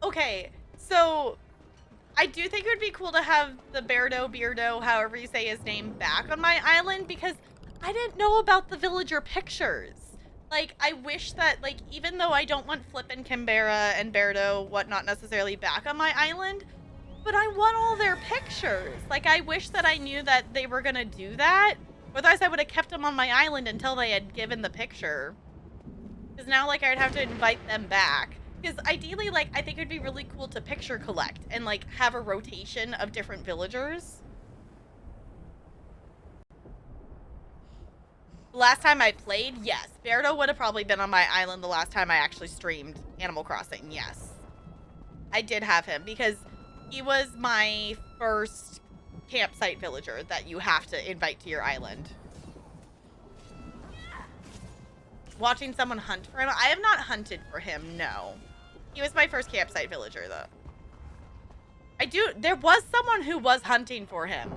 Okay, so I do think it would be cool to have the Beardo, however you say his name, back on my island because I didn't know about the villager pictures. Like, I wish that, like, even though I don't want Flippin', Canberra, and Beardo, whatnot, necessarily back on my island, but I want all their pictures. Like, I wish that I knew that they were gonna do that. Otherwise, I would have kept them on my island until they had given the picture. Because now, like, I'd have to invite them back. Because ideally, like, I think it'd be really cool to picture collect and, like, have a rotation of different villagers. Last time I played, yes. Beardo would have probably been on my island the last time I actually streamed Animal Crossing, yes. I did have him because he was my first campsite villager that you have to invite to your island. Watching someone hunt for him? I have not hunted for him, no. He was my first campsite villager, though. There was someone who was hunting for him.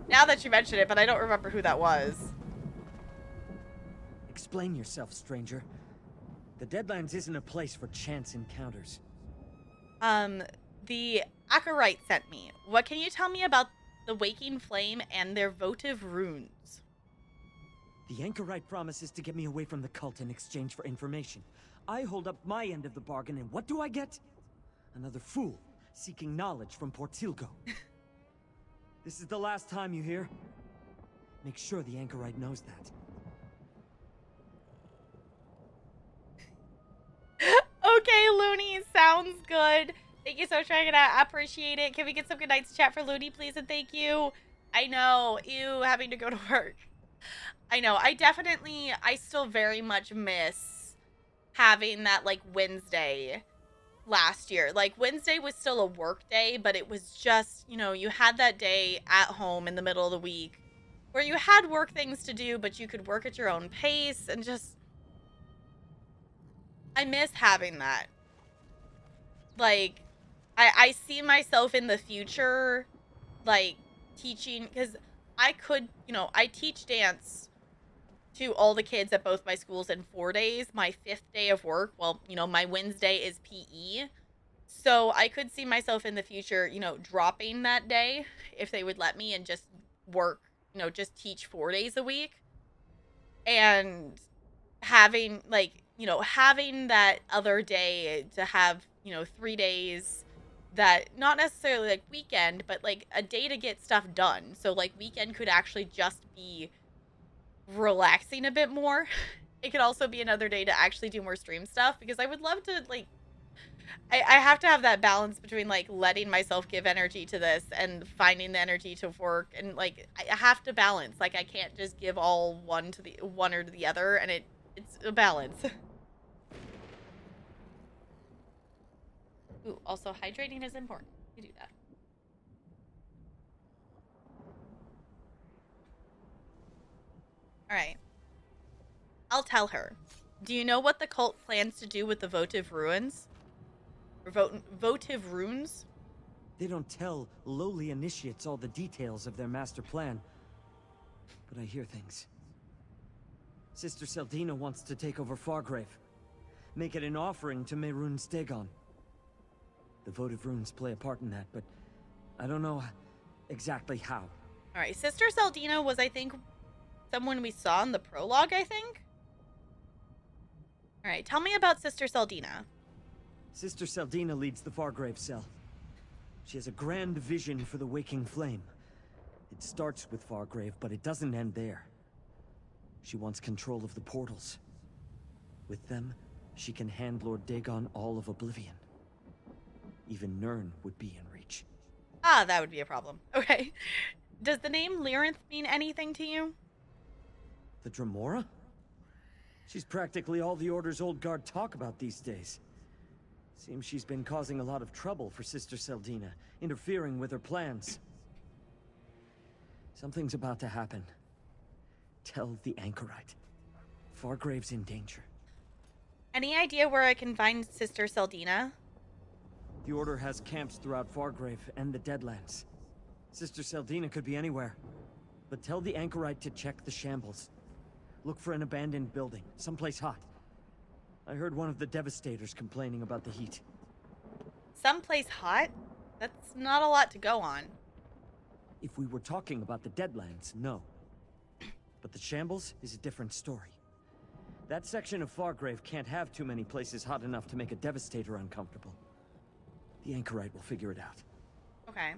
Now that you mention it, but I don't remember who that was. Explain yourself, stranger. The Deadlands isn't a place for chance encounters. The Acolyte sent me. What can you tell me about the Waking Flame and their votive runes? The Anchorite promises to get me away from the cult in exchange for information. I hold up my end of the bargain, and what do I get? Another fool seeking knowledge from Portilgo. This is the last time, you hear? Make sure the Anchorite knows that. Okay, Looney, sounds good. Thank you so much for checking it out. I appreciate it. Can we get some good nights chat for Looney, please? And thank you. I know, you having to go to work. I know, I still very much miss having that, like, Wednesday last year. Like, Wednesday was still a work day, but it was just, you know, you had that day at home in the middle of the week where you had work things to do, but you could work at your own pace and just... I miss having that. Like, I see myself in the future, like, teaching, because I could, you know, I teach dance to all the kids at both my schools in 4 days. My 5th day of work, well, you know, my Wednesday is PE. So I could see myself in the future, you know, dropping that day if they would let me and just work, you know, just teach 4 days a week. And having, like, you know, having that other day to have, you know, 3 days that, not necessarily like weekend, but like a day to get stuff done. So like weekend could actually just be relaxing a bit more. It could also be another day to actually do more stream stuff, because I would love to, like, I have to have that balance between, like, letting myself give energy to this and finding the energy to work, and, like, I have to balance. Like, I can't just give all one or to the other, and it's a balance. Ooh, also hydrating is important. You do that. All right. I'll tell her. Do you know what the cult plans to do with the votive ruins? Or votive runes? They don't tell lowly initiates all the details of their master plan. But I hear things. Sister Seldina wants to take over Fargrave. Make it an offering to Mehrunes Dagon. The votive runes play a part in that, but I don't know exactly how. Alright, Sister Seldina was, I think, someone we saw in the prologue, I think? Alright, tell me about Sister Seldina. Sister Seldina leads the Fargrave cell. She has a grand vision for the Waking Flame. It starts with Fargrave, but it doesn't end there. She wants control of the portals. With them, she can hand Lord Dagon all of Oblivion. Even Nirn would be in reach. Ah, that would be a problem. Okay. Does the name Lyrinth mean anything to you? The Dremora? She's practically all the Order's old guard talk about these days. Seems she's been causing a lot of trouble for Sister Seldina, interfering with her plans. Something's about to happen. Tell the Anchorite. Fargrave's in danger. Any idea where I can find Sister Seldina? The Order has camps throughout Fargrave and the Deadlands. Sister Seldina could be anywhere. But tell the Anchorite to check the shambles. Look for an abandoned building, someplace hot. I heard one of the Devastators complaining about the heat. Someplace hot? That's not a lot to go on. If we were talking about the Deadlands, no. But the shambles is a different story. That section of Fargrave can't have too many places hot enough to make a Devastator uncomfortable. The Anchorite will figure it out. Okay.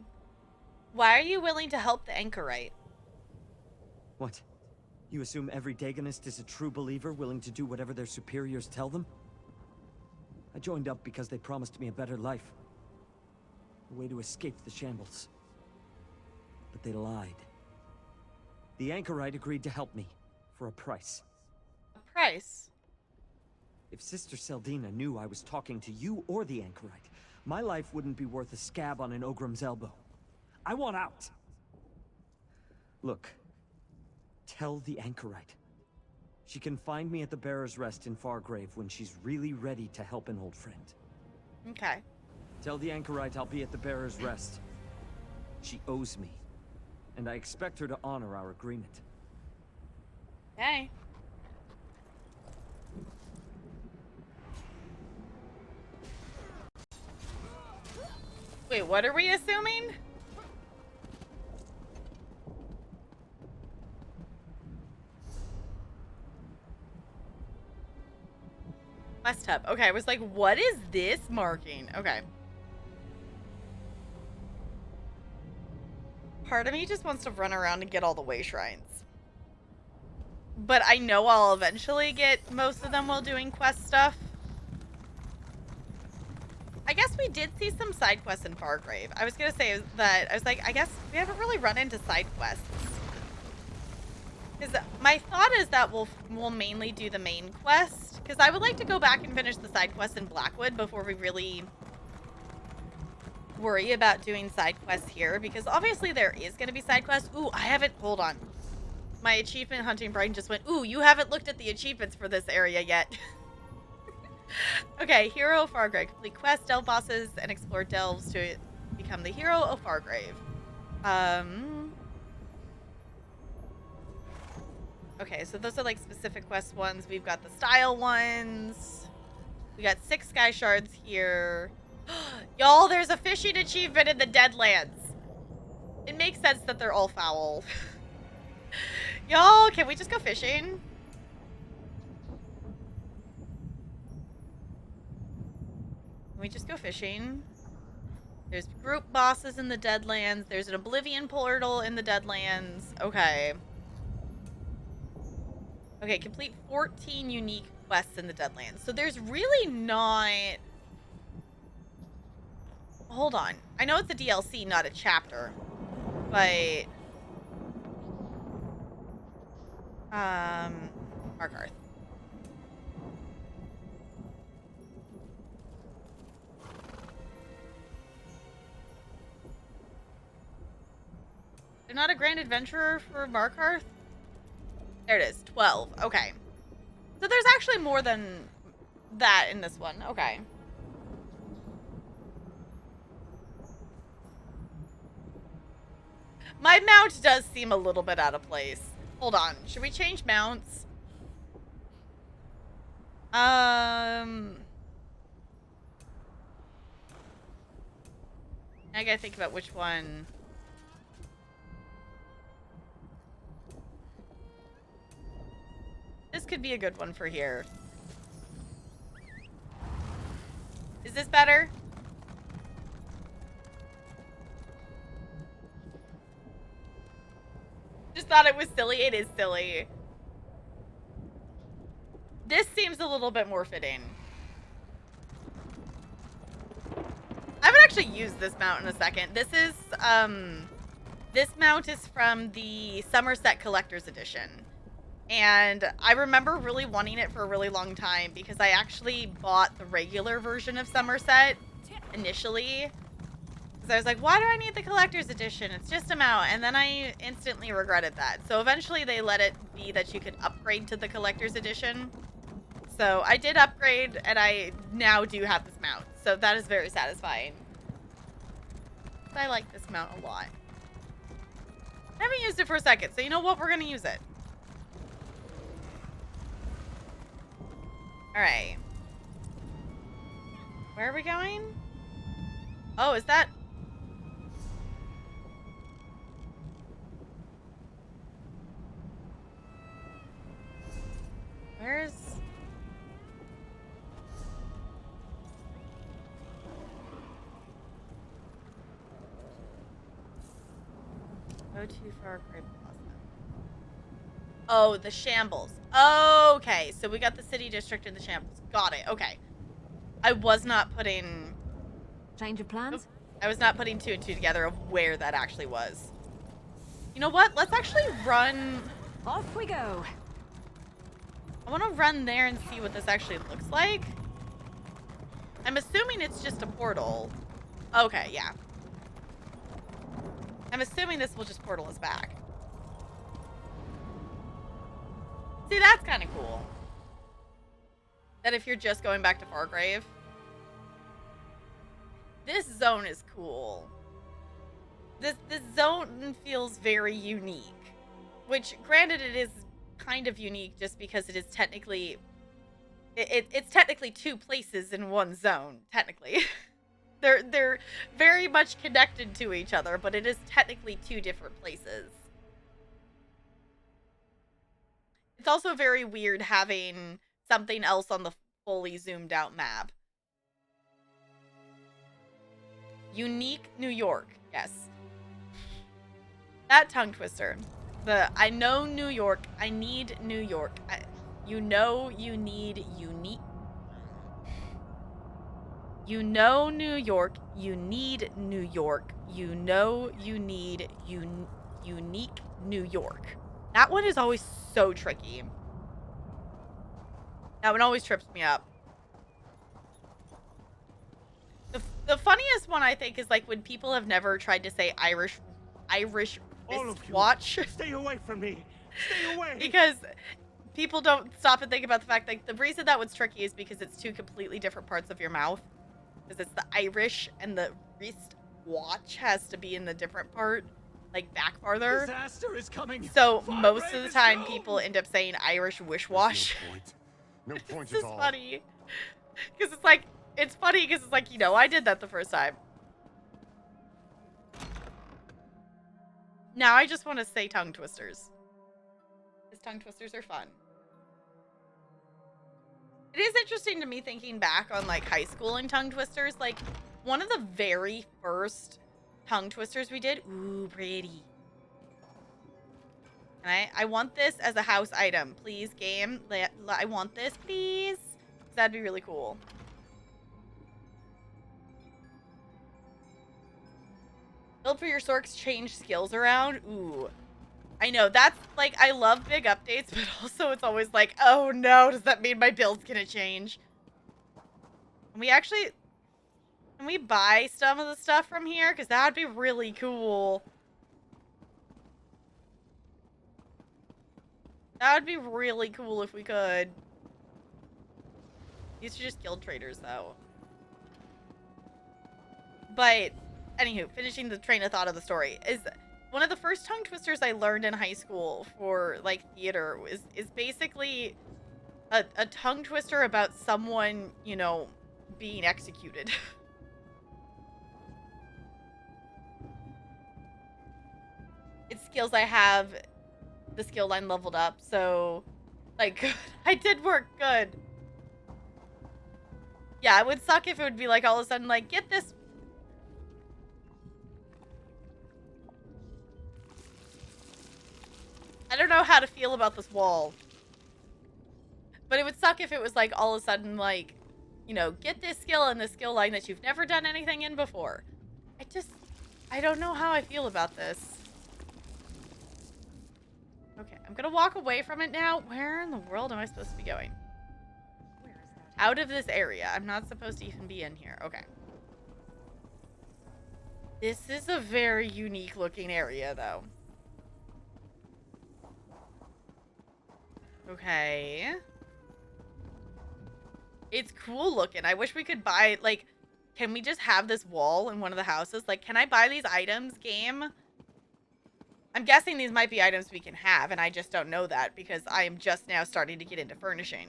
Why are you willing to help the Anchorite? What? You assume every Dagonist is a true believer willing to do whatever their superiors tell them? I joined up because they promised me a better life. A way to escape the shambles. But they lied. The Anchorite agreed to help me, for a price. A price? If Sister Seldina knew I was talking to you or the Anchorite, my life wouldn't be worth a scab on an Ogrim's elbow. I want out! Look. Tell the Anchorite. She can find me at the Bearer's Rest in Fargrave when she's really ready to help an old friend. Okay. Tell the Anchorite I'll be at the Bearer's Rest. She owes me, and I expect her to honor our agreement. Okay. Wait, what are we assuming? Quest hub. Okay, I was like, what is this marking? Okay. Part of me just wants to run around and get all the way shrines. But I know I'll eventually get most of them while doing quest stuff. I guess we did see some side quests in Fargrave. I was gonna say that, I was like, I guess we haven't really run into side quests. Because my thought is that we'll mainly do the main quest. Because I would like to go back and finish the side quest in Blackwood before we really worry about doing side quests here. Because obviously there is going to be side quests. Ooh, I haven't, hold on. My achievement hunting brain just went, ooh, you haven't looked at the achievements for this area yet. Okay, Hero of Fargrave. Complete quests, delve bosses, and explore delves to become the Hero of Fargrave. Okay, so those are like specific quest ones. We've got the style ones. We got 6 sky shards here. Y'all, there's a fishing achievement in the Deadlands. It makes sense that they're all foul. Y'all, can we just go fishing? Can we just go fishing? There's group bosses in the Deadlands. There's an Oblivion portal in the Deadlands. Okay. Okay, complete 14 unique quests in the Deadlands. So there's really not... Hold on. I know it's a DLC, not a chapter. But... Markarth. They're not a grand adventurer for Markarth? There it is, 12. Okay. So there's actually more than that in this one. Okay. My mount does seem a little bit out of place. Hold on. Should we change mounts? I gotta think about which one. This could be a good one for here. Is this better? Just thought it was silly. It is silly. This seems a little bit more fitting. I would actually use this mount in a second. This is, this mount is from the Somerset Collector's Edition. And I remember really wanting it for a really long time because I actually bought the regular version of Somerset initially. Because I was like, why do I need the collector's edition? It's just a mount. And then I instantly regretted that. So eventually they let it be that you could upgrade to the collector's edition. So I did upgrade and I now do have this mount. So that is very satisfying. I like this mount a lot. I haven't used it for a second. So you know what? We're going to use it. Alright. Where are we going? Oh, is that... Where's... Go too far, Great Plaza. Oh, the Shambles. Okay, so we got the city district and the Shambles. Got it. Okay. I was not putting... Change of plans? I was not putting 2 and 2 together of where that actually was. You know what? Let's actually run... Off we go. I want to run there and see what this actually looks like. I'm assuming it's just a portal. Okay, yeah. I'm assuming this will just portal us back. See, that's kind of cool. That if you're just going back to Fargrave. This zone is cool. This zone feels very unique. Which, granted, it is kind of unique just because it is technically... It's technically 2 places in one zone, technically. They're very much connected to each other, but it is technically two different places. It's also very weird having something else on the fully zoomed out map. Unique New York, yes. That tongue twister. I know New York. I need New York. You know you need unique. You know New York. You need New York. You know you need unique New York. That one is always so tricky. That one always trips me up. The funniest one I think is like when people have never tried to say Irish wristwatch. Stay away from me. Stay away. Because people don't stop and think about the fact that the reason that one's tricky is because it's two completely different parts of your mouth. Because it's the Irish and the wristwatch has to be in the different part, like back farther. Disaster is coming. So most of the time people end up saying Irish wishwash. No point It's at just all. funny. Because it's like, it's funny because it's like, you know, I did that the first time. Now I just want to say tongue twisters. Because tongue twisters are fun. It is interesting to me thinking back on like high school and tongue twisters. Like one of the very first tongue twisters we did. Ooh, pretty. And I want this as a house item. Please, game. I want this, please. That'd be really cool. Build for your sorks, change skills around. Ooh. I know, that's, like, I love big updates, but also it's always like, oh no, does that mean my build's gonna change? Can we buy some of the stuff from here? Because that would be really cool. That would be really cool if we could. These are just guild traders, though. But, anywho, finishing the train of thought of the story, is one of the first tongue twisters I learned in high school for, like, theater is basically a tongue twister about someone, you know, being executed. It's skills I have, the skill line leveled up, so, like, I did work good. Yeah, it would suck if it would be like all of a sudden like, get this. I don't know how to feel about this wall. But it would suck if it was like all of a sudden like, you know, get this skill in this skill line that you've never done anything in before. I don't know how I feel about this. Okay, I'm gonna walk away from it now. Where in the world am I supposed to be going? Out of this area. I'm not supposed to even be in here. Okay. This is a very unique looking area, though. Okay. It's cool looking. I wish we could buy, like, can we just have this wall in one of the houses? Like, can I buy these items, game? I'm guessing these might be items we can have, and I just don't know that because I am just now starting to get into furnishing.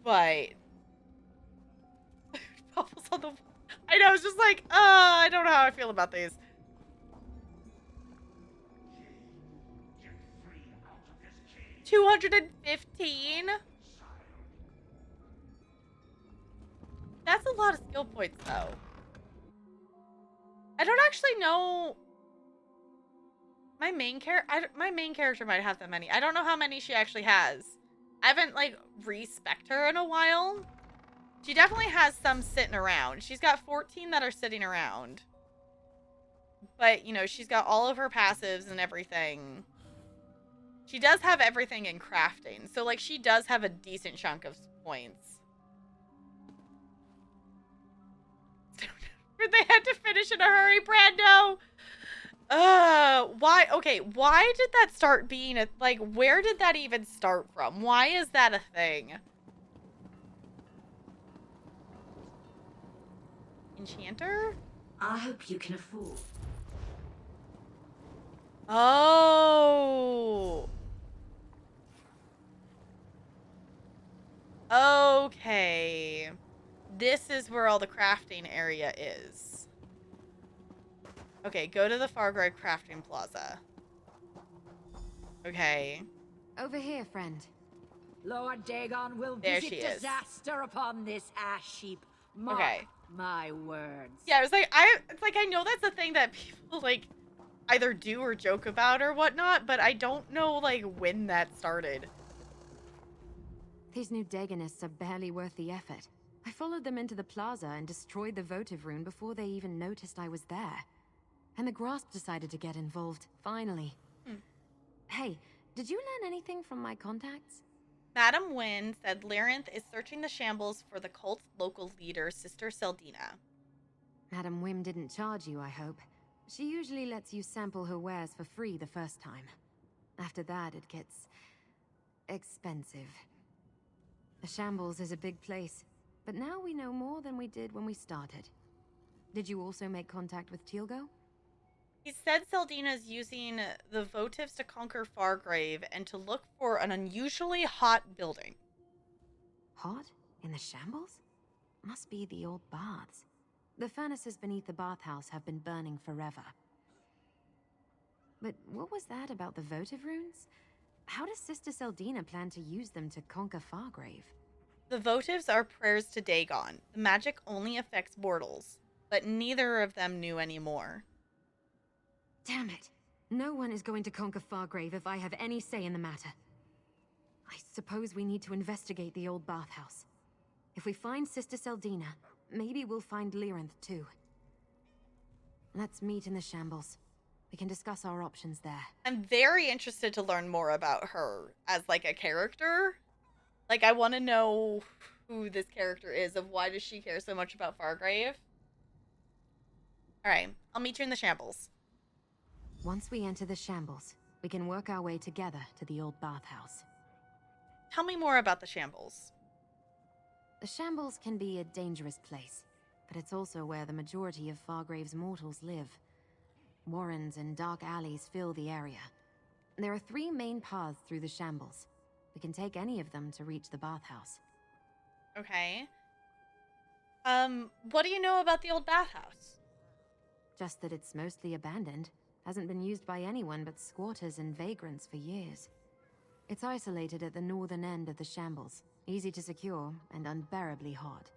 But... bubbles on the... I know, it's just like, I don't know how I feel about these. $215? That's a lot of skill points, though. I don't actually know... My main character might have that many. I don't know how many she actually has. I haven't, like, respec'd her in a while. She definitely has some sitting around. She's got 14 that are sitting around. But, you know, she's got all of her passives and everything. She does have everything in crafting. So, like, she does have a decent chunk of points. They had to finish in a hurry, Brando! Why? Okay, why did that start being a... Like, where did that even start from? Why is that a thing? Enchanter? I hope you can afford. Oh. Okay. This is where all the crafting area is. Okay, go to the Fargrave Crafting Plaza. Okay. Over here, friend. Lord Dagon will There visit she is. disaster upon this ash heap. Mark Okay. my words. Yeah, it's like I know that's a thing that people like either do or joke about or whatnot, but I don't know like when that started. These new Dagonists are barely worth the effort. I followed them into the plaza and destroyed the votive rune before they even noticed I was there. And the Grasp decided to get involved, finally. Hey, did you learn anything from my contacts? Madam Wynn said Lyrinth is searching the shambles for the cult's local leader, Sister Seldina. Madam Wim didn't charge you, I hope. She usually lets you sample her wares for free the first time. After that, it gets expensive. The shambles is a big place, but now we know more than we did when we started. Did you also make contact with Teal'go? He said Seldina's using the votives to conquer Fargrave and to look for an unusually hot building. Hot? In the shambles? Must be the old baths. The furnaces beneath the bathhouse have been burning forever. But what was that about the votive runes? How does Sister Seldina plan to use them to conquer Fargrave? The votives are prayers to Dagon. The magic only affects mortals, but neither of them knew anymore. Damn it. No one is going to conquer Fargrave if I have any say in the matter. I suppose we need to investigate the old bathhouse. If we find Sister Seldina, maybe we'll find Lyrinth too. Let's meet in the shambles. We can discuss our options there. I'm very interested to learn more about her as like a character. Like I want to know who this character is, of why does she care so much about Fargrave. Alright, I'll meet you in the shambles. Once we enter the shambles, we can work our way together to the old bathhouse. Tell me more about the shambles. The shambles can be a dangerous place, but it's also where the majority of Fargrave's mortals live. Warrens and dark alleys fill the area. There are 3 main paths through the shambles. We can take any of them to reach the bathhouse. Okay. What do you know about the old bathhouse? Just that it's mostly abandoned. Hasn't been used by anyone but squatters and vagrants for years. It's isolated at the northern end of the shambles, easy to secure and unbearably hot.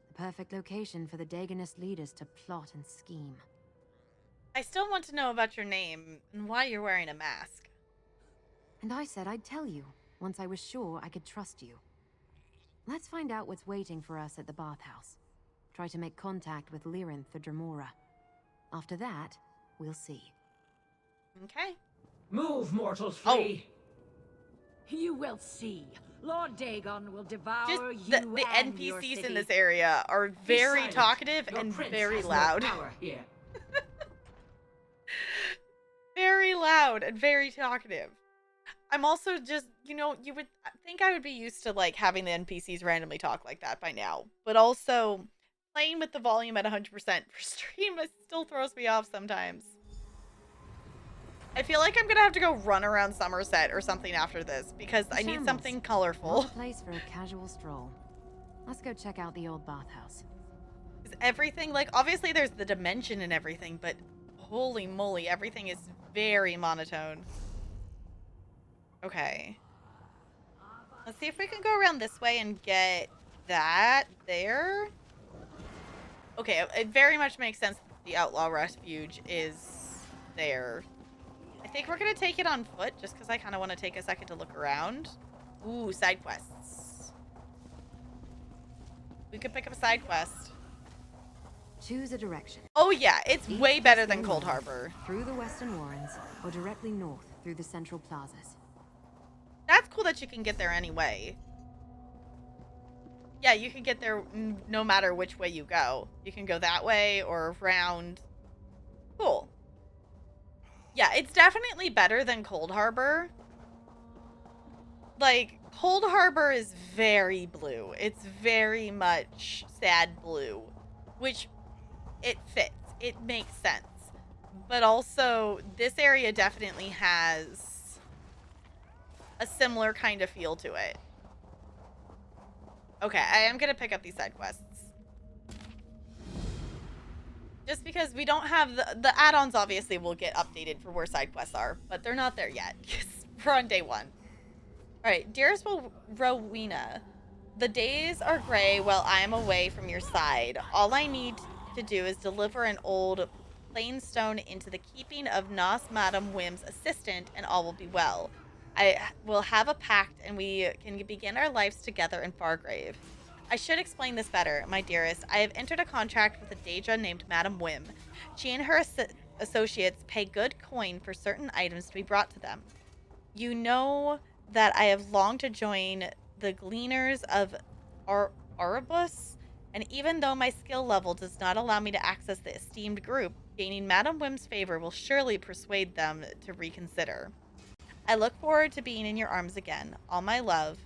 The perfect location for the Dagonist leaders to plot and scheme. I still want to know about your name and why you're wearing a mask. And I said I'd tell you, once I was sure I could trust you. Let's find out what's waiting for us at the bathhouse. Try to make contact with Lyrinth the Dremora. After that, we'll see. Okay. Move, mortals, flee! You will see. Lord Dagon will devour Just you the and your NPCs city. in this area are Be very silent. talkative Your and prince very has no loud. power here. Very loud and very talkative. I'm also just, you would think I would be used to like having the NPCs randomly talk like that by now. But also, playing with the volume at 100% for stream still throws me off sometimes. I feel like I'm going to have to go run around Somerset or something after this because I need Shambles. something colorful. Not a place for a casual stroll. Let's go check out the old bathhouse. Is everything, like, obviously there's the dimension and everything, but holy moly, everything is very monotone. Okay. Let's see if we can go around this way and get that there. Okay, it very much makes sense that the Outlaw Refuge is there. I think we're going to take it on foot just because I kind of want to take a second to look around. Ooh, side quests. We could pick up a side quest. Choose a direction. Oh yeah, it's East, way better west, than or Cold north, Harbor. Through the Western Warrens, or directly north through the central plazas. That's cool that you can get there anyway. Yeah, you can get there no matter which way you go. You can go that way or around. Cool. Yeah, it's definitely better than Cold Harbor. Like, Cold Harbor is very blue. It's very much sad blue, which it fits. It makes sense. But also, this area definitely has a similar kind of feel to it. Okay, I am going to pick up these side quests. Just because we don't have the add-ons obviously will get updated for where side quests are, but they're not there yet because we're on day 1. All right, dearest Rowena, the days are gray while I am away from your side. All I need to do is deliver an old plain stone into the keeping of Nos Madam Wim's assistant, and all will be well. I will have a pact, and we can begin our lives together in Fargrave. I should explain this better, my dearest. I have entered a contract with a Daedra named Madam Wim. She and her associates pay good coin for certain items to be brought to them. You know that I have longed to join the Gleaners of Erebus, and even though my skill level does not allow me to access the esteemed group, gaining Madam Wim's favor will surely persuade them to reconsider. I look forward to being in your arms again. All my love,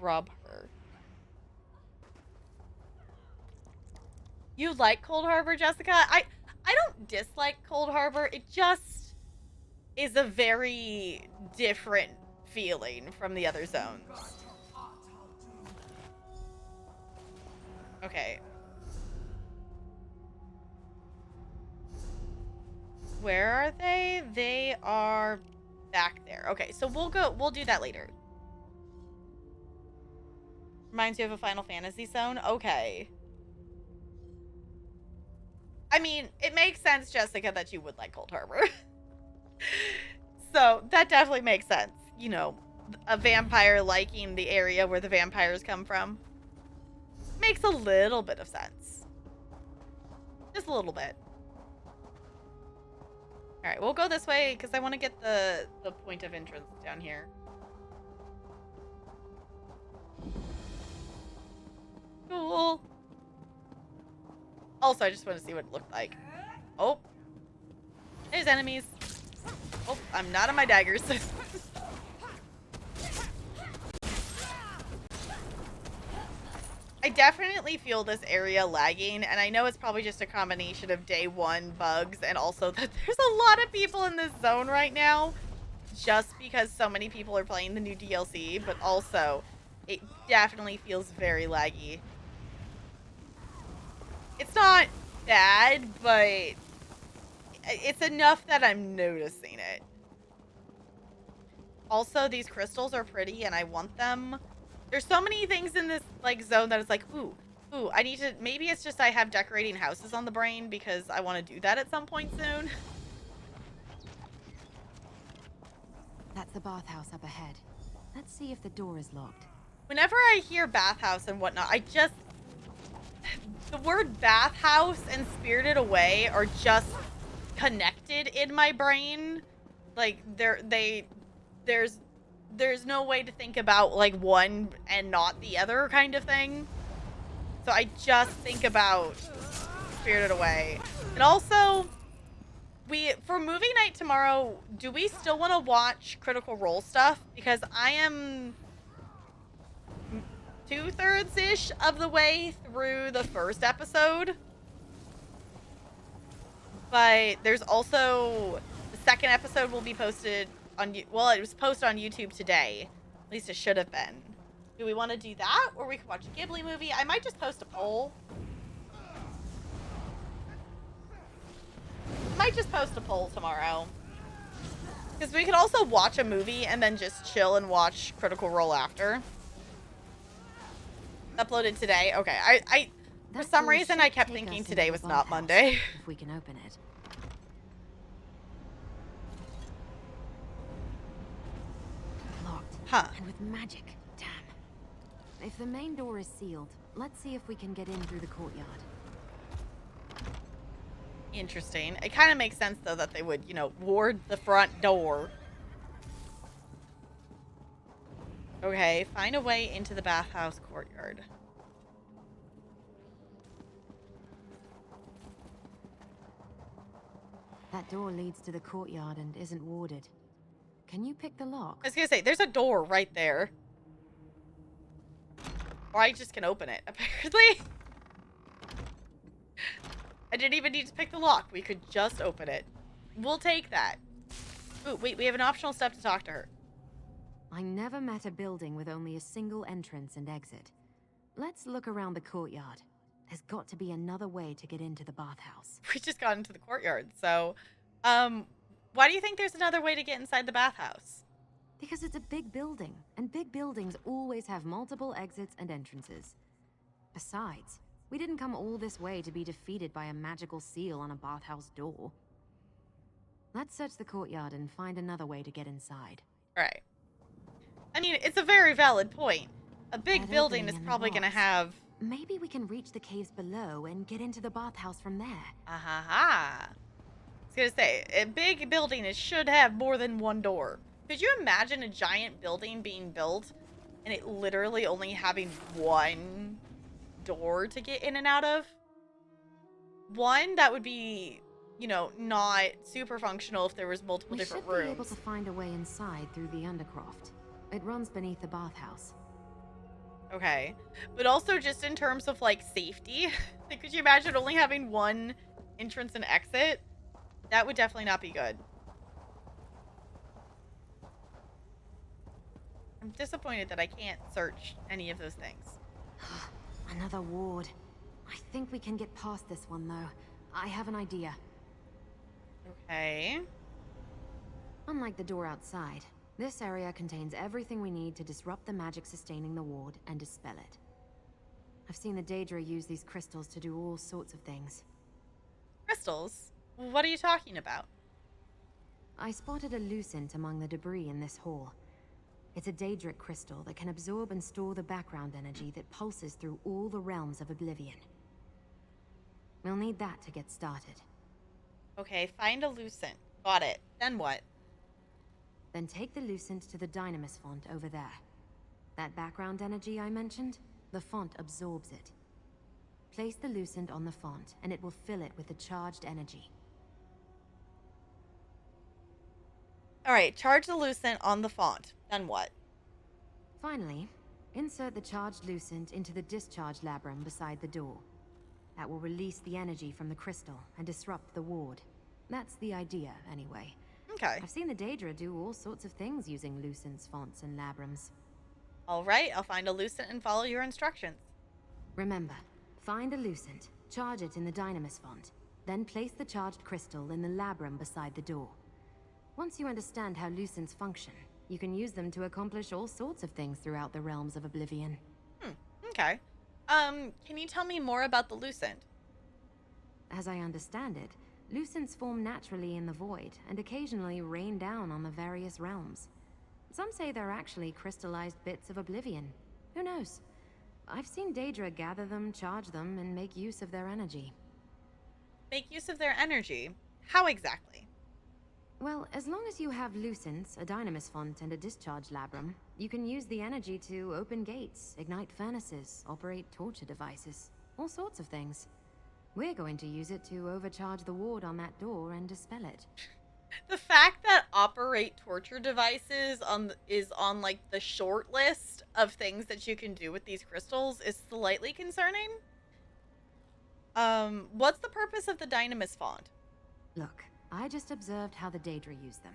Rub her. You like Cold Harbor, Jessica? I don't dislike Cold Harbor. It just is a very different feeling from the other zones. Okay. Where are they? They are back there. Okay, so we'll do that later. Reminds you of a Final Fantasy zone? Okay. I mean, it makes sense, Jessica, that you would like Cold Harbor. So, that definitely makes sense. You know, a vampire liking the area where the vampires come from. Makes a little bit of sense. Just a little bit. Alright, we'll go this way because I want to get the point of entrance down here. Cool. Also, I just want to see what it looked like. Oh. There's enemies. Oh, I'm not on my daggers. I definitely feel this area lagging, and I know it's probably just a combination of day 1 bugs and also that there's a lot of people in this zone right now just because so many people are playing the new DLC, but also it definitely feels very laggy. It's not bad, but it's enough that I'm noticing it. Also, these crystals are pretty and I want them. There's so many things in this like zone that it's like, ooh, I need to, maybe it's just I have decorating houses on the brain because I want to do that at some point soon. That's the bathhouse up ahead. Let's see if the door is locked. Whenever I hear bathhouse and whatnot, the word bathhouse and Spirited Away are just connected in my brain. Like there's no way to think about like one and not the other kind of thing. So I just think about Spirited Away. And also, for movie night tomorrow, do we still want to watch Critical Role stuff? Because I am 2/3-ish of the way through the first episode. But there's also the second episode will be posted on, well, it was posted on YouTube today. At least it should have been. Do we want to do that, or we could watch a Ghibli movie? I might just post a poll. Might just post a poll tomorrow. Because we could also watch a movie and then just chill and watch Critical Role after. Uploaded today. Okay, I for some reason I kept thinking today was not Monday. If we can open it. Locked. Huh. And with magic. Damn. If the main door is sealed, let's see if we can get in through the courtyard. Interesting. It kind of makes sense though that they would, you know, ward the front door. Okay, find a way into the bathhouse courtyard. That door leads to the courtyard and isn't warded. Can you pick the lock? I was gonna say, there's a door right there. Or I just can open it, apparently. I didn't even need to pick the lock. We could just open it. We'll take that. Ooh, wait, we have an optional step to talk to her. I never met a building with only a single entrance and exit. Let's look around the courtyard. There's got to be another way to get into the bathhouse. We just got into the courtyard, so, why do you think there's another way to get inside the bathhouse? Because it's a big building, and big buildings always have multiple exits and entrances. Besides, we didn't come all this way to be defeated by a magical seal on a bathhouse door. Let's search the courtyard and find another way to get inside. Right. I mean, it's a very valid point. A big That building opening is in the probably going to rocks. have... Maybe we can reach the caves below and get into the bathhouse from there. I was going to say, a big building should have more than one door. Could you imagine a giant building being built and it literally only having one door to get in and out of? One, that would be, you know, not super functional if there was multiple We different should be able rooms. to find a way inside through the undercroft. It runs beneath the bathhouse. Okay. But also just in terms of, like, safety. Like, could you imagine only having one entrance and exit? That would definitely not be good. I'm disappointed that I can't search any of those things. Another ward. I think we can get past this one, though. I have an idea. Okay. Unlike the door outside, this area contains everything we need to disrupt the magic sustaining the ward and dispel it. I've seen the Daedra use these crystals to do all sorts of things. Crystals? What are you talking about? I spotted a lucent among the debris in this hall. It's a Daedric crystal that can absorb and store the background energy that pulses through all the realms of oblivion. We'll need that to get started. Okay, find a lucent. Got it. Then what? Then take the lucent to the dynamis font over there. That background energy I mentioned, the font absorbs it. Place the lucent on the font, and it will fill it with the charged energy. Alright, charge the lucent on the font. Then what? Finally, insert the charged lucent into the discharge labrum beside the door. That will release the energy from the crystal and disrupt the ward. That's the idea, anyway. Okay. I've seen the Daedra do all sorts of things using lucents, fonts, and labrums. Alright, I'll find a lucent and follow your instructions. Remember, find a lucent, charge it in the dynamis font, then place the charged crystal in the labrum beside the door. Once you understand how lucents function, you can use them to accomplish all sorts of things throughout the realms of oblivion. Okay. Can you tell me more about the lucent? As I understand it, lucents form naturally in the void and occasionally rain down on the various realms. Some say they're actually crystallized bits of oblivion. Who knows? I've seen Daedra gather them, charge them, and make use of their energy. Make use of their energy? How exactly? Well, as long as you have lucents, a dynamis font, and a discharge labrum, you can use the energy to open gates, ignite furnaces, operate torture devices, all sorts of things. We're going to use it to overcharge the ward on that door and dispel it. The fact that operate torture devices is on like the short list of things that you can do with these crystals is slightly concerning. What's the purpose of the dynamis font? Look, I just observed how the Daedra use them.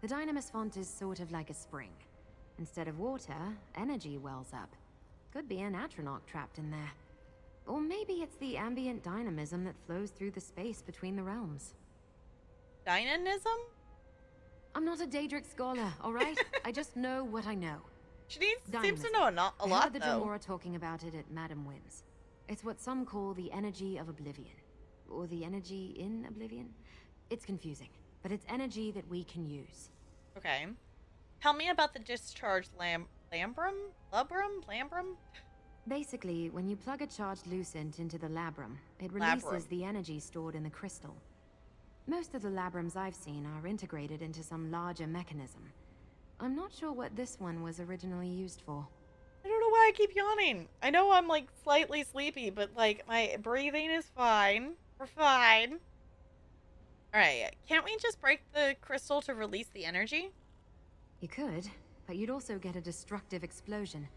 The dynamis font is sort of like a spring. Instead of water, energy wells up. Could be an atronach trapped in there. Or maybe it's the ambient dynamism that flows through the space between the realms. Dynamism? I'm not a Daedric scholar, alright? I just know what I know. She seems to Dynamism. know a I lot, heard the though. Dremora talking about it at Madame Wim's. It's what some call the energy of oblivion. Or the energy in oblivion? It's confusing, but it's energy that we can use. Okay. Tell me about the discharge labrum? Basically, when you plug a charged lucent into the labrum, it releases the energy stored in the crystal. Most of the labrums I've seen are integrated into some larger mechanism. I'm not sure what this one was originally used for. I don't know why I keep yawning. I know I'm like slightly sleepy, but like my breathing is fine. We're fine. Alright, can't we just break the crystal to release the energy? You could, but you'd also get a destructive explosion.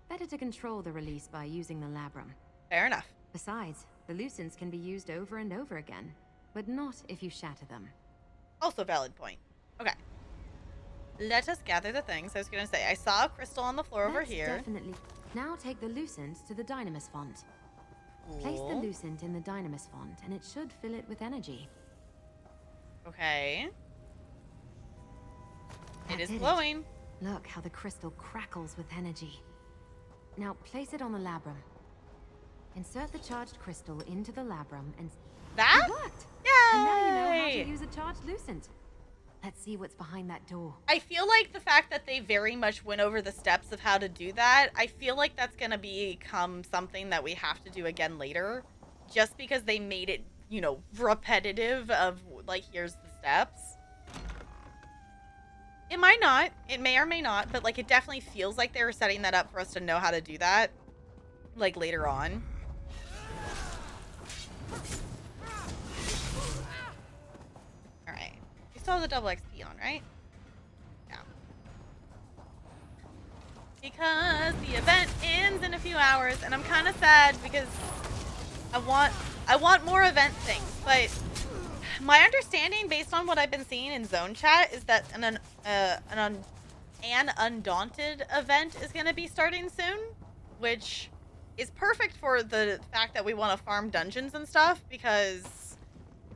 Better to control the release by using the labrum. Fair enough. Besides, the lucents can be used over and over again, but not if you shatter them. Also valid point. Okay. Let us gather the things. I was going to say, I saw a crystal on the floor over That's here. Definitely. Now take the lucents to the dynamis font. Place the Cool. lucent in the dynamis font, and it should fill it with energy. Okay. It That is did glowing. Look how the crystal crackles with energy. Now place it on the labrum. Insert the charged crystal into the labrum and... That? It worked! Yay! And now you know how to use a charged lucent. Let's see what's behind that door. I feel like the fact that they very much went over the steps of how to do that, I feel like that's going to become something that we have to do again later. Just because they made it, you know, repetitive of, like, here's the steps. It might not. It may or may not. But, like, it definitely feels like they were setting that up for us to know how to do that. Like, later on. Alright. You still have the double XP on, right? Yeah. Because the event ends in a few hours, and I'm kind of sad because I want more event things, but my understanding, based on what I've been seeing in Zone Chat, is that an Undaunted event is going to be starting soon, which is perfect for the fact that we want to farm dungeons and stuff, because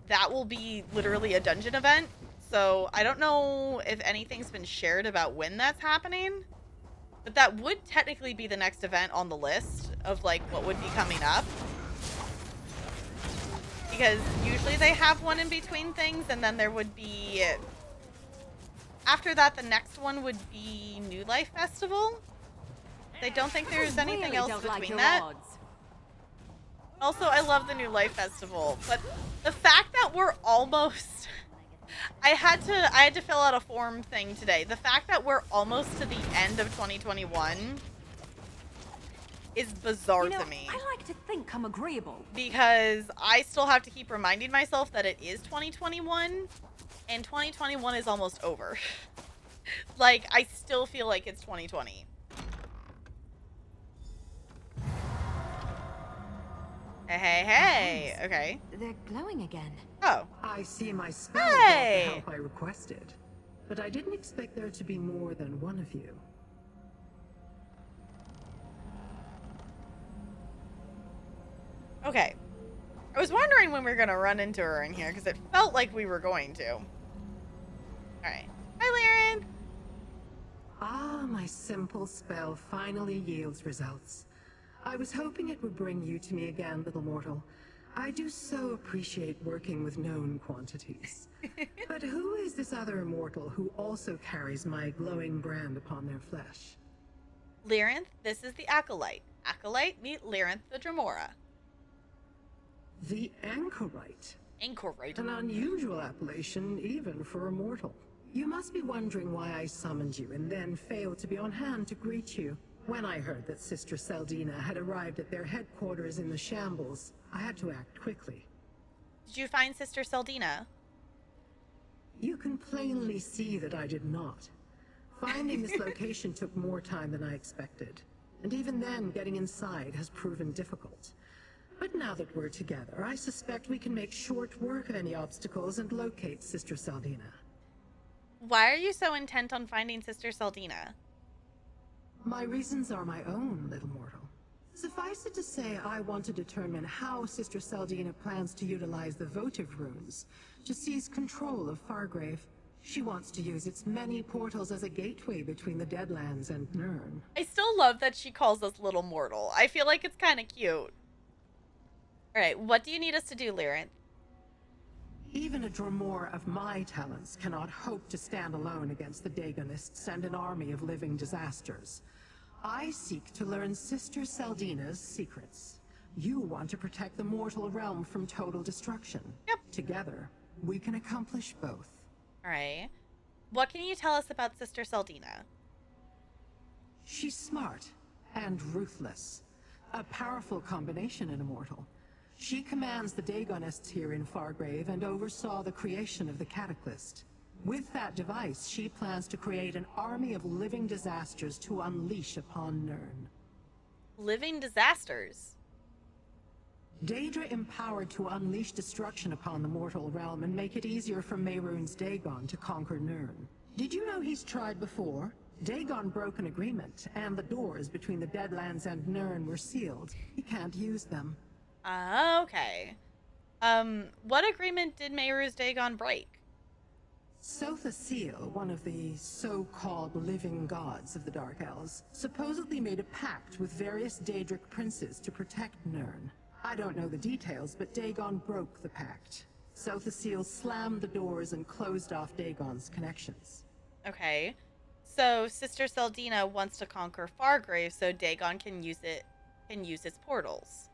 that will be literally a dungeon event. So I don't know if anything's been shared about when that's happening, but that would technically be the next event on the list of, like, what would be coming up. Because usually they have one in between things, and then there would be... After that, the next one would be New Life Festival. I don't think there's anything else between that. Also, I love the New Life Festival, but the fact that we're almost... I had to fill out a form thing today. The fact that we're almost to the end of 2021 is bizarre to me. I like to think I'm agreeable. Because I still have to keep reminding myself that it is 2021, and 2021 is almost over. Like, I still feel like it's 2020. Hey. Okay. They're glowing again. Oh. I see my spell Hey! brought the help I requested. But I didn't expect there to be more than one of you. Okay. I was wondering when we were going to run into her in here, because it felt like we were going to. Alright. Hi, Liren! Ah, my simple spell finally yields results. I was hoping it would bring you to me again, little mortal. I do so appreciate working with known quantities. But who is this other immortal who also carries my glowing brand upon their flesh? Lirinth, this is the Acolyte. Acolyte, meet Lirinth the Dremora. The Anchorite. Anchorite. An unusual appellation, even for a mortal. You must be wondering why I summoned you and then failed to be on hand to greet you. When I heard that Sister Seldina had arrived at their headquarters in the Shambles, I had to act quickly. Did you find Sister Seldina? You can plainly see that I did not. Finding this location took more time than I expected. And even then, getting inside has proven difficult. But now that we're together, I suspect we can make short work of any obstacles and locate Sister Seldina. Why are you so intent on finding Sister Seldina? My reasons are my own, little mortal. Suffice it to say, I want to determine how Sister Seldina plans to utilize the votive runes to seize control of Fargrave. She wants to use its many portals as a gateway between the Deadlands and Nirn. I still love that she calls us little mortal. I feel like it's kind of cute. Alright, what do you need us to do, Lirinth? Even a Dremora of my talents cannot hope to stand alone against the Dagonists and an army of living disasters. I seek to learn Sister Seldina's secrets. You want to protect the mortal realm from total destruction. Yep. Together, we can accomplish both. Alright. What can you tell us about Sister Seldina? She's smart and ruthless. A powerful combination in a mortal. She commands the Dagonists here in Fargrave and oversaw the creation of the Cataclysm. With that device, she plans to create an army of living disasters to unleash upon Nirn. Living disasters? Daedra empowered to unleash destruction upon the mortal realm and make it easier for Mehrunes Dagon to conquer Nirn. Did you know he's tried before? Dagon broke an agreement, and the doors between the Deadlands and Nirn were sealed. He can't use them. Okay. What agreement did Mehru's Dagon break? Sotha-Seal, one of the so-called living gods of the Dark Elves, supposedly made a pact with various Daedric princes to protect Nirn. I don't know the details, but Dagon broke the pact. Sotha-Seal slammed the doors and closed off Dagon's connections. Okay. So Sister Seldina wants to conquer Fargrave so Dagon can use its portals.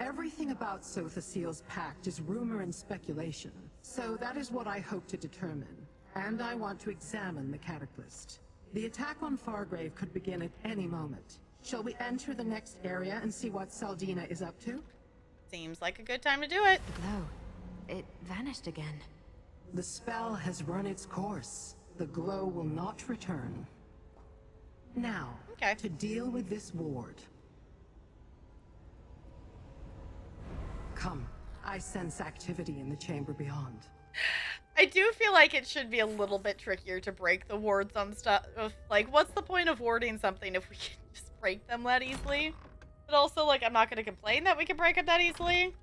Everything about Sotha-Seal's pact is rumor and speculation, so that is what I hope to determine. And I want to examine the Cataclysm. The attack on Fargrave could begin at any moment. Shall we enter the next area and see what Seldina is up to? Seems like a good time to do it. The glow. It vanished again. The spell has run its course. The glow will not return. Now, to deal with this ward. Come, I sense activity in the chamber beyond. I do feel like it should be a little bit trickier to break the wards on stuff. Like, what's the point of warding something if we can just break them that easily? But also, like, I'm not going to complain that we can break them that easily.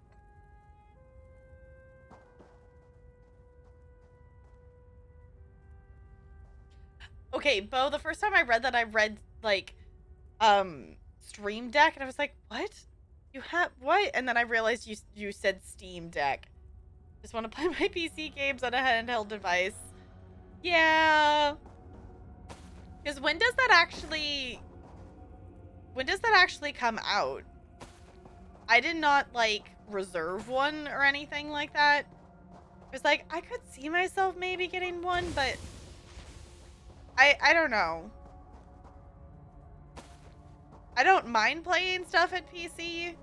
Okay, Bo, the first time I read that, I read, like, Stream Deck, and I was like, what? You have what? And then I realized you said Steam Deck. Just want to play my PC games on a handheld device. Yeah. Because when does that actually come out? I did not like reserve one or anything like that. It was like I could see myself maybe getting one, but I don't know. I don't mind playing stuff at PC.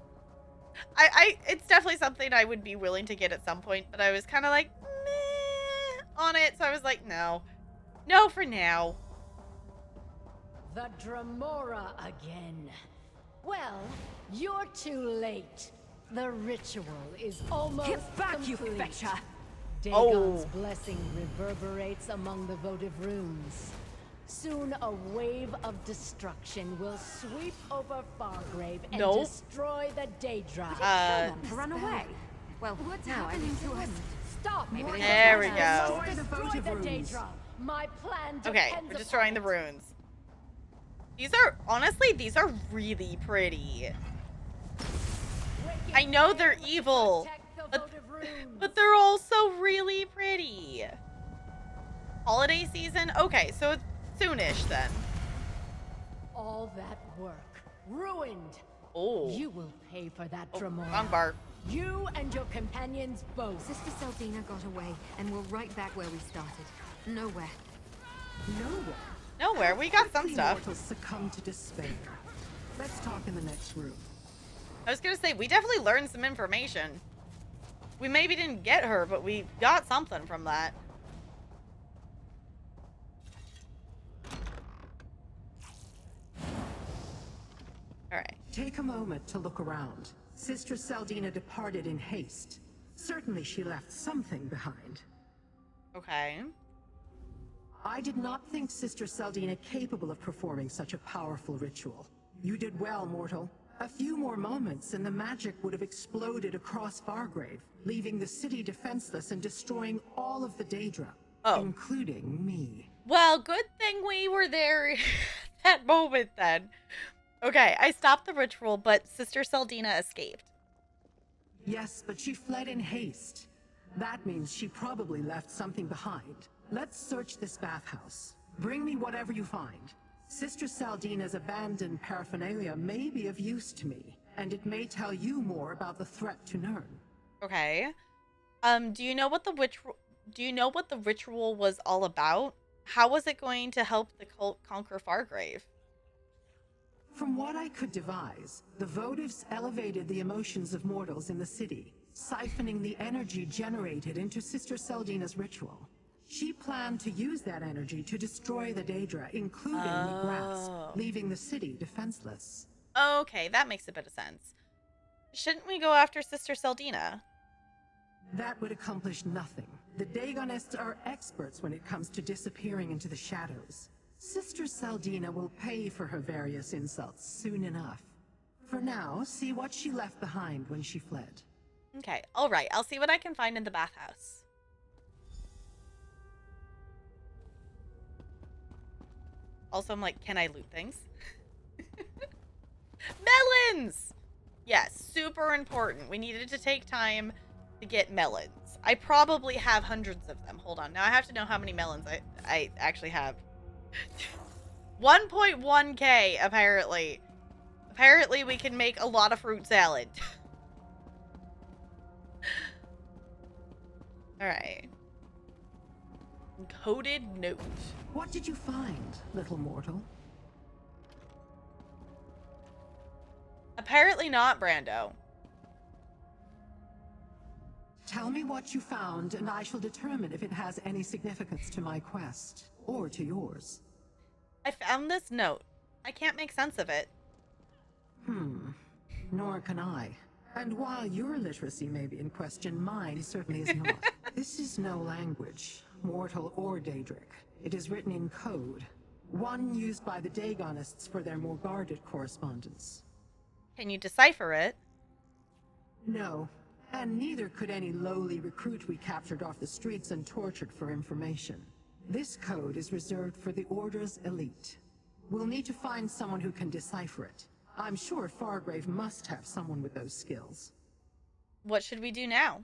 It's definitely something I would be willing to get at some point, but I was kind of like, meh on it, so I was like, no. No for now. The Dremora again. Well, you're too late. The ritual is almost Get back, complete. you fetcher! Dagon's blessing reverberates among the votive runes. Soon a wave of destruction will sweep over Fargrave and destroy the Daedra. Run away. Well, what's happening to us? Stop! Maybe there we go. Destroy the Daedra. My plan Okay, we're destroying the runes. These are, honestly, these are really pretty. I know they're evil, but they're also really pretty. Holiday season? Okay, so it's soonish then. All that work ruined. Oh. You will pay for that, Dremora. Wrong bar. You and your companions both. Sister Seldina got away, and we're right back where we started. Nowhere. Nowhere. We got some stuff. Mortals succumb to despair. Let's talk in the next room. I was gonna say, we definitely learned some information. We maybe didn't get her, but we got something from that. Alright. Take a moment to look around. Sister Seldina departed in haste. Certainly she left something behind. Okay. I did not think Sister Seldina capable of performing such a powerful ritual. You did well, mortal. A few more moments and the magic would have exploded across Fargrave, leaving the city defenseless and destroying all of the Daedra, including me. Well, good thing we were there at that moment then. Okay, I stopped the ritual, but Sister Seldina escaped. Yes, but she fled in haste. That means she probably left something behind. Let's search this bathhouse. Bring me whatever you find. Sister Seldina's abandoned paraphernalia may be of use to me, and it may tell you more about the threat to Nirn. Okay. Do you know what the ritual was all about? How was it going to help the cult conquer Fargrave? From what I could devise, the votives elevated the emotions of mortals in the city, siphoning the energy generated into Sister Seldina's ritual. She planned to use that energy to destroy the Daedra, including the Grasp, leaving the city defenseless. Okay, that makes a bit of sense. Shouldn't we go after Sister Seldina? That would accomplish nothing. The Daegonists are experts when it comes to disappearing into the shadows. Sister Seldina will pay for her various insults soon enough. For now, see what she left behind when she fled. Okay, all right. I'll see what I can find in the bathhouse. Also, I'm like, can I loot things? Melons! Yes, super important. We needed to take time to get melons. I probably have hundreds of them. Hold on. Now I have to know how many melons I actually have. 1.1k, apparently. Apparently, we can make a lot of fruit salad. Alright. Encoded note. What did you find, little mortal? Apparently not, Brando. Tell me what you found, and I shall determine if it has any significance to my quest, or to yours. I found this note. I can't make sense of it. Nor can I. And while your literacy may be in question, mine certainly is not. This is no language, mortal or Daedric. It is written in code, one used by the Daegonists for their more guarded correspondence. Can you decipher it? No, and neither could any lowly recruit we captured off the streets and tortured for information. This code is reserved for the Order's elite. We'll need to find someone who can decipher it. I'm sure Fargrave must have someone with those skills. What should we do now?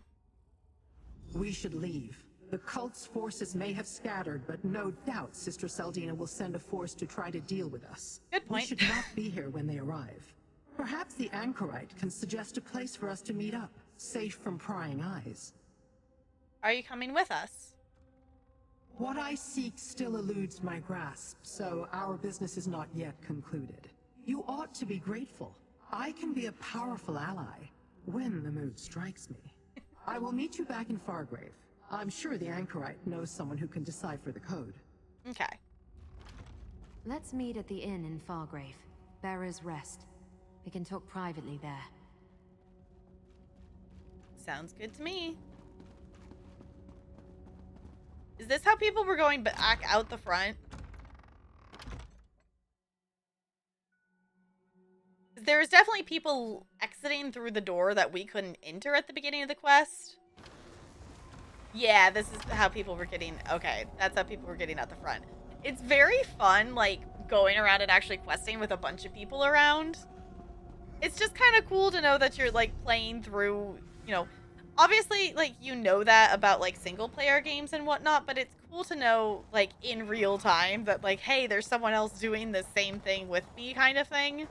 We should leave. The cult's forces may have scattered, but no doubt Sister Saldina will send a force to try to deal with us. Good point. We should not be here when they arrive. Perhaps the Anchorite can suggest a place for us to meet up, safe from prying eyes. Are you coming with us? What I seek still eludes my grasp, so our business is not yet concluded. You ought to be grateful. I can be a powerful ally, when the mood strikes me. I will meet you back in Fargrave. I'm sure the Anchorite knows someone who can decipher the code. Okay. Let's meet at the inn in Fargrave. Bearer's Rest. We can talk privately there. Sounds good to me. Is this how people were going back out the front? There was definitely people exiting through the door that we couldn't enter at the beginning of the quest. Yeah, this is how people were getting... Okay, that's how people were getting out the front. It's very fun, like, going around and actually questing with a bunch of people around. It's just kind of cool to know that you're, like, playing through, you know... Obviously, like, you know that about, like, single-player games and whatnot, but it's cool to know, like, in real time that, like, hey, there's someone else doing the same thing with me kind of thing.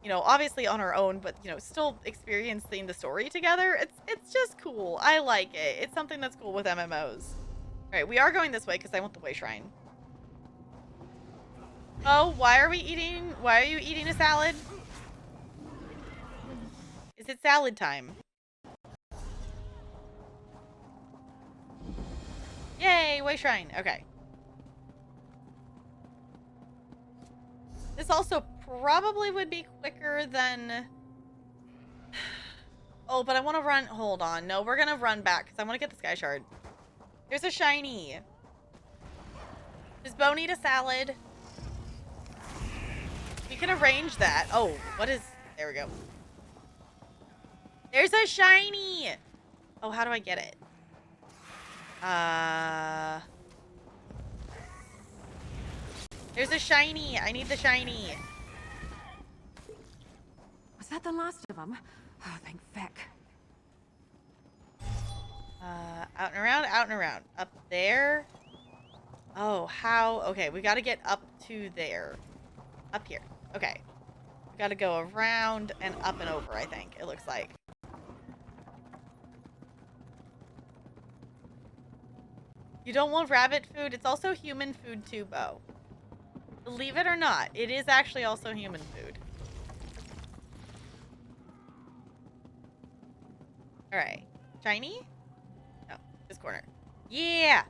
You know, obviously on our own, but, you know, still experiencing the story together. It's just cool. I like it. It's something that's cool with MMOs. Alright, we are going this way because I want the Way Shrine. Oh, why are you eating a salad? Is it salad time? Yay, Way Shrine. Okay. This also probably would be quicker than... Oh, but I want to run... Hold on. No, we're going to run back because I want to get the Sky Shard. There's a shiny. Does Bo need a salad? We can arrange that. Oh, what is... There we go. There's a shiny! Oh, how do I get it? There's a shiny. I need the shiny. Was that the last of them? Oh, thank feck. Out and around, out and around. Up there. Oh, how? Okay, we gotta get up to there. Up here. Okay. We gotta go around and up and over, I think, it looks like. You don't want rabbit food? It's also human food too, Bo. Believe it or not, it is actually also human food. Alright. Shiny? No, this corner. Yeah!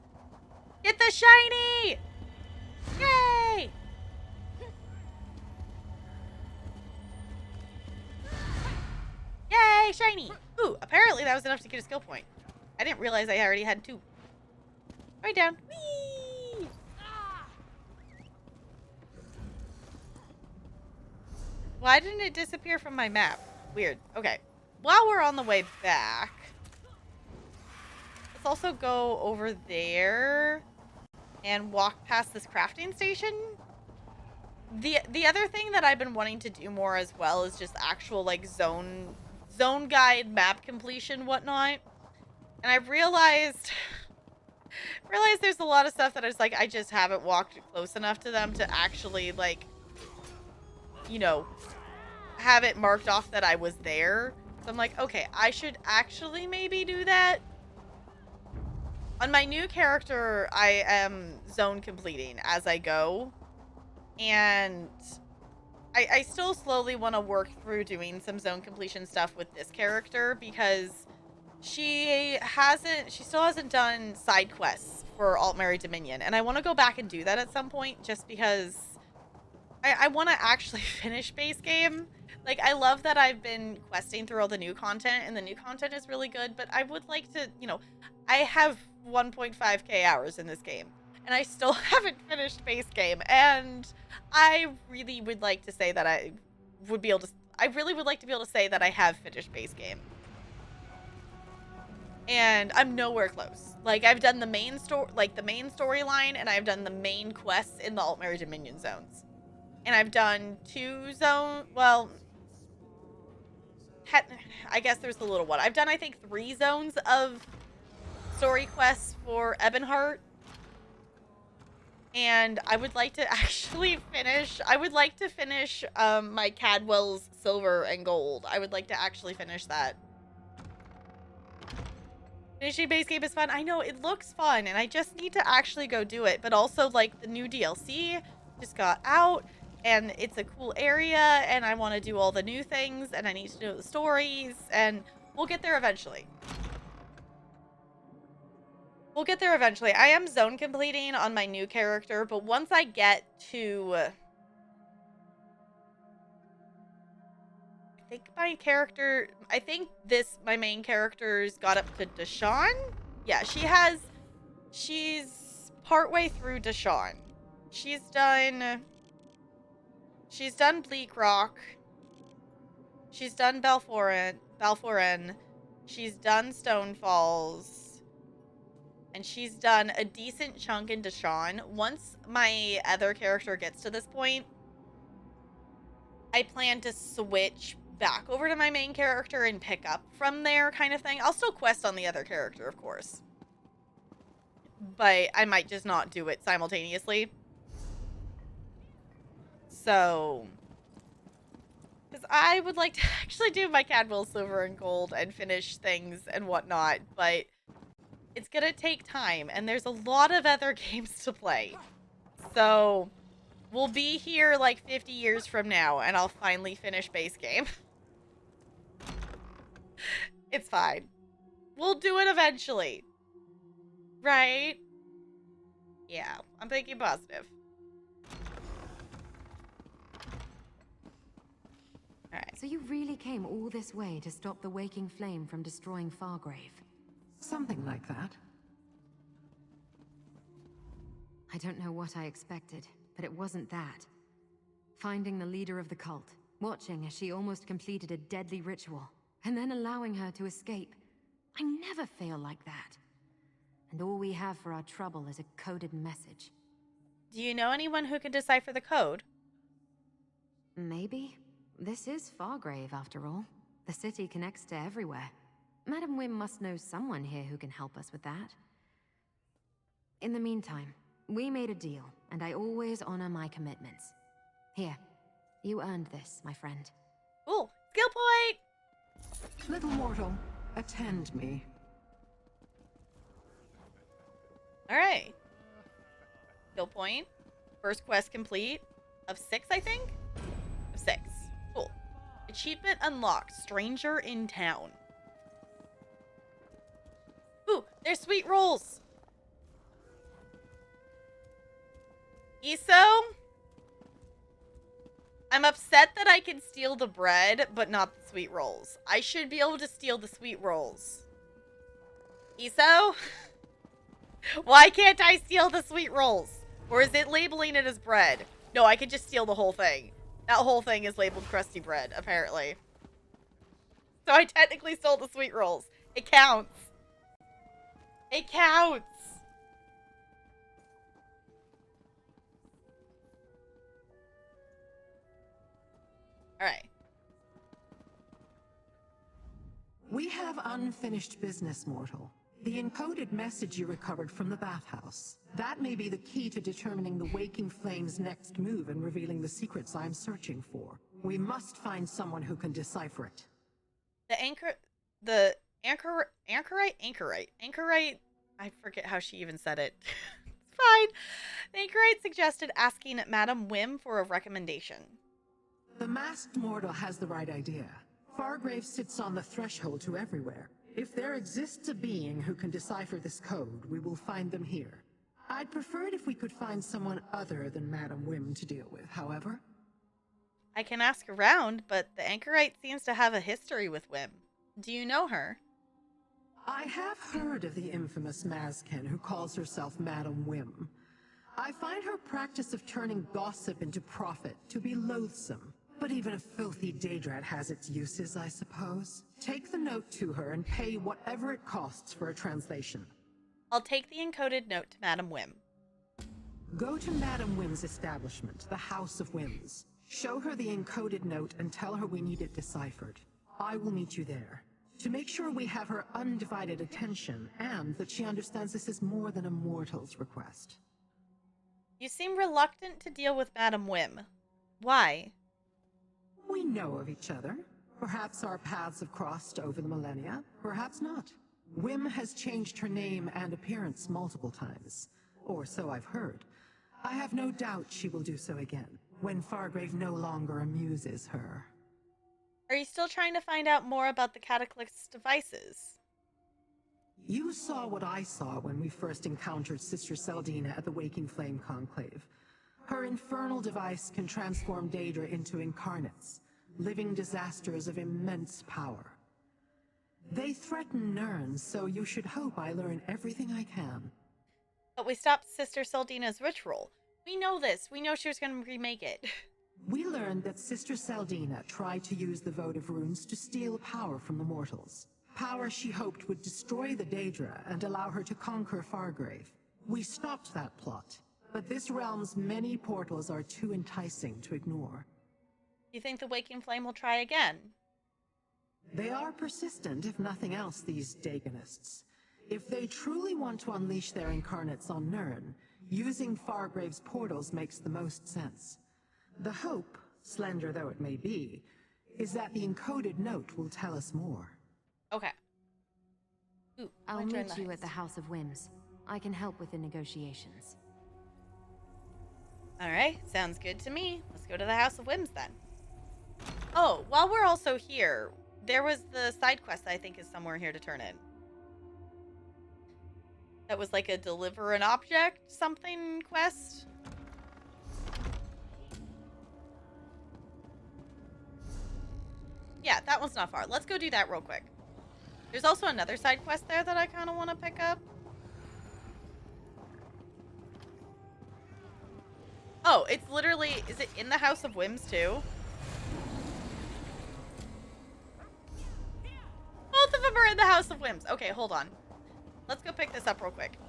Get the shiny! Yay! Yay, shiny! Ooh, apparently that was enough to get a skill point. I didn't realize I already had 2. Right down. Whee! Why didn't it disappear from my map? Weird. Okay. While we're on the way back, let's also go over there and walk past this crafting station. The other thing that I've been wanting to do more as well is just actual like zone guide, map completion, whatnot. And I realized there's a lot of stuff that I just haven't walked close enough to them to actually like, you know, have it marked off that I was there. So I'm like, okay, I should actually maybe do that. On my new character, I am zone completing as I go. And I still slowly want to work through doing some zone completion stuff with this character because she still hasn't done side quests for Altmary Dominion. And I want to go back and do that at some point just because I want to actually finish base game. Like, I love that I've been questing through all the new content, and the new content is really good, but I would like to, you know, I have 1.5k hours in this game, and I still haven't finished base game, and I really would like to say that I really would like to be able to say that I have finished base game. And I'm nowhere close. Like, I've done the main storyline, and I've done the main quests in the Altmary Dominion zones. And I've done 2 zone, well, I guess there's the little one. I've done, I think, 3 zones of story quests for Ebonheart. And I would like to actually finish, my Cadwell's Silver and Gold. I would like to actually finish that. Finishing base game is fun. I know, it looks fun, and I just need to actually go do it. But also, like, the new DLC just got out. And it's a cool area, and I want to do all the new things, and I need to know the stories, and we'll get there eventually. We'll get there eventually. I am zone completing on my new character, but once I get to... my main character's got up to Deshawn? Yeah, she's partway through Deshawn. She's done Bleak Rock. She's done Balforen. She's done Stone Falls. And she's done a decent chunk in Deshawn. Once my other character gets to this point, I plan to switch back over to my main character and pick up from there kind of thing. I'll still quest on the other character, of course. But I might just not do it simultaneously. So, because I would like to actually do my Cadwell Silver and Gold and finish things and whatnot, but it's gonna take time, and there's a lot of other games to play. So, we'll be here like 50 years from now, and I'll finally finish base game. It's fine. We'll do it eventually. Right? Yeah, I'm thinking positive. Alright. So you really came all this way to stop the Waking Flame from destroying Fargrave? Something like that. I don't know what I expected, but it wasn't that. Finding the leader of the cult, watching as she almost completed a deadly ritual, and then allowing her to escape. I never fail like that. And all we have for our trouble is a coded message. Do you know anyone who can decipher the code? Maybe. This is Fargrave, after all. The city connects to everywhere. Madam Wim must know someone here who can help us with that. In the meantime, we made a deal, and I always honor my commitments. Here, you earned this, my friend. Ooh, skill point! Little mortal, attend me. Alright. Skill point. First quest complete. Of 6, I think? Of 6. Cool. Achievement unlocked. Stranger in town. Ooh, there's sweet rolls. ESO? I'm upset that I can steal the bread, but not the sweet rolls. I should be able to steal the sweet rolls. ESO? Why can't I steal the sweet rolls? Or is it labeling it as bread? No, I could just steal the whole thing. That whole thing is labeled crusty bread, apparently. So I technically stole the sweet rolls. It counts. It counts. Alright. We have unfinished business, mortal. The encoded message you recovered from the bathhouse. That may be the key to determining the Waking Flame's next move and revealing the secrets I'm searching for. We must find someone who can decipher it. Anchorite, I forget how she even said it. It's fine. The Anchorite suggested asking Madam Wim for a recommendation. The masked mortal has the right idea. Fargrave sits on the threshold to everywhere. If there exists a being who can decipher this code, we will find them here. I'd prefer it if we could find someone other than Madam Wim to deal with, however. I can ask around, but the Anchorite seems to have a history with Wim. Do you know her? I have heard of the infamous Mazkin who calls herself Madam Wim. I find her practice of turning gossip into profit to be loathsome. But even a filthy Daedrat has its uses, I suppose. Take the note to her and pay whatever it costs for a translation. I'll take the encoded note to Madam Wim. Go to Madam Wim's establishment, the House of Whims. Show her the encoded note and tell her we need it deciphered. I will meet you there. To make sure we have her undivided attention, and that she understands this is more than a mortal's request. You seem reluctant to deal with Madam Wim. Why? We know of each other. Perhaps our paths have crossed over the millennia, perhaps not. Wim has changed her name and appearance multiple times, or so I've heard. I have no doubt she will do so again, when Fargrave no longer amuses her. Are you still trying to find out more about the Cataclysm devices? You saw what I saw when we first encountered Sister Seldina at the Waking Flame Conclave. Her infernal device can transform Daedra into incarnates, living disasters of immense power. They threaten Nirn, so you should hope I learn everything I can. But we stopped Sister Seldina's ritual. We know this. We know she was going to remake it. We learned that Sister Seldina tried to use the votive runes to steal power from the mortals. Power she hoped would destroy the Daedra and allow her to conquer Fargrave. We stopped that plot. But this realm's many portals are too enticing to ignore. You think the Waking Flame will try again? They are persistent, if nothing else, these Dagonists. If they truly want to unleash their incarnates on Nirn, using Fargrave's portals makes the most sense. The hope, slender though it may be, is that the encoded note will tell us more. Okay. Ooh, I'll meet you at the House of Whims. I can help with the negotiations. Alright, sounds good to me. Let's go to the House of Whims then. Oh, while we're also here, there was the side quest that I think is somewhere here to turn in. That was like a deliver an object something quest. Yeah, that one's not far. Let's go do that real quick. There's also another side quest there that I kind of want to pick up. Oh, it's literally, is it in the House of Whims too? Both of them are in the House of Whims. Okay, hold on. Let's go pick this up real quick.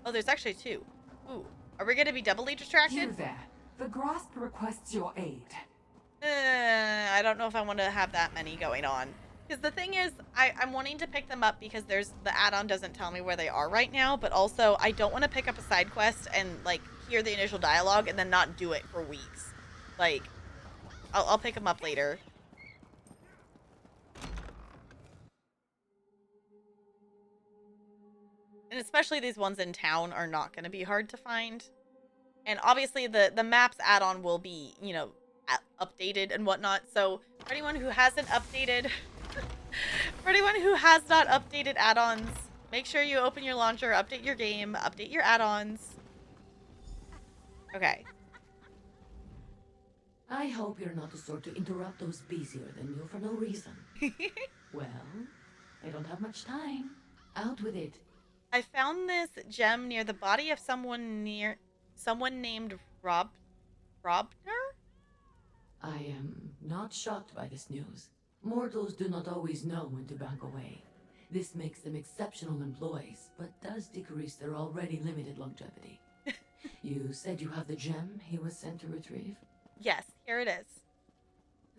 Oh, there's actually two. Ooh, are we gonna be doubly distracted? You there. The Grasp requests your aid. I don't know if I want to have that many going on. Because the thing is, I'm wanting to pick them up because the add-on doesn't tell me where they are right now, but also I don't want to pick up a side quest and, like, hear the initial dialogue and then not do it for weeks. Like, I'll pick them up later. And especially these ones in town are not going to be hard to find. And obviously the maps add-on will be, you know, updated and whatnot. So for anyone who hasn't updated, for anyone who has not updated add-ons, make sure you open your launcher, update your game, update your add-ons. Okay. I hope you're not the sort to interrupt those busier than you for no reason. Well, I don't have much time. Out with it. I found this gem near the body of someone named Robner? I am not shocked by this news. Mortals do not always know when to back away. This makes them exceptional employees, but does decrease their already limited longevity. You said you have the gem he was sent to retrieve? Yes, here it is.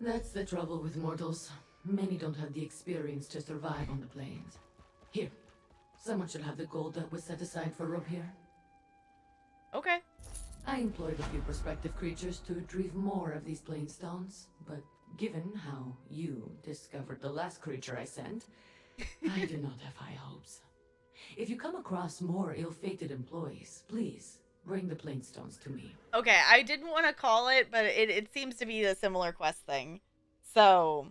That's the trouble with mortals. Many don't have the experience to survive on the plains. Here, someone should have the gold that was set aside for Ropier. Okay. I employed a few prospective creatures to retrieve more of these plain stones, but given how you discovered the last creature I sent, I do not have high hopes. If you come across more ill-fated employees, please bring the plain stones to me. Okay, I didn't want to call it, but it seems to be a similar quest thing. So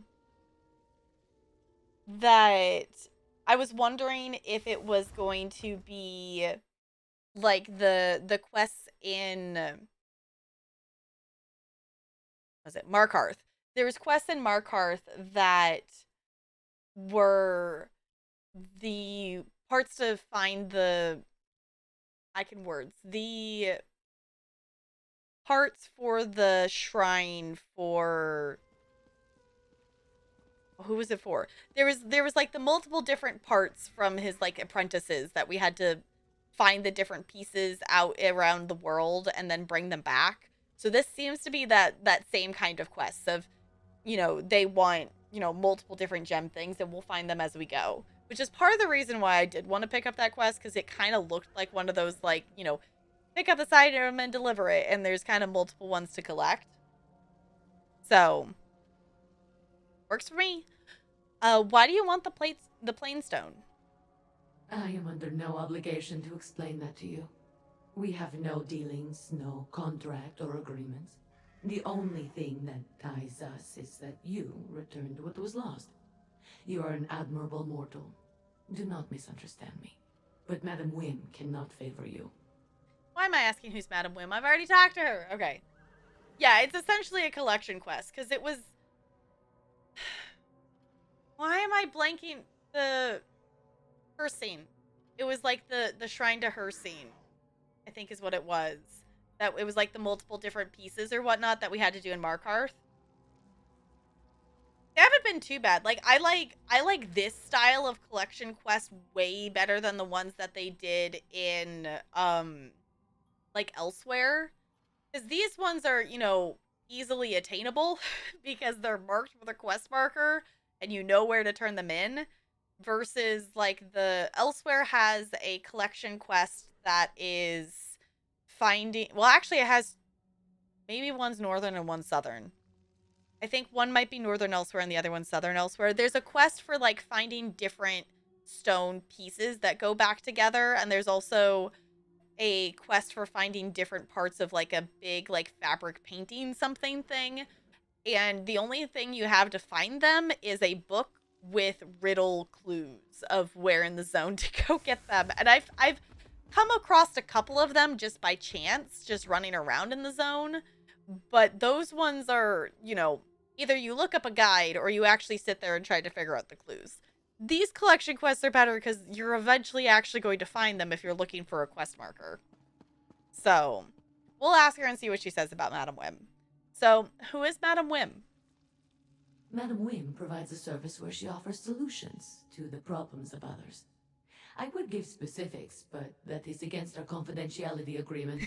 that I was wondering if it was going to be like the quests in was it Markarth? There was quests in Markarth that were the parts to find the the parts for the shrine for who was it for? There was like the multiple different parts from his like apprentices that we had to find the different pieces out around the world and then bring them back. So this seems to be that same kind of quest of, you know, they want, you know, multiple different gem things and we'll find them as we go. Which is part of the reason why I did want to pick up that quest, because it kind of looked like one of those, like, you know, pick up this item and deliver it, and there's kind of multiple ones to collect. So, works for me. Why do you want the plain stone? I am under no obligation to explain that to you. We have no dealings, no contract or agreements. The only thing that ties us is that you returned what was lost. You are an admirable mortal. Do not misunderstand me. But Madame Wim cannot favor you. Why am I asking who's Madame Wim? I've already talked to her. Okay. Yeah, it's essentially a collection quest, because it was... Why am I blanking the... her scene? It was like the shrine to her scene, I think is what it was. That it was like the multiple different pieces or whatnot that we had to do in Markarth. They haven't been too bad. Like I like this style of collection quest way better than the ones that they did in like elsewhere. Because these ones are, you know, easily attainable because they're marked with a quest marker and you know where to turn them in. Versus like the elsewhere has a collection quest that is finding, well actually it has, maybe one's northern and one's southern. I think one might be northern elsewhere and the other one's southern elsewhere. There's a quest for like finding different stone pieces that go back together, and there's also a quest for finding different parts of like a big like fabric painting something thing. And the only thing you have to find them is a book with riddle clues of where in the zone to go get them. And I've come across a couple of them just by chance, just running around in the zone. But those ones are, you know, either you look up a guide or you actually sit there and try to figure out the clues. These collection quests are better because you're eventually actually going to find them if you're looking for a quest marker. So, we'll ask her and see what she says about Madame Wim. So, who is Madame Wim? Madame Wim provides a service where she offers solutions to the problems of others. I would give specifics, but that is against our confidentiality agreement.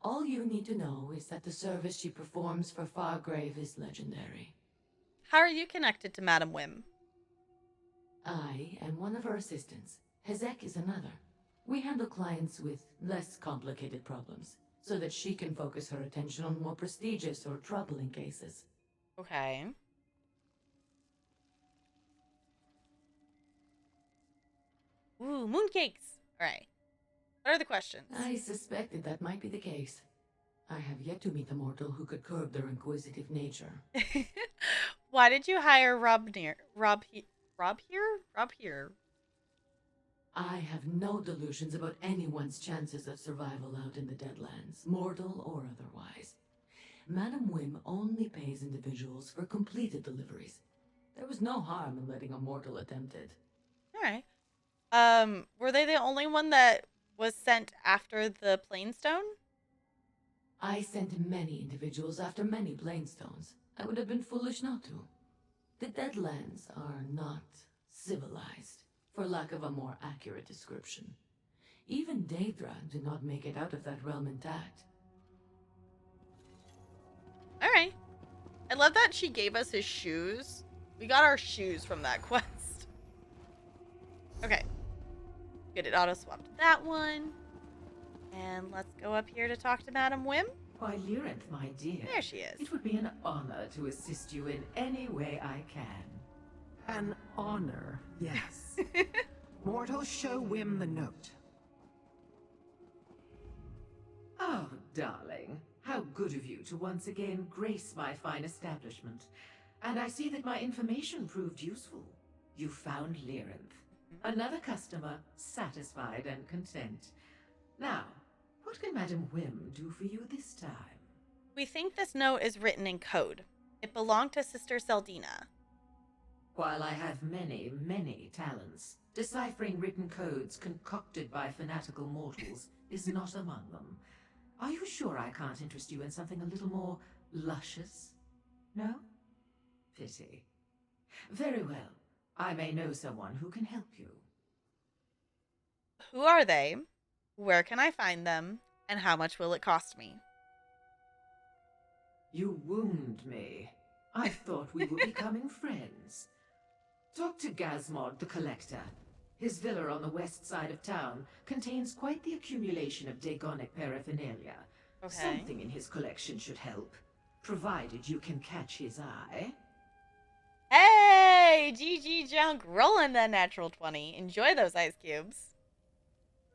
All you need to know is that the service she performs for Fargrave is legendary. How are you connected to Madame Wim? I am one of her assistants. Hezek is another. We handle clients with less complicated problems, so that she can focus her attention on more prestigious or troubling cases. Okay. Ooh, mooncakes! Alright. What are the questions? I suspected that might be the case. I have yet to meet a mortal who could curb their inquisitive nature. Why did you hire Rob here? I have no delusions about anyone's chances of survival out in the Deadlands, mortal or otherwise. Madame Wim only pays individuals for completed deliveries. There was no harm in letting a mortal attempt it. Alright. Were they the only one that was sent after the Plainstone? I sent many individuals after many Plainstones. I would have been foolish not to. The Deadlands are not civilized, for lack of a more accurate description. Even Daedra did not make it out of that realm intact. Alright. I love that she gave us his shoes. We got our shoes from that quest. Okay. Good, it auto-swapped that one. And let's go up here to talk to Madam Wim. Why, Lyrinth, my dear. There she is. It would be an honor to assist you in any way I can. An honor, yes. Mortals, show Wim the note. Oh, darling. How good of you to once again grace my fine establishment. And I see that my information proved useful. You found Lyrinth. Another customer, satisfied and content. Now, what can Madam Wim do for you this time? We think this note is written in code. It belonged to Sister Seldina. While I have many, many talents, deciphering written codes concocted by fanatical mortals is not among them. Are you sure I can't interest you in something a little more luscious? No? Pity. Very well. I may know someone who can help you. Who are they? Where can I find them? And how much will it cost me? You wound me. I thought we were becoming friends. Talk to Gazmod the Collector. His villa on the west side of town contains quite the accumulation of Daegonic paraphernalia. Okay. Something in his collection should help, provided you can catch his eye. Hey! GG Junk rolling the natural 20. Enjoy those ice cubes.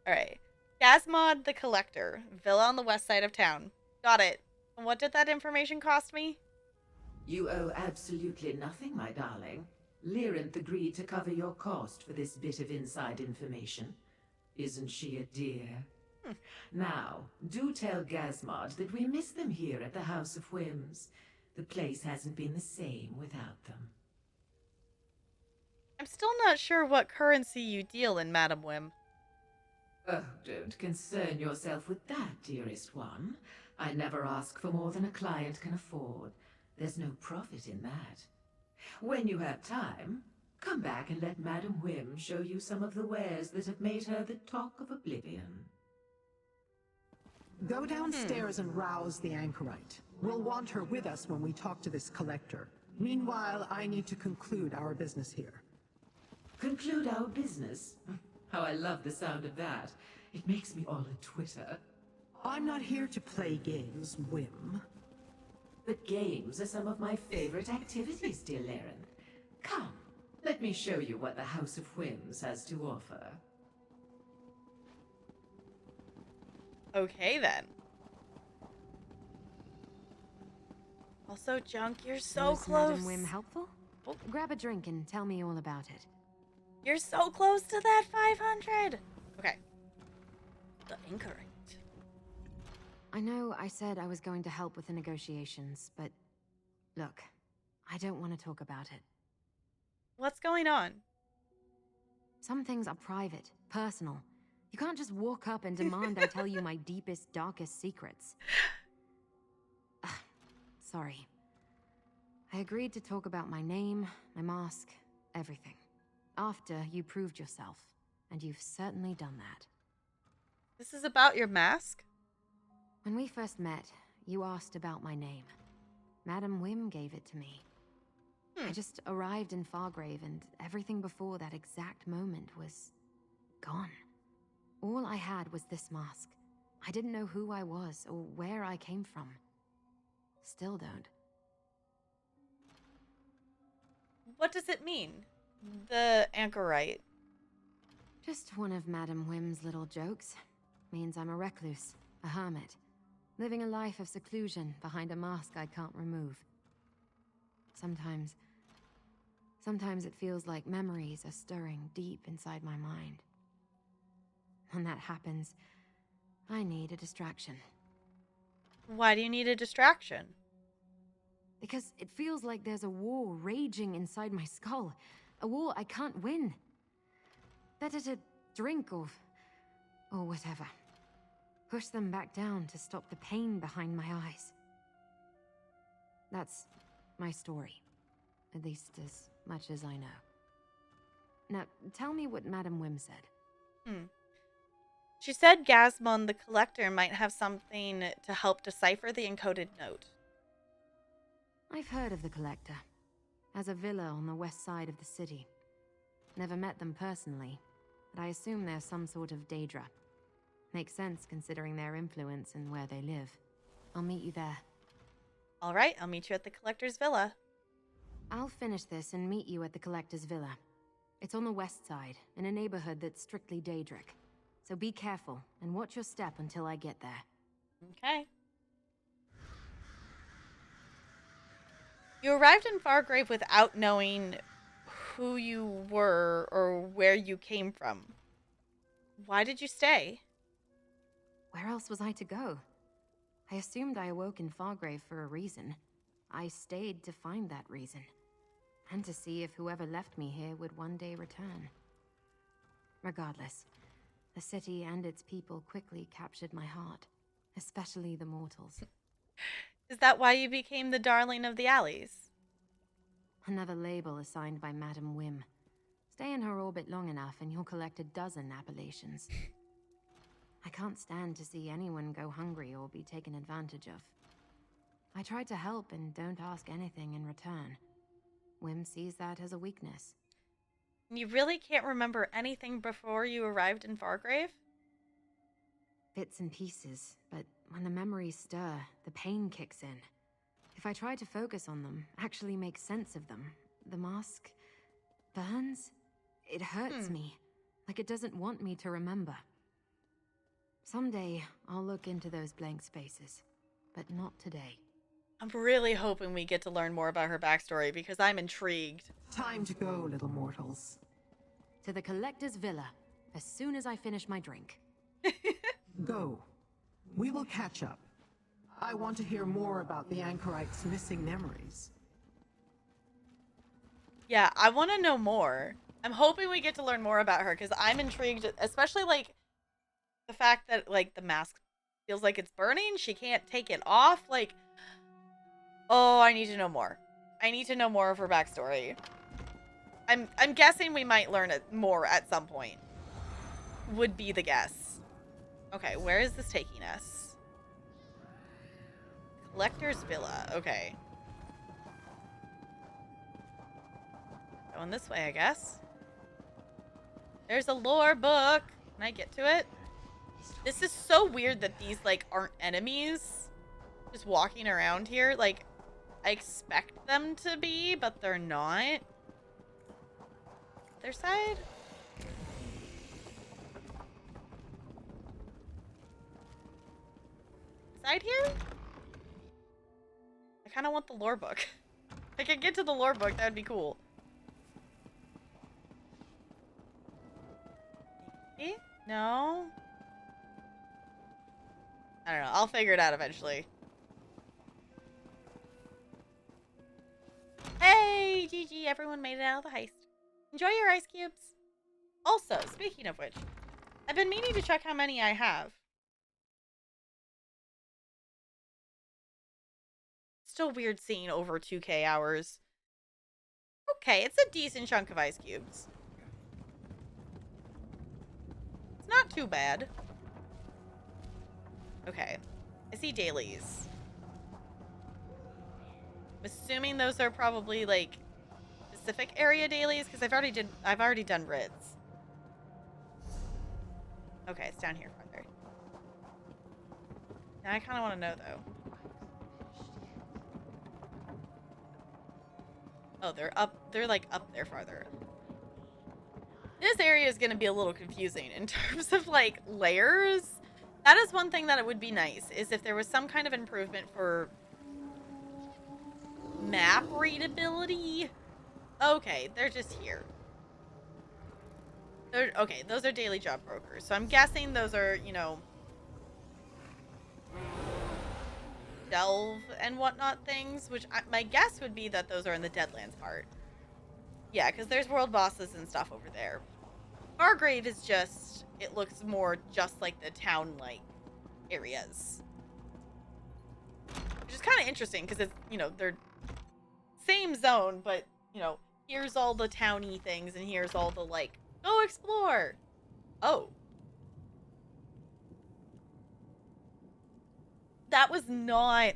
Alright. Gazmod the Collector. Villa on the west side of town. Got it. And what did that information cost me? You owe absolutely nothing, my darling. Lyrinth agreed to cover your cost for this bit of inside information. Isn't she a dear? Now, do tell Gazmod that we miss them here at the House of Whims. The place hasn't been the same without them. I'm still not sure what currency you deal in, Madam Wim. Oh, don't concern yourself with that, dearest one. I never ask for more than a client can afford. There's no profit in that. When you have time, come back and let Madam Wim show you some of the wares that have made her the talk of Oblivion. Go downstairs and rouse the anchorite. We'll want her with us when we talk to this collector. Meanwhile, I need to conclude our business here. Conclude our business? How I love the sound of that. It makes me all a twitter. I'm not here to play games, Wim. But games are some of my favorite activities, dear Lyrinth. Come, let me show you what the House of Whims has to offer. Okay, then. Also, Junk, you're so Was close. Madam Wim helpful? Oh. Grab a drink and tell me all about it. You're so close to that 500. Okay. The anchorite. I know I said I was going to help with the negotiations, but look, I don't want to talk about it. What's going on? Some things are private, personal. You can't just walk up and demand I tell you my deepest, darkest secrets. Sorry. I agreed to talk about my name, my mask, everything. After you proved yourself, and you've certainly done that. This is about your mask? When we first met, you asked about my name. Madam Wim gave it to me. I just arrived in Fargrave, and everything before that exact moment was gone. All I had was this mask. I didn't know who I was or where I came from. Still don't. What does it mean? The anchorite. Just one of Madam Wim's little jokes. Means I'm a recluse, a hermit, living a life of seclusion behind a mask I can't remove. Sometimes it feels like memories are stirring deep inside my mind. When that happens, I need a distraction. Why do you need a distraction? Because it feels like there's a war raging inside my skull. A war I can't win. Better to drink or whatever. Push them back down to stop the pain behind my eyes. That's my story. At least as much as I know. Now, tell me what Madame Wim said. She said Gazmon the Collector might have something to help decipher the encoded note. I've heard of the Collector. Has a villa on the west side of the city. Never met them personally, but I assume they're some sort of Daedra. Makes sense considering their influence and where they live. I'll meet you there. All right, I'll meet you at the Collector's Villa. I'll finish this and meet you at the Collector's Villa. It's on the west side, in a neighborhood that's strictly Daedric. So be careful, and watch your step until I get there. Okay. You arrived in Fargrave without knowing who you were or where you came from. Why did you stay? Where else was I to go? I assumed I awoke in Fargrave for a reason. I stayed to find that reason. And to see if whoever left me here would one day return. Regardless, the city and its people quickly captured my heart. Especially the mortals. Is that why you became the darling of the alleys? Another label assigned by Madame Wim. Stay in her orbit long enough and you'll collect a dozen appellations. I can't stand to see anyone go hungry or be taken advantage of. I try to help and don't ask anything in return. Wim sees that as a weakness. You really can't remember anything before you arrived in Fargrave? Bits and pieces, but when the memories stir, the pain kicks in. If I try to focus on them, actually make sense of them, the mask burns. It hurts me, like it doesn't want me to remember. Someday, I'll look into those blank spaces, but not today. I'm really hoping we get to learn more about her backstory because I'm intrigued. Time to go, little mortals. To the Collector's Villa, as soon as I finish my drink. Go. We will catch up. I want to hear more about the Anchorite's missing memories. Yeah, I want to know more. I'm hoping we get to learn more about her because I'm intrigued, especially like the fact that like the mask feels like it's burning. She can't take it off. Like, oh, I need to know more. I need to know more of her backstory. I'm guessing we might learn it more at some point. Would be the guess. Okay, where is this taking us? Collector's Villa. Okay. Going this way, I guess. There's a lore book. Can I get to it? This is so weird that these, like, aren't enemies. Just walking around here. Like, I expect them to be, but they're not. Other side? Side here? I kind of want the lore book. If I could get to the lore book, that would be cool. Maybe? No? I don't know. I'll figure it out eventually. Hey, GG. Everyone made it out of the heist. Enjoy your ice cubes. Also, speaking of which, I've been meaning to check how many I have. Still weird seeing over 2K hours. Okay, it's a decent chunk of ice cubes. It's not too bad. Okay. I see dailies. I'm assuming those are probably like specific area dailies because I've already done Rids. Okay, it's down here farther. Now I kind of want to know though. Oh, they're like up there farther. This area is going to be a little confusing in terms of like layers. That is one thing that it would be nice is if there was some kind of improvement for map readability. Okay, they're just here. Okay, those are daily job brokers. So I'm guessing those are, you know, delve and whatnot things, which my guess would be that those are in the Deadlands part. Yeah, because there's world bosses and stuff over there. Fargrave is just, it looks more just like the town like areas. Which is kind of interesting because it's, you know, they're same zone, but, you know, here's all the towny things and here's all the, like, go explore. Oh. That was not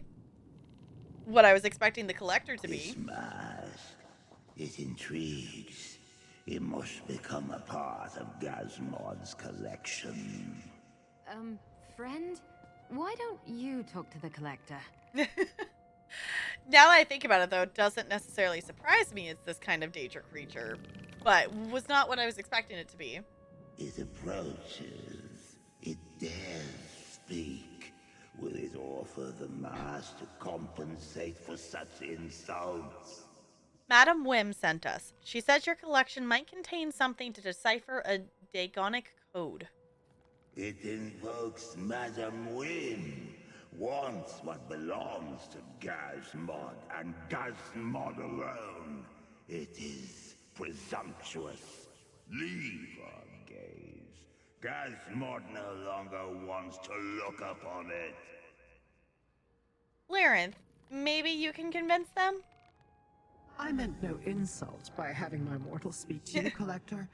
what I was expecting the collector to be. This mask, it intrigues. It must become a part of Gazmod's collection. Friend? Why don't you talk to the collector? Now that I think about it, though, it doesn't necessarily surprise me it's this kind of danger creature, but was not what I was expecting it to be. It approaches. It dares speak. Will it offer the mask to compensate for such insults? Madam Wim sent us. She says your collection might contain something to decipher a Dagonic code. It invokes Madam Wim. Wants what belongs to Gazmod and Gazmod alone. It is presumptuous. Leave our gaze. Gazmod no longer wants to look upon it. Lyrinth, maybe you can convince them? I meant no insult by having my mortal speak to you, Collector.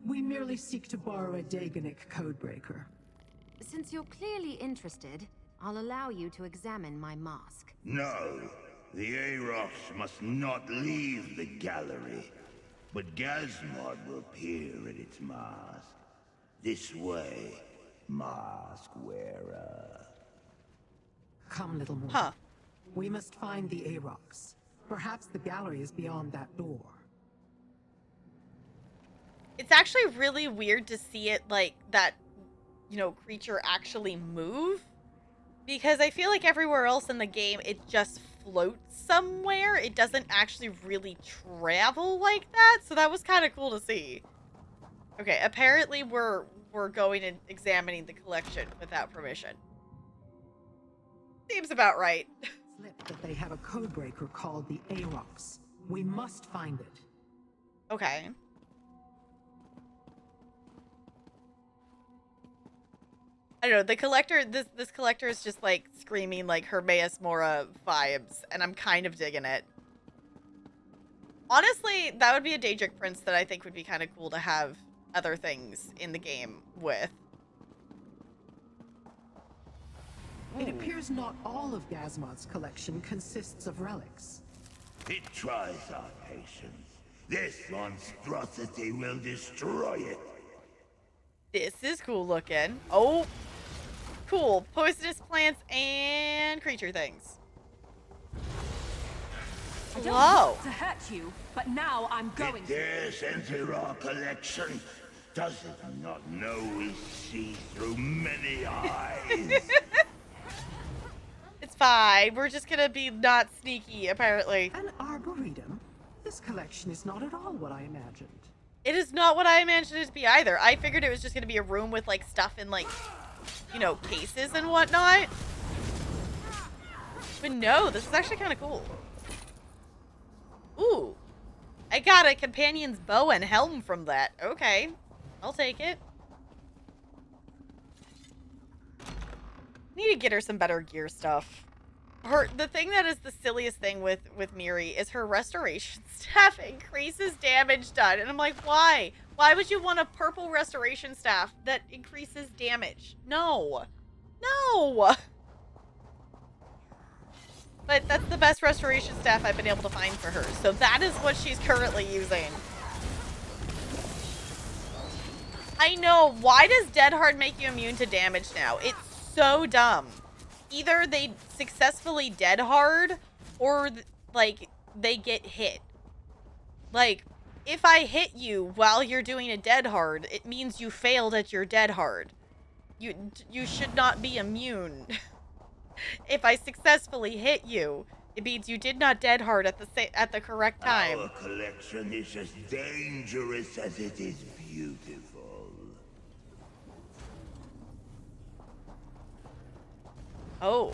We merely seek to borrow a Dagonic codebreaker. Since you're clearly interested, I'll allow you to examine my mask. No, the Arox must not leave the gallery. But Gazmod will peer at its mask. This way, mask wearer. Come, little more. Huh. We must find the Arox. Perhaps the gallery is beyond that door. It's actually really weird to see it, like, that, you know, creature actually move. Because I feel like everywhere else in the game, it just floats somewhere. It doesn't actually really travel like that. So that was kind of cool to see. Okay, apparently we're going and examining the collection without permission. Seems about right. Slip that they have a codebreaker called the Arox. We must find it. Okay. I don't know, the collector, this collector is just, like, screaming, like, Hermaeus Mora vibes, and I'm kind of digging it. Honestly, that would be a Daedric Prince that I think would be kind of cool to have other things in the game with. It appears not all of Gazmod's collection consists of relics. It tries our patience. This monstrosity will destroy it. This is cool looking. Oh, cool. Poisonous plants and creature things. I don't Whoa. want to hurt you, but now I'm going It to. dares enter our collection. Does it not know we see through many eyes? It's fine. We're just gonna be not sneaky, apparently. An arboretum? This collection is not at all what I imagined. It is not what I imagined it to be either. I figured it was just gonna be a room with, like, stuff in, like, you know, cases and whatnot. But no, this is actually kind of cool. Ooh. I got a companion's bow and helm from that. Okay. I'll take it. Need to get her some better gear stuff. The thing that is the silliest thing with Miri is her restoration staff increases damage done. And I'm like, why? Why would you want a purple restoration staff that increases damage? No. No. But that's the best restoration staff I've been able to find for her. So that is what she's currently using. I know. Why does Dead Hard make you immune to damage now? It's so dumb. Either they successfully Dead Hard or, like, they get hit. Like, if I hit you while you're doing a Dead Hard, it means you failed at your Dead Hard. You should not be immune. If I successfully hit you, it means you did not Dead Hard at the correct time. Our collection is as dangerous as it is beautiful. Oh.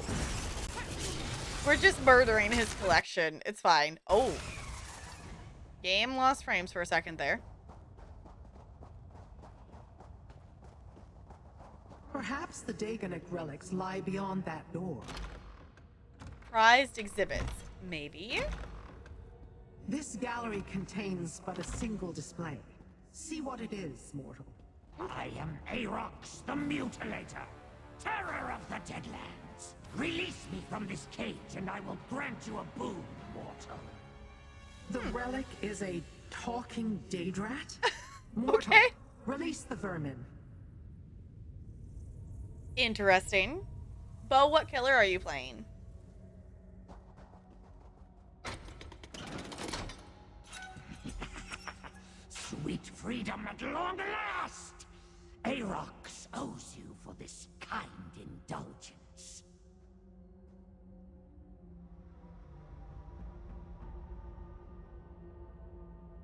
We're just murdering his collection. It's fine. Oh. Game lost frames for a second there. Perhaps the Dagonik relics lie beyond that door. Prized exhibits. Maybe? This gallery contains but a single display. See what it is, mortal. I am Arox the Mutilator, terror of the Deadlands. Release me from this cage and I will grant you a boon, mortal. The relic is a talking Daedrat? Mortal, Okay. release the vermin. Interesting. Bo, what killer are you playing? Sweet freedom at long last! Arox owes you for this kind indulgence.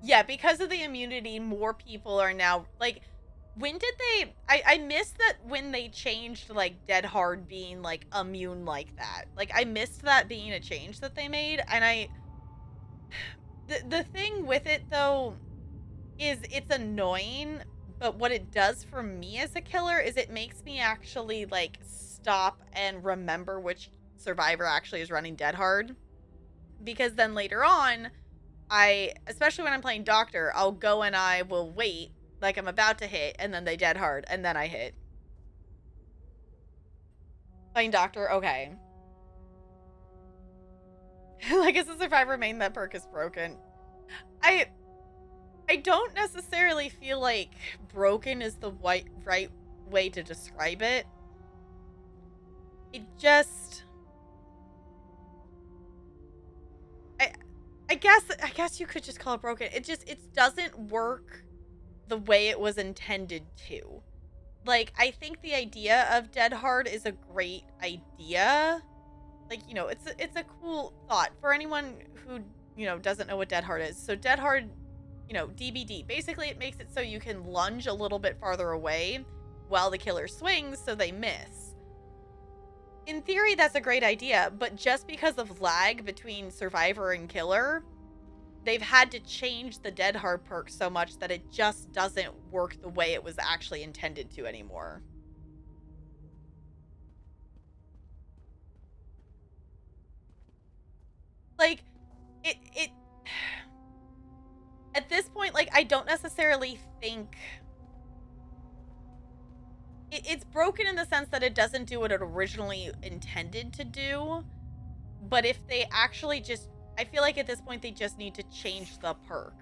Yeah, because of the immunity, more people are now, like, when did they, I missed that when they changed, like, Dead Hard being, like, immune like that. Like, I missed that being a change that they made, and the thing with it, though, is it's annoying, but what it does for me as a killer is it makes me actually, like, stop and remember which survivor actually is running Dead Hard. Because then later on, especially when I'm playing Doctor, I'll go and I will wait, like I'm about to hit, and then they Dead Hard, and then I hit. Playing Doctor, okay. Like, as a survivor main, that perk is broken. I don't necessarily feel like broken is the right way to describe it. It just... I guess you could just call it broken. It doesn't work the way it was intended to. Like, I think the idea of Dead Hard is a great idea. Like, you know, it's a cool thought for anyone who, you know, doesn't know what Dead Hard is. So Dead Hard, you know, DBD. Basically, it makes it so you can lunge a little bit farther away while the killer swings so they miss. In theory, that's a great idea, but just because of lag between survivor and killer, they've had to change the Dead Hard perk so much that it just doesn't work the way it was actually intended to anymore. Like, it at this point, like, I don't necessarily think it's broken in the sense that it doesn't do what it originally intended to do. But if they actually just, I feel like at this point they just need to change the perk.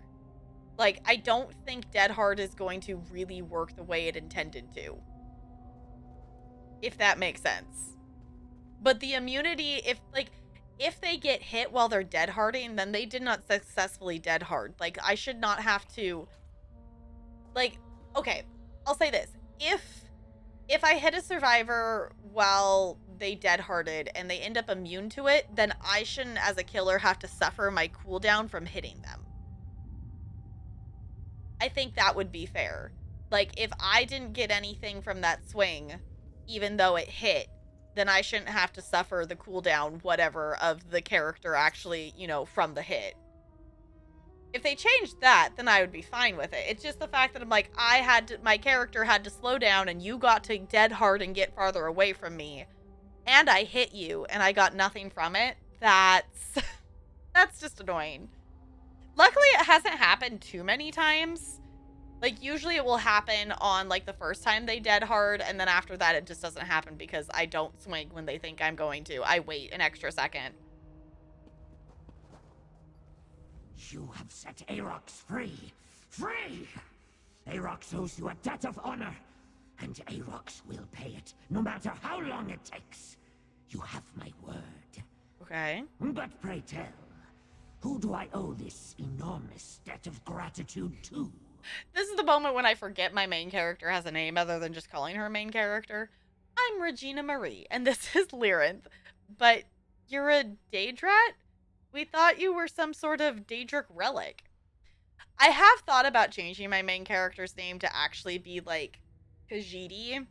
Like, I don't think Dead Hard is going to really work the way it intended to. If that makes sense. But the immunity, if they get hit while they're Dead Harding, then they did not successfully Dead Hard. Like, I should not have to, like, okay, I'll say this. If I hit a survivor while they Dead Harded and they end up immune to it, then I shouldn't, as a killer, have to suffer my cooldown from hitting them. I think that would be fair. Like, if I didn't get anything from that swing, even though it hit, then I shouldn't have to suffer the cooldown, whatever, of the character actually, you know, from the hit. If they changed that, then I would be fine with it. It's just the fact that I'm like, my character had to slow down and you got to Dead Hard and get farther away from me. And I hit you and I got nothing from it. That's just annoying. Luckily, it hasn't happened too many times. Like, usually it will happen on, like, the first time they Dead Hard, and then after that it just doesn't happen because I don't swing when they think I'm going to. I wait an extra second. You have set Arox free. Free! Arox owes you a debt of honor, and Arox will pay it, no matter how long it takes. You have my word. Okay. But pray tell, who do I owe this enormous debt of gratitude to? This is the moment when I forget my main character has a name other than just calling her main character. I'm Regina Marie, and this is Lyrinth. But you're a Daedrat? We thought you were some sort of Daedric relic. I have thought about changing my main character's name to actually be, like, Khajiit,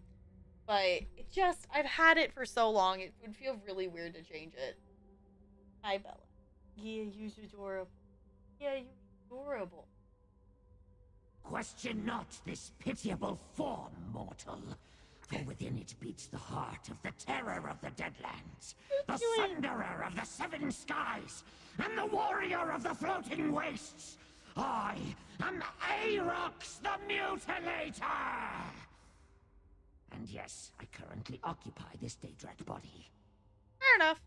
but it just, I've had it for so long, it would feel really weird to change it. Hi, Bella. Yeah, you're adorable. Yeah, you're adorable. Question not this pitiable form, mortal. For within it beats the heart of the terror of the Deadlands, the thunderer of the seven skies, and the warrior of the floating wastes. I am Arox the Mutilator! And yes, I currently occupy this Daedric body. Fair enough.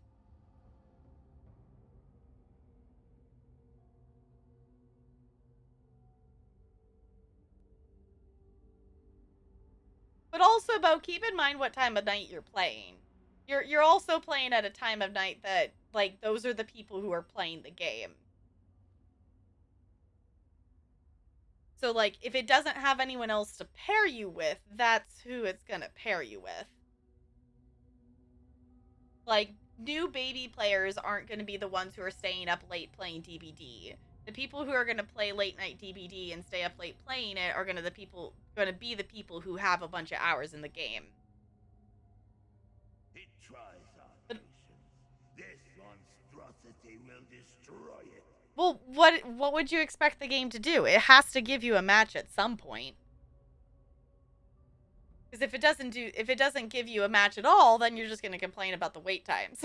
But also, Bo, keep in mind what time of night you're playing. You're also playing at a time of night that, like, those are the people who are playing the game. So, like, if it doesn't have anyone else to pair you with, that's who it's gonna pair you with. Like, new baby players aren't gonna be the ones who are staying up late playing DBD. The people who are gonna play late night DBD and stay up late playing it are gonna be the people who have a bunch of hours in the game. It tries our patience. This monstrosity will destroy it. Well, what would you expect the game to do? It has to give you a match at some point. Because if it doesn't give you a match at all, then you're just going to complain about the wait times.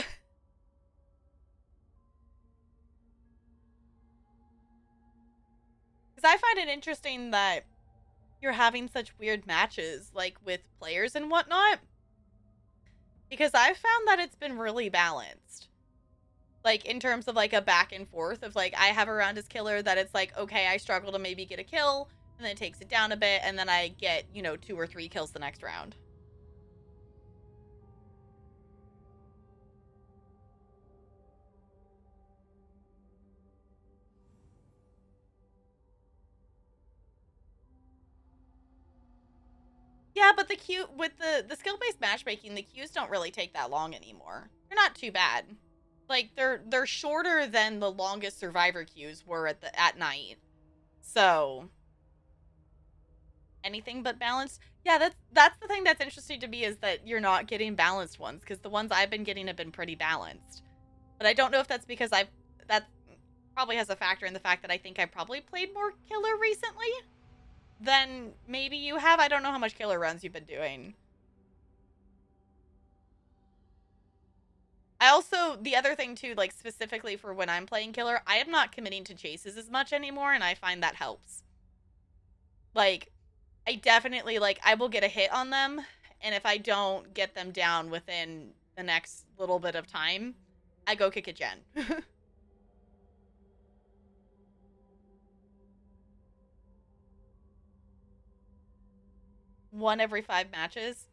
Because I find it interesting that you're having such weird matches, like, with players and whatnot. Because I've found that it's been really balanced. Like, in terms of, like, a back and forth of, like, I have a round as killer that it's like, okay, I struggle to maybe get a kill, and then it takes it down a bit, and then I get, 2 or 3 kills the next round. Yeah, but with the skill-based matchmaking, the queues don't really take that long anymore. They're not too bad. Like, they're shorter than the longest survivor queues were at night. So, anything but balanced. Yeah, that's the thing that's interesting to me, is that you're not getting balanced ones, because the ones I've been getting have been pretty balanced. But I don't know if that's because that probably has a factor in the fact that I think I probably played more killer recently than maybe you have. I don't know how much killer runs you've been doing. I also, the other thing too, like, specifically for when I'm playing killer, I am not committing to chases as much anymore, and I find that helps. Like, I definitely, like, I will get a hit on them, and if I don't get them down within the next little bit of time, I go kick a gen. One every 5 matches.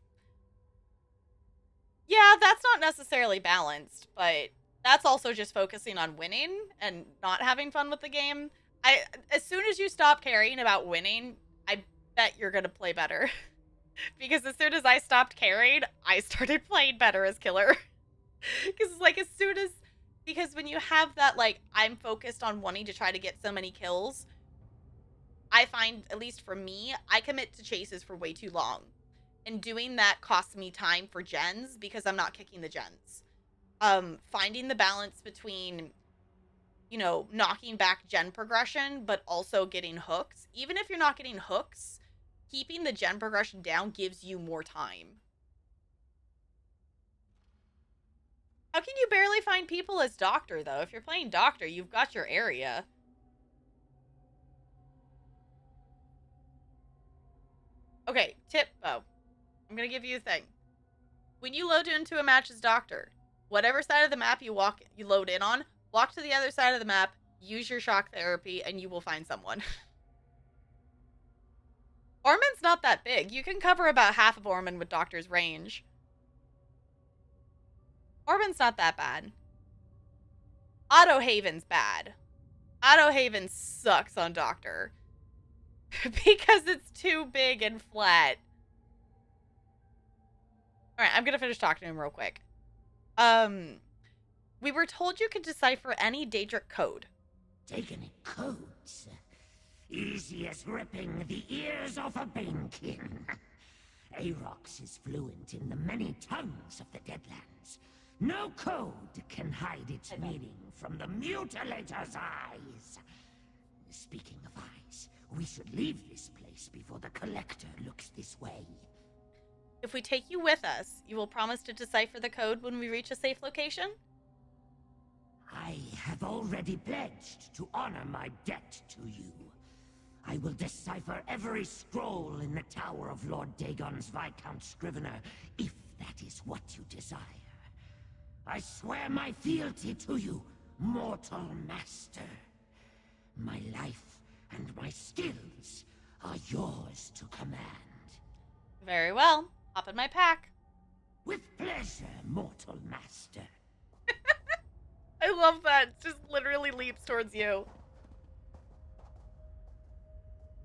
Yeah, that's not necessarily balanced, but that's also just focusing on winning and not having fun with the game. As soon as you stop caring about winning, I bet you're gonna play better. Because as soon as I stopped caring, I started playing better as killer. Because, like, because when you have that, like, I'm focused on wanting to try to get so many kills, I find, at least for me, I commit to chases for way too long. And doing that costs me time for gens because I'm not kicking the gens. Finding the balance between, knocking back gen progression, but also getting hooks. Even if you're not getting hooks, keeping the gen progression down gives you more time. How can you barely find people as Doctor, though? If you're playing Doctor, you've got your area. Okay, tip, Bo. I'm gonna give you a thing. When you load into a match as Doctor, whatever side of the map you load in on, walk to the other side of the map, use your shock therapy, and you will find someone. Ormond's not that big. You can cover about half of Ormond with Doctor's range. Ormond's not that bad. Auto Haven's bad. Auto Haven sucks on Doctor. Because it's too big and flat. Alright, I'm gonna finish talking to him real quick. We were told you could decipher any Daedric code. Taken codes? Easy as ripping the ears off a banekin. Arox is fluent in the many tongues of the Deadlands. No code can hide its meaning from the Mutilator's eyes. Speaking of eyes, we should leave this place before the Collector looks this way. If we take you with us, you will promise to decipher the code when we reach a safe location? I have already pledged to honor my debt to you. I will decipher every scroll in the Tower of Lord Dagon's Viscount Scrivener, if that is what you desire. I swear my fealty to you, mortal master. My life and my skills are yours to command. Very well. Hop in my pack. With pleasure, mortal master. I love that. It just literally leaps towards you.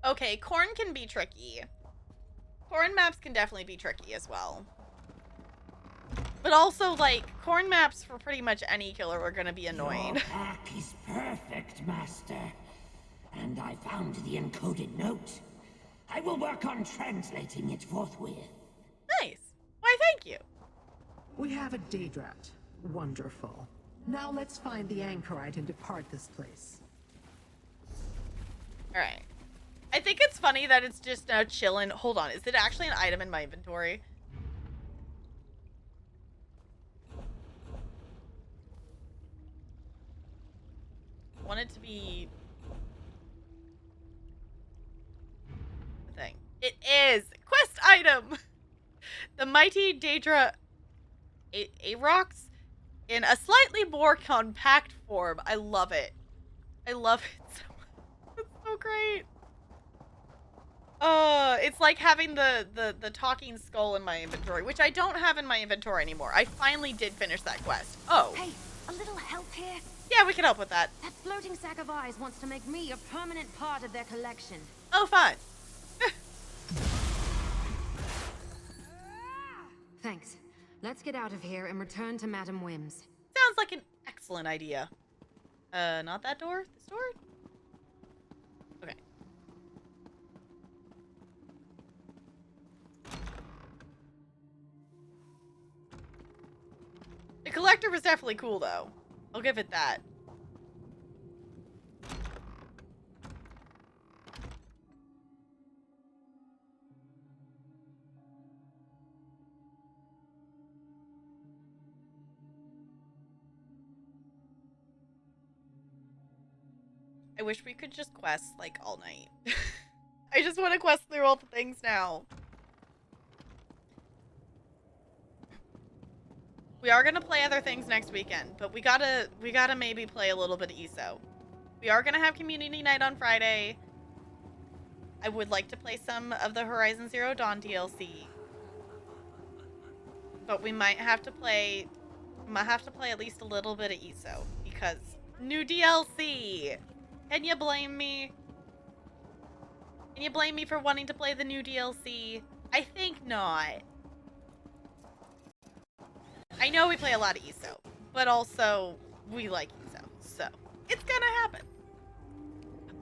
Okay, corn can be tricky. Corn maps can definitely be tricky as well. But also, like, corn maps for pretty much any killer are gonna be annoying. Your pack is perfect, master. And I found the encoded note. I will work on translating it forthwith. Nice. Why, thank you. We have a Daedrat. Wonderful. Now let's find the anchorite and depart this place. Alright. I think it's funny that it's just now chilling. Hold on, is it actually an item in my inventory? I want it to be a thing. It is! Quest item! The mighty Daedra Arox in a slightly more compact form. I love it. I love it so much. It's so great. It's like having the talking skull in my inventory, which I don't have in my inventory anymore. I finally did finish that quest. Oh. Hey, a little help here? Yeah, we can help with that. That floating sack of eyes wants to make me a permanent part of their collection. Oh, fun. Thanks. Let's get out of here and return to Madame Whim's. Sounds like an excellent idea. Not that door? This door? Okay. The collector was definitely cool, though. I'll give it that. I wish we could just quest, like, all night. I just want to quest through all the things now. We are gonna play other things next weekend, but we gotta maybe play a little bit of ESO. We are gonna have community night on Friday. I would like to play some of the Horizon Zero Dawn DLC. But we might have to play at least a little bit of ESO, because new DLC! Can you blame me? Can you blame me for wanting to play the new DLC? I think not. I know we play a lot of ESO, but also we like ESO, so it's gonna happen.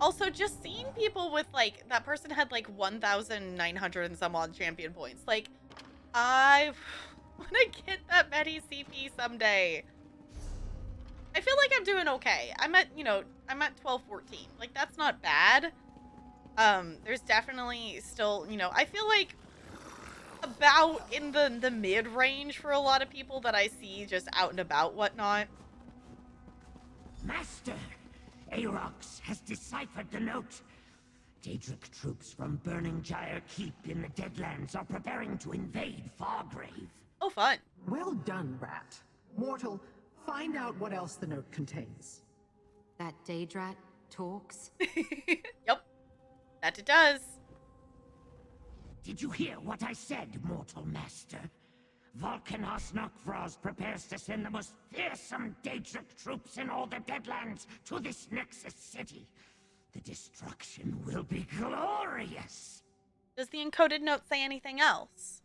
Also, just seeing people with, like, that person had like 1,900 and some odd champion points. Like, I want to get that many CP someday. I feel like I'm doing okay. I'm at 12, 14. Like, that's not bad. There's definitely still, I feel like about in the mid-range for a lot of people that I see just out and about whatnot. Master, Arox has deciphered the note. Daedric troops from Burning Gyre Keep in the Deadlands are preparing to invade Fargrave. Oh, fun. Well done, Rat. Mortal, find out what else the note contains. That Daedrat talks? Yep. That it does. Did you hear what I said, mortal master? Volcanos Nokvros prepares to send the most fearsome Daedric troops in all the Deadlands to this Nexus city. The destruction will be glorious. Does the encoded note say anything else?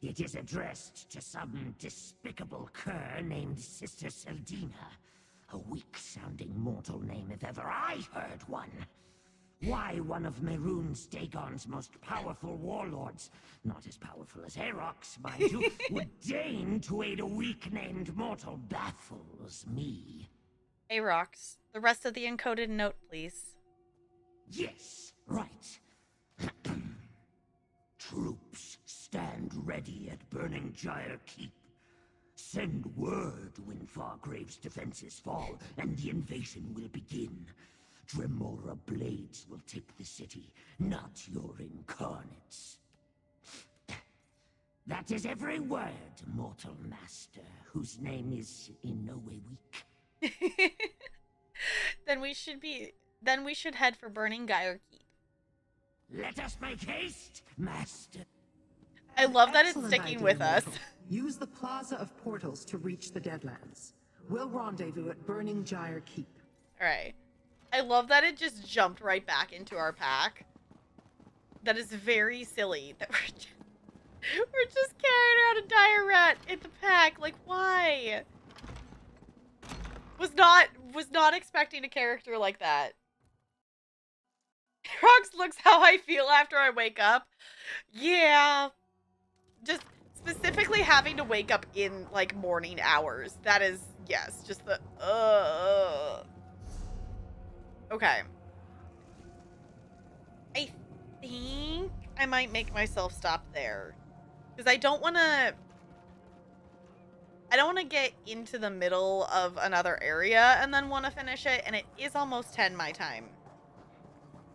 It is addressed to some despicable cur named Sister Seldina. A weak-sounding mortal name if ever I heard one. Why one of Mehrunes Dagon's most powerful warlords, not as powerful as Arox, mind you, would deign to aid a weak-named mortal baffles me. Arox, the rest of the encoded note, please. Yes, right. Troops ready at Burning Gyre Keep. Send word when Fargrave's defenses fall, and the invasion will begin. Dremora blades will take the city, not your incarnates. That is every word, mortal master, whose name is in no way weak. Then we should head for Burning Gyre Keep. Let us make haste, master. I love that it's Excellent sticking idea, with us. mortal. Use the Plaza of Portals to reach the Deadlands. We'll rendezvous at Burning Gyre Keep. Alright. I love that it just jumped right back into our pack. That is very silly that we're just carrying around a dire rat in the pack. Like, why? Was not expecting a character like that. Rox looks how I feel after I wake up. Yeah. Just specifically having to wake up in, like, morning hours. That is, yes, just the, Okay. I think I might make myself stop there. Because I don't want to get into the middle of another area and then want to finish it. And it is almost 10 my time.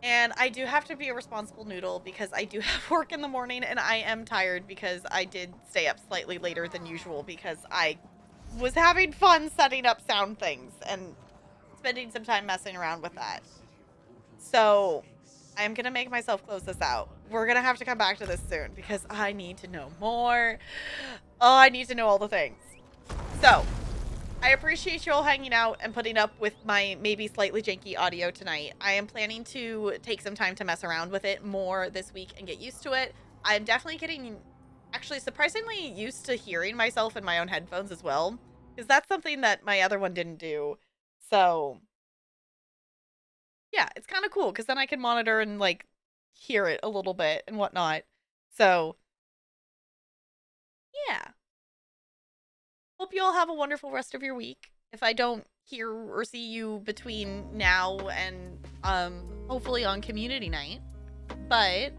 And I do have to be a responsible noodle because I do have work in the morning and I am tired because I did stay up slightly later than usual because I was having fun setting up sound things and spending some time messing around with that. So I'm going to make myself close this out. We're going to have to come back to this soon because I need to know more. Oh, I need to know all the things. So I appreciate you all hanging out and putting up with my maybe slightly janky audio tonight. I am planning to take some time to mess around with it more this week and get used to it. I'm definitely getting actually surprisingly used to hearing myself in my own headphones as well, because that's something that my other one didn't do. So yeah, it's kind of cool because then I can monitor and like hear it a little bit and whatnot. So yeah. Hope you all have a wonderful rest of your week. If I don't hear or see you between now and hopefully on community night. But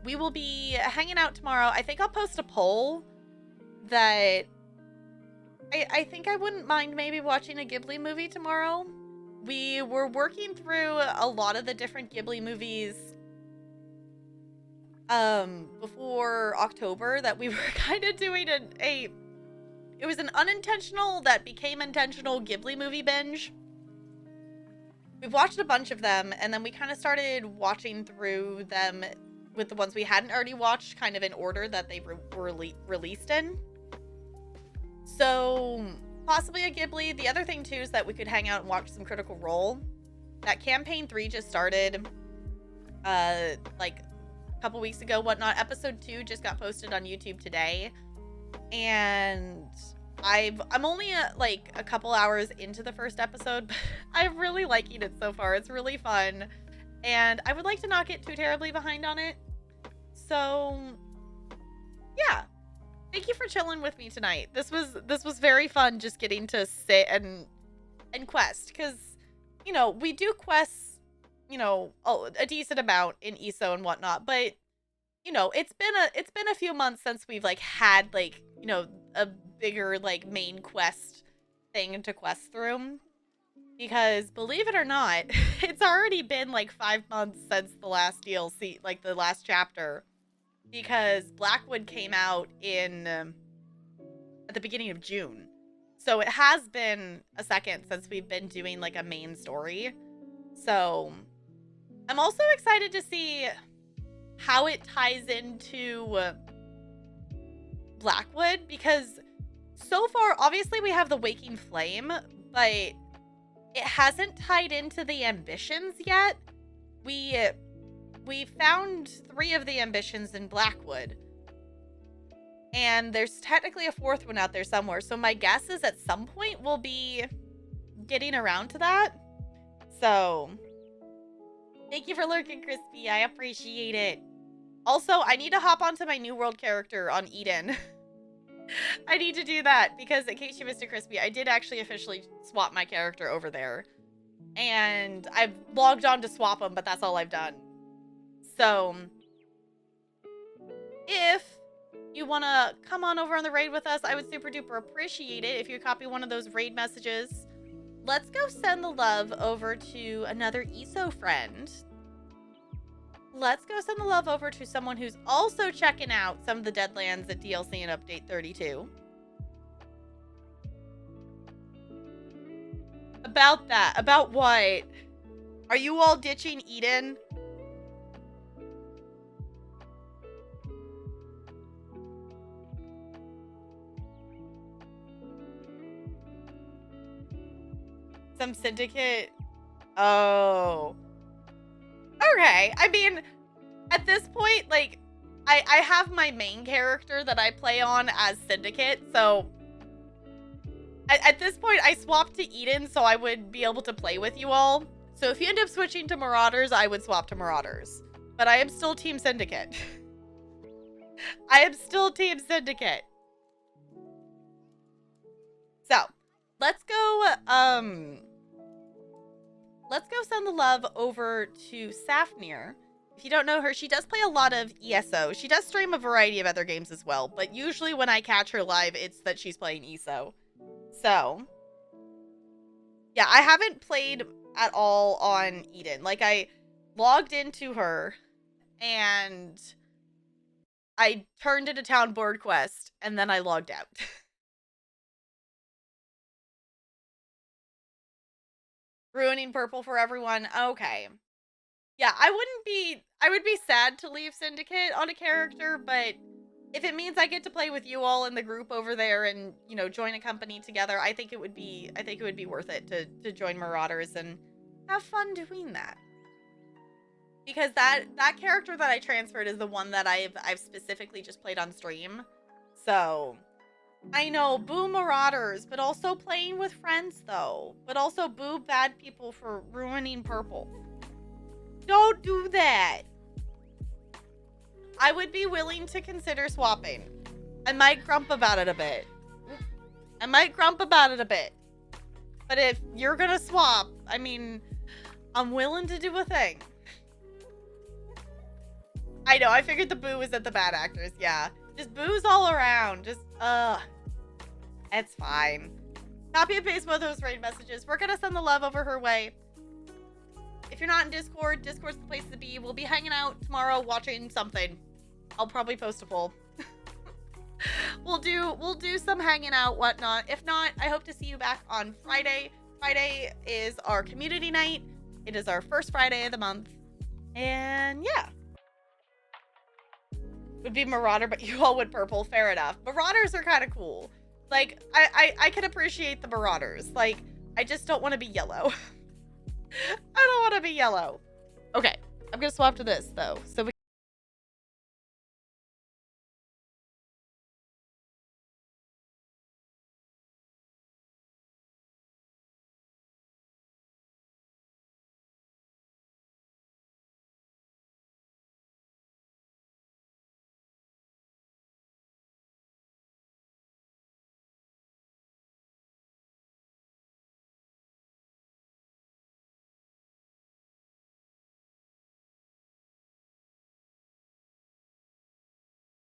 we will be hanging out tomorrow. I think I'll post a poll that I think I wouldn't mind maybe watching a Ghibli movie tomorrow. We were working through a lot of the different Ghibli movies before October that we were kind of doing it was an unintentional that became intentional Ghibli movie binge. We've watched a bunch of them, and then we kind of started watching through them with the ones we hadn't already watched, kind of in order that they were released in. So, possibly a Ghibli. The other thing, too, is that we could hang out and watch some Critical Role. That Campaign 3 just started, like, a couple weeks ago, whatnot. Episode 2 just got posted on YouTube today. And I'm only like a couple hours into the first episode, but I'm really liking it so far. It's really fun, and I would like to not get too terribly behind on it. So yeah, thank you for chilling with me tonight. This was very fun, just getting to sit and quest, because you know we do quests, you know, a decent amount in ESO and whatnot, but you know, it's been a few months since we've like had like, you know, a bigger like main quest thing to quest through. Because believe it or not, it's already been like 5 months since the last DLC, like the last chapter. Because Blackwood came out in at the beginning of June. So it has been a second since we've been doing like a main story. So I'm also excited to see how it ties into Blackwood, because so far, obviously we have the Waking Flame, but it hasn't tied into the ambitions yet. We found 3 of the ambitions in Blackwood, and there's technically a 4th one out there somewhere, so my guess is at some point we'll be getting around to that. So thank you for lurking, Crispy. I appreciate it. Also, I need to hop onto my New World character on Eden. I need to do that because, in case you missed it, Crispy, I did actually officially swap my character over there. And I've logged on to swap him, but that's all I've done. So, if you want to come on over on the raid with us, I would super duper appreciate it if you copy one of those raid messages. Let's go send the love over to another ESO friend. Let's go send the love over to someone who's also checking out some of the Deadlands at DLC and Update 32. About that. About what? Are you all ditching Eden? Some syndicate? Oh. Okay. I mean, at this point, like, I have my main character that I play on as Syndicate, so at this point, I swapped to Eden so I would be able to play with you all. So if you end up switching to Marauders, I would swap to Marauders. But I am still Team Syndicate. I am still Team Syndicate. So, let's go send the love over to Safnir. If you don't know her, she does play a lot of ESO. She does stream a variety of other games as well, but usually when I catch her live, it's that she's playing ESO. So, yeah, I haven't played at all on Eden. Like, I logged into her, and I turned in a town board quest, and then I logged out. Ruining purple for everyone. Okay. Yeah, I would be sad to leave Syndicate on a character, but if it means I get to play with you all in the group over there and, you know, join a company together, I think it would be worth it to join Marauders and have fun doing that. Because that character that I transferred is the one that I've specifically just played on stream. So, I know, boo Marauders, but also playing with friends, though. But also boo bad people for ruining purple. Don't do that. I would be willing to consider swapping. I might grump about it a bit. But if you're gonna swap, I mean, I'm willing to do a thing. I know, I figured the boo was at the bad actors, yeah. Just boos all around. Just, it's fine. Copy and paste both those raid messages. We're gonna send the love over her way. If you're not in Discord, Discord's the place to be. We'll be hanging out tomorrow watching something. I'll probably post a poll. We'll do some hanging out, whatnot. If not, I hope to see you back on Friday. Friday is our community night. It is our first Friday of the month. And yeah. Would be Marauder, but you all would purple. Fair enough. Marauders are kind of cool. Like, I can appreciate the Marauders. Like, I just don't want to be yellow. I don't want to be yellow. Okay, I'm going to swap to this, though. So we